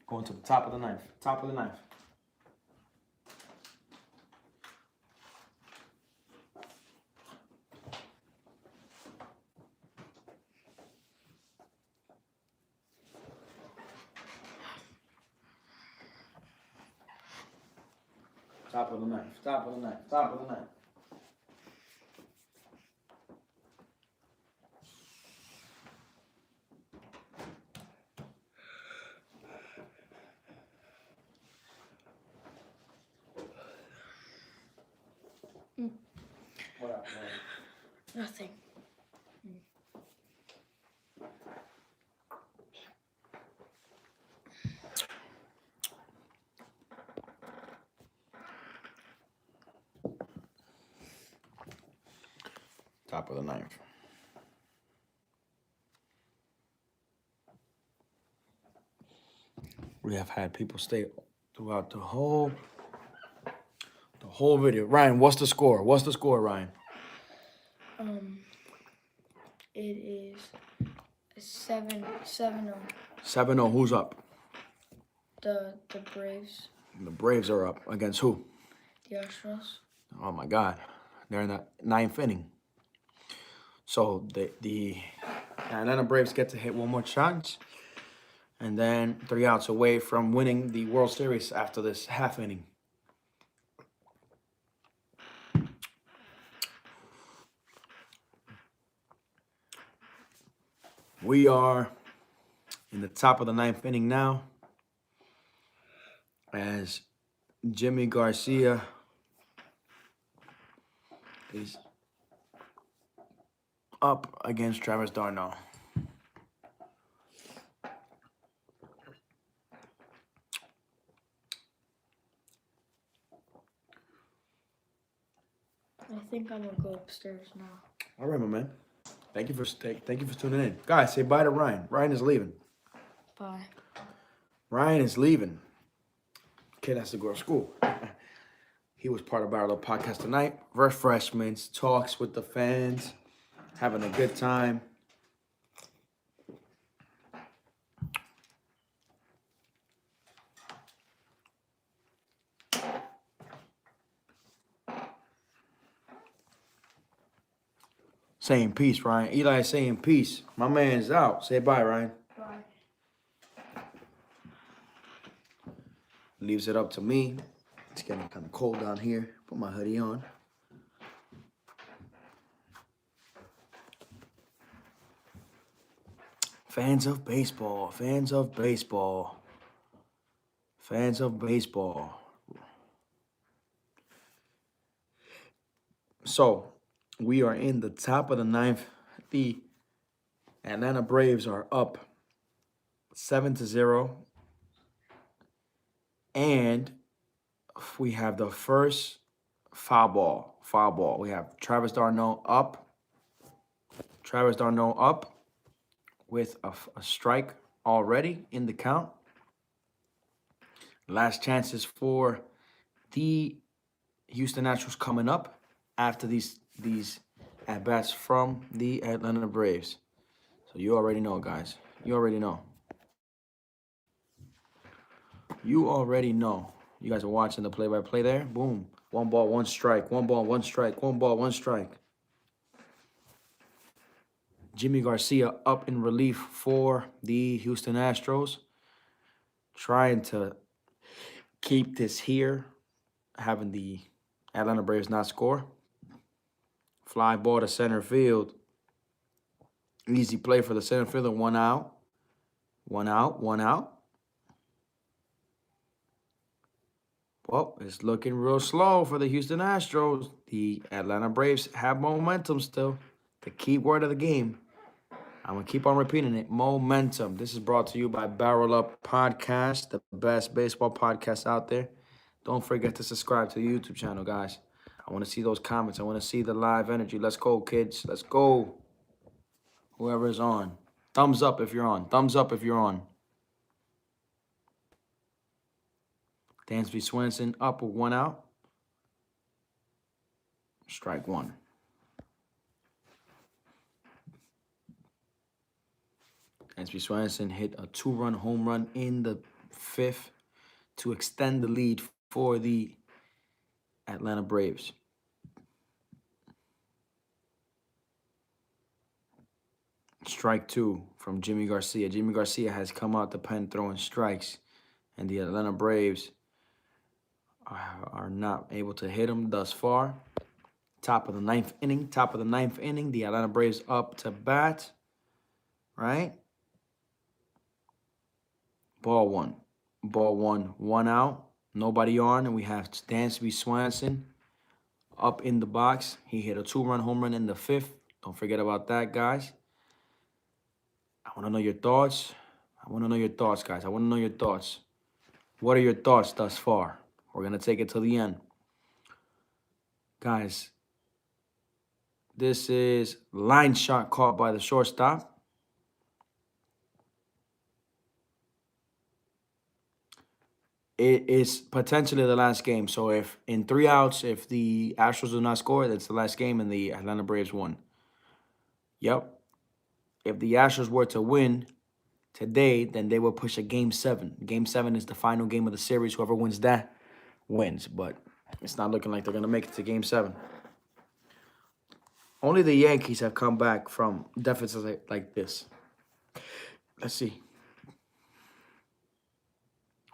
Going to the top of the ninth. Top of the ninth. Top of the ninth. Top of the ninth. Top of the ninth. Nothing. Top of the ninth. We have had people stay throughout the whole video. Ryan, what's the score? What's the score, Ryan? It is 7-0. 7-0. Who's up? The Braves, The Braves are up. Against who? the Astros. Oh my God. They're in the ninth inning. So the Atlanta Braves get to hit one more shot. And then 3 outs away from winning the World Series after this half inning. We are in the top of the ninth inning now as Jimmy Garcia is up against Travis d'Arnaud. I think I'm gonna go upstairs now. All right, my man. Thank you for tuning in. Guys, say bye to Ryan. Ryan is leaving. Bye. Ryan is leaving. Kid has to go to school. He was part of our little podcast tonight. Refreshments, talks with the fans, having a good time. Saying peace, Ryan. Eli saying peace. My man's out. Say bye, Ryan. Bye. Leaves it up to me. It's getting kind of cold down here. Put my hoodie on. Fans of baseball. Fans of baseball. Fans of baseball. So, we are in the top of the ninth. The Atlanta Braves are up 7-0. And we have the first foul ball. Foul ball. We have Travis d'Arnaud up. Travis d'Arnaud up with a strike already in the count. Last chances for the Houston Astros coming up after these at-bats from the Atlanta Braves. So you already know, guys. You already know. You already know. You guys are watching the play-by-play there. Boom. 1 ball, 1 strike. 1 ball, 1 strike. 1 ball, 1 strike. Jimmy Garcia up in relief for the Houston Astros. Trying to keep this here. Having the Atlanta Braves not score. Fly ball to center field. Easy play for the center fielder. 1 out. 1 out. 1 out. Well, it's looking real slow for the Houston Astros. The Atlanta Braves have momentum still. The key word of the game. I'm going to keep on repeating it. Momentum. This is brought to you by Barrel Up Podcast, the best baseball podcast out there. Don't forget to subscribe to the YouTube channel, guys. I want to see those comments. I want to see the live energy. Let's go, kids. Let's go. Whoever is on. Thumbs up if you're on. Thumbs up if you're on. Dansby Swenson up with 1 out. Strike 1. Dansby Swenson hit a 2-run home run in the 5th to extend the lead for the Atlanta Braves. Strike 2 from Jimmy Garcia. Jimmy Garcia has come out the pen throwing strikes, and the Atlanta Braves are not able to hit him thus far. Top of the ninth inning. Top of the ninth inning. The Atlanta Braves up to bat. Right? Ball 1. Ball 1. 1 out. Nobody on. And we have Dansby Swenson up in the box. He hit a 2-run home run in the 5th. Don't forget about that, guys. I want to know your thoughts. I want to know your thoughts, guys. I want to know your thoughts. What are your thoughts thus far? We're going to take it to the end. Guys, this is line shot caught by the shortstop. It is potentially the last game. So if in 3 outs, if the Astros do not score, that's the last game and the Atlanta Braves won. Yep. If the Astros were to win today, then they will push a Game 7. Game 7 is the final game of the series. Whoever wins that wins. But it's not looking like they're going to make it to Game 7. Only the Yankees have come back from deficits like this. Let's see.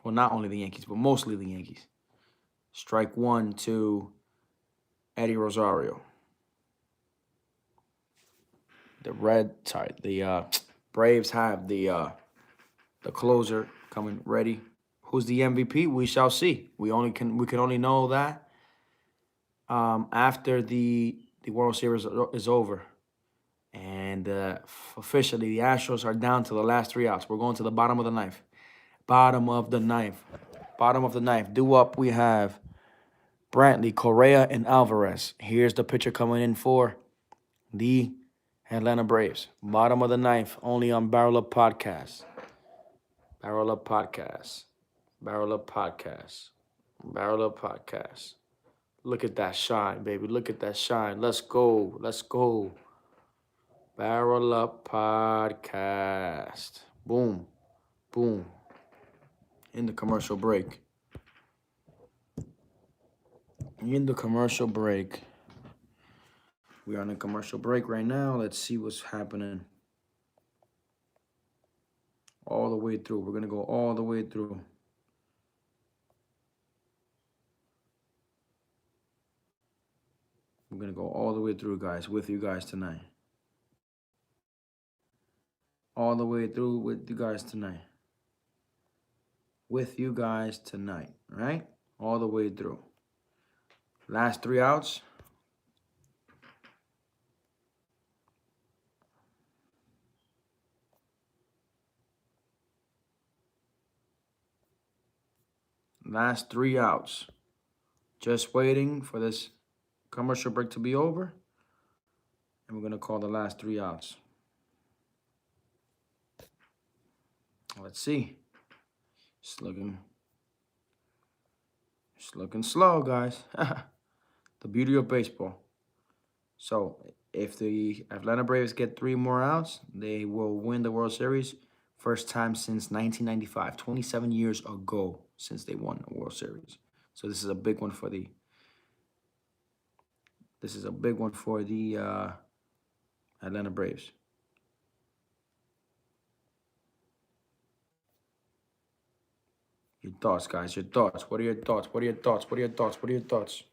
Well, not only the Yankees, but mostly the Yankees. Strike 1 to Eddie Rosario. The Braves have the closer coming ready. Who's the MVP? We shall see. We can only know that after the World Series is over. And officially, the Astros are down to the last 3 outs. We're going to the bottom of the ninth. Bottom of the ninth. Due up, we have Brantley, Correa, and Alvarez. Here's the pitcher coming in for the Atlanta Braves. Bottom of the ninth, only on Barrel Up Podcast. Barrel Up Podcast. Barrel Up Podcast. Barrel Up Podcast. Look at that shine, baby. Look at that shine. Let's go. Let's go. Barrel Up Podcast. Boom. Boom. In the commercial break. In the commercial break. We are on a commercial break right now. Let's see what's happening. All the way through. We're going to go all the way through. We're going to go all the way through, guys, with you guys tonight. All the way through with you guys tonight. With you guys tonight, right? All the way through. Last 3 outs. Last 3 outs. Just waiting for this commercial break to be over. And we're going to call the last 3 outs. Let's see. It's looking slow, guys. The beauty of baseball. So if the Atlanta Braves get 3 more outs, they will win the World Series. First time since 1995, 27 years ago since they won a World Series. So this is a big one for the Atlanta Braves. Your thoughts, guys. Your thoughts. What are your thoughts? What are your thoughts? What are your thoughts? What are your thoughts?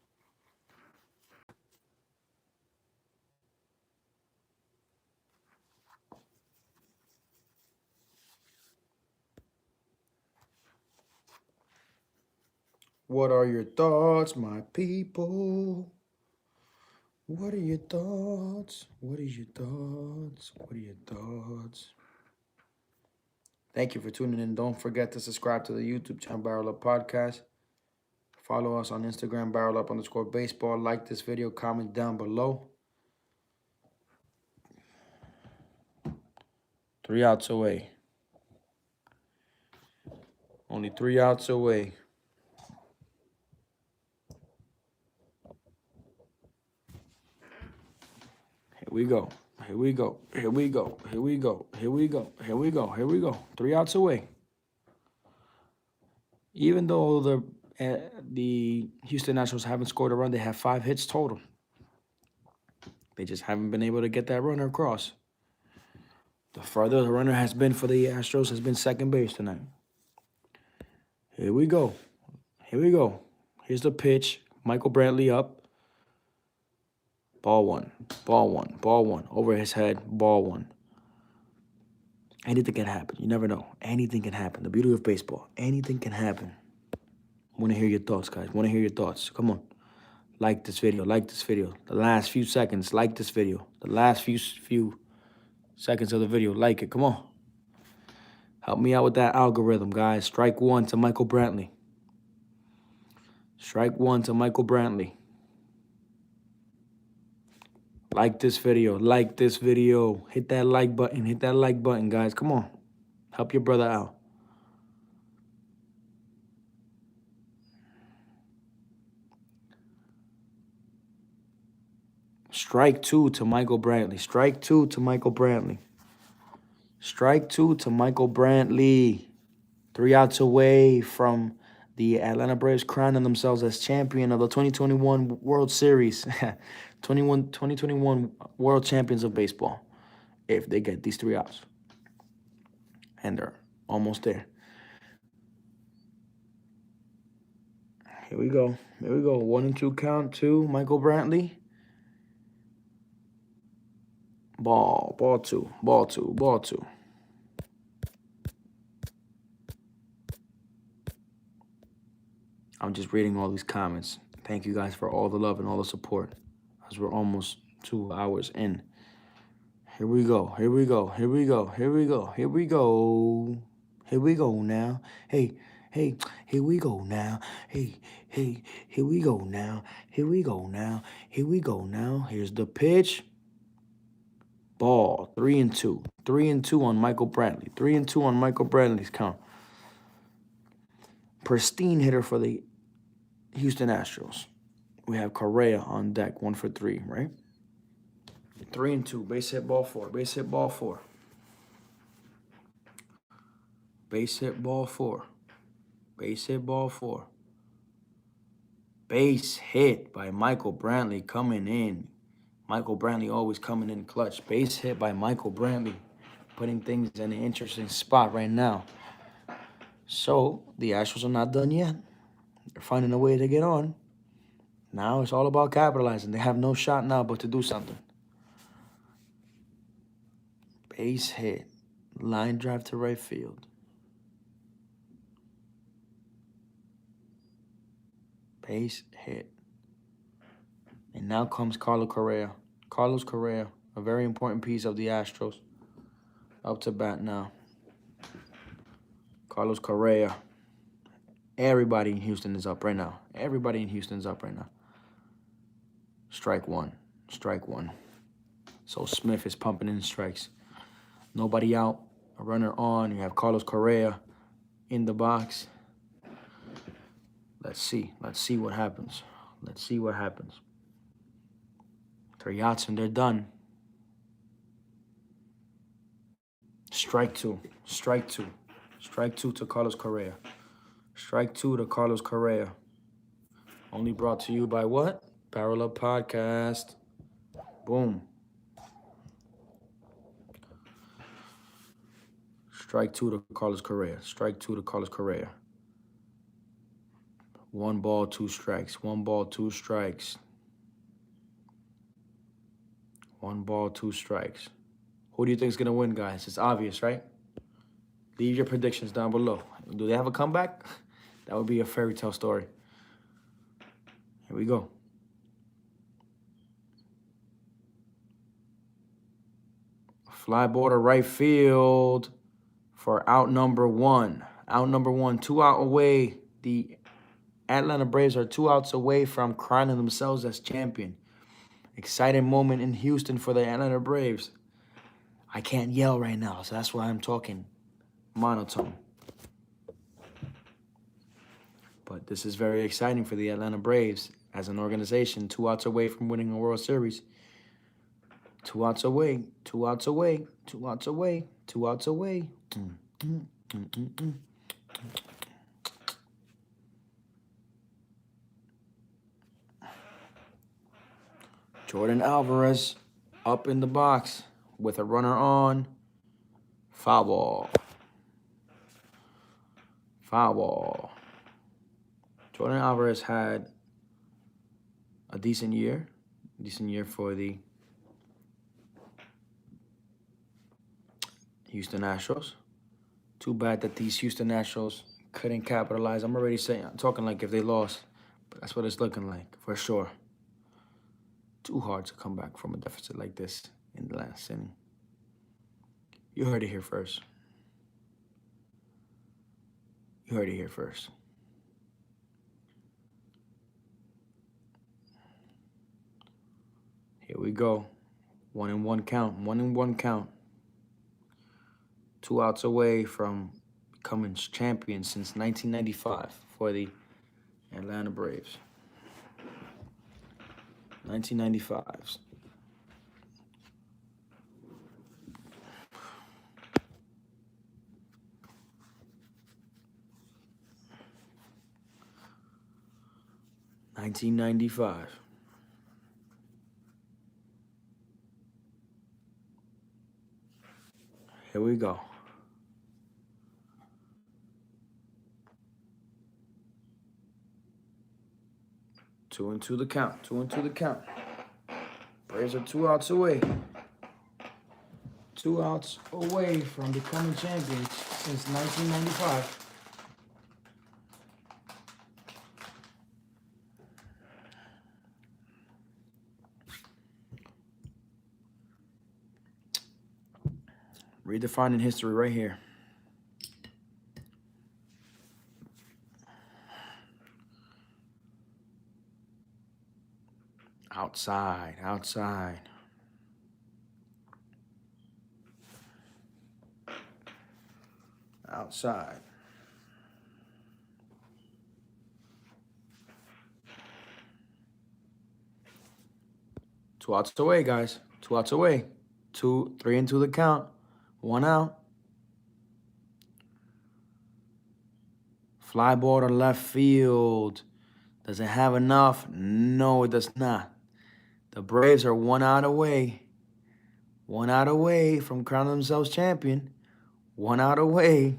What are your thoughts, my people? What are your thoughts? What are your thoughts? What are your thoughts? Thank you for tuning in. Don't forget to subscribe to the YouTube channel, Barrel Up Podcast. Follow us on Instagram, BarrelUp_baseball. Like this video, comment down below. 3 outs away. Only 3 outs away. Here we go. Here we go. Here we go. Here we go. Here we go. Here we go. Here we go. 3 outs away. Even though the Houston Astros haven't scored a run, they have 5 hits total. They just haven't been able to get that runner across. The further the runner has been for the Astros has been second base tonight. Here we go. Here we go. Here's the pitch. Michael Brantley up. Ball one. Ball one. Ball one. Over his head. Ball one. Anything can happen. You never know. Anything can happen. The beauty of baseball. Anything can happen. I want to hear your thoughts, guys. I want to hear your thoughts. Come on. Like this video. Like this video. The last few seconds. Like this video. The last few seconds of the video. Like it. Come on. Help me out with that algorithm, guys. Strike one to Michael Brantley. Strike one to Michael Brantley. Like this video. Like this video. Hit that like button. Hit that like button, guys. Come on. Help your brother out. Strike two to Michael Brantley. Strike two to Michael Brantley. Strike two to Michael Brantley. 3 outs away from the Atlanta Braves crowning themselves as champion of the 2021 World Series. 2021 World Champions of Baseball. If they get these 3 outs. And they're almost there. Here we go. Here we go. 1 and 2 count to Michael Brantley. Ball two. I'm just reading all these comments. Thank you guys for all the love and all the support. As we're almost 2 hours in. Here we go. Here we go now. Hey, here we go now. Hey, here we go now. Here's the pitch. Ball. 3 and 2. 3 and 2 on Michael Brantley. 3 and 2 on Michael Brantley's count. Pristine hitter for the Houston Astros. We have Correa on deck. 1 for 3, right? 3 and 2. Base hit, ball 4. Base hit, ball 4. Base hit, ball 4. Base hit, ball 4. Base hit by Michael Brantley coming in. Michael Brantley always coming in clutch. Base hit by Michael Brantley. Putting things in an interesting spot right now. So, the Astros are not done yet. They're finding a way to get on. Now it's all about capitalizing. They have no shot now but to do something. Base hit. Line drive to right field. Base hit. And now comes Carlos Correa. Carlos Correa, a very important piece of the Astros. Up to bat now. Carlos Correa. Everybody in Houston is up right now. Everybody in Houston is up right now. Strike one. Strike one. So Smith is pumping in strikes. Nobody out. A runner on. You have Carlos Correa in the box. Let's see. Let's see what happens. Let's see what happens. 3 outs and they're done. Strike two. Strike two. Strike two to Carlos Correa. Strike two to Carlos Correa. Only brought to you by what? Barrel Up Podcast. Boom. Strike two to Carlos Correa. Strike two to Carlos Correa. 1 ball, 2 strikes. 1 ball, 2 strikes. 1 ball, 2 strikes. Who do you think is going to win, guys? It's obvious, right? Leave your predictions down below. Do they have a comeback? That would be a fairy tale story. Here we go. Fly ball to right field for out number 1. Out number 1, 2 out away. The Atlanta Braves are 2 outs away from crowning themselves as champion. Exciting moment in Houston for the Atlanta Braves. I can't yell right now, so that's why I'm talking monotone. But this is very exciting for the Atlanta Braves as an organization. 2 outs away from winning a World Series. 2 outs away. 2 outs away. 2 outs away. 2 outs away. Jordan Alvarez up in the box with a runner on. Foul ball. Foul ball. Jordan Alvarez had a decent year. Decent year for the Houston Astros. Too bad that these Houston Astros couldn't capitalize. I'm already saying, I'm talking like if they lost, but that's what it's looking like for sure. Too hard to come back from a deficit like this in the last inning. You heard it here first. You heard it here first. Here we go. 1-1 count. 1-1 count. 2 outs away from becoming champions since 1995 for the Atlanta Braves. 1995. Here we go. Two into the count. 2-2 the count. Braves are 2 outs away. 2 outs away from becoming champions since 1995. Redefining history right here. Outside. Two outs away, guys. 2 outs away. 3 into the count. 1 out. Fly ball to left field. Does it have enough? No, it does not. The Braves are 1 out away. 1 out away from crowning themselves champion. 1 out away.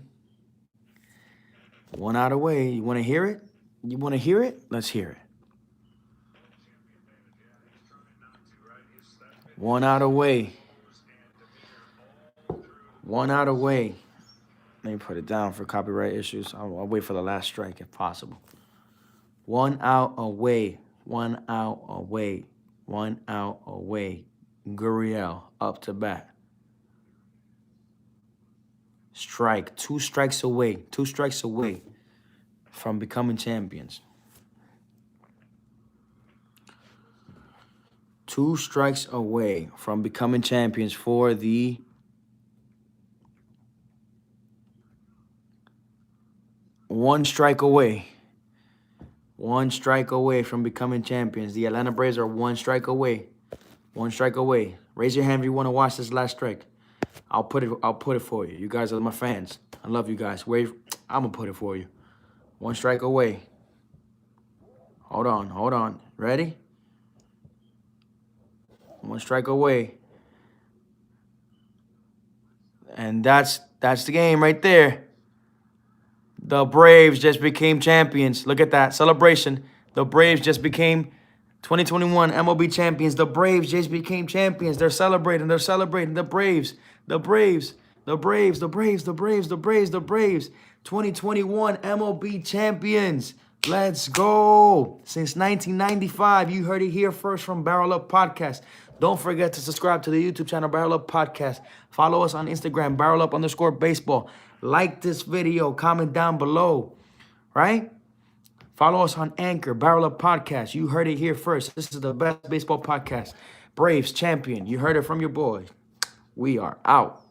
1 out away. You want to hear it? You want to hear it? Let's hear it. 1 out away. 1 out away. Let me put it down for copyright issues. I'll wait for the last strike if possible. 1 out away. 1 out away. 1 out away. Gurriel up to bat. Strike. 2 strikes away. 2 strikes away from becoming champions. 2 strikes away from becoming champions for the one strike away. 1 strike away from becoming champions. The Atlanta Braves are 1 strike away. 1 strike away. Raise your hand if you want to watch this last strike. I'll put it for you. You guys are my fans. I love you guys. I'm gonna put it for you. 1 strike away. Hold on. Ready? 1 strike away. And that's the game right there. The Braves just became champions. Look at that celebration. The Braves just became 2021 MLB champions. The Braves just became champions. They're celebrating. The Braves. 2021 MLB champions. Let's go. Since 1995. You heard it here first from Barrel Up Podcast. Don't forget to subscribe to the YouTube channel, Barrel Up Podcast. Follow us on Instagram, BarrelUp_baseball. Like this video, comment down below, right? Follow us on Anchor, Barrel Up Podcast. You heard it here first. This is the best baseball podcast. Braves champion. You heard it from your boy. We are out.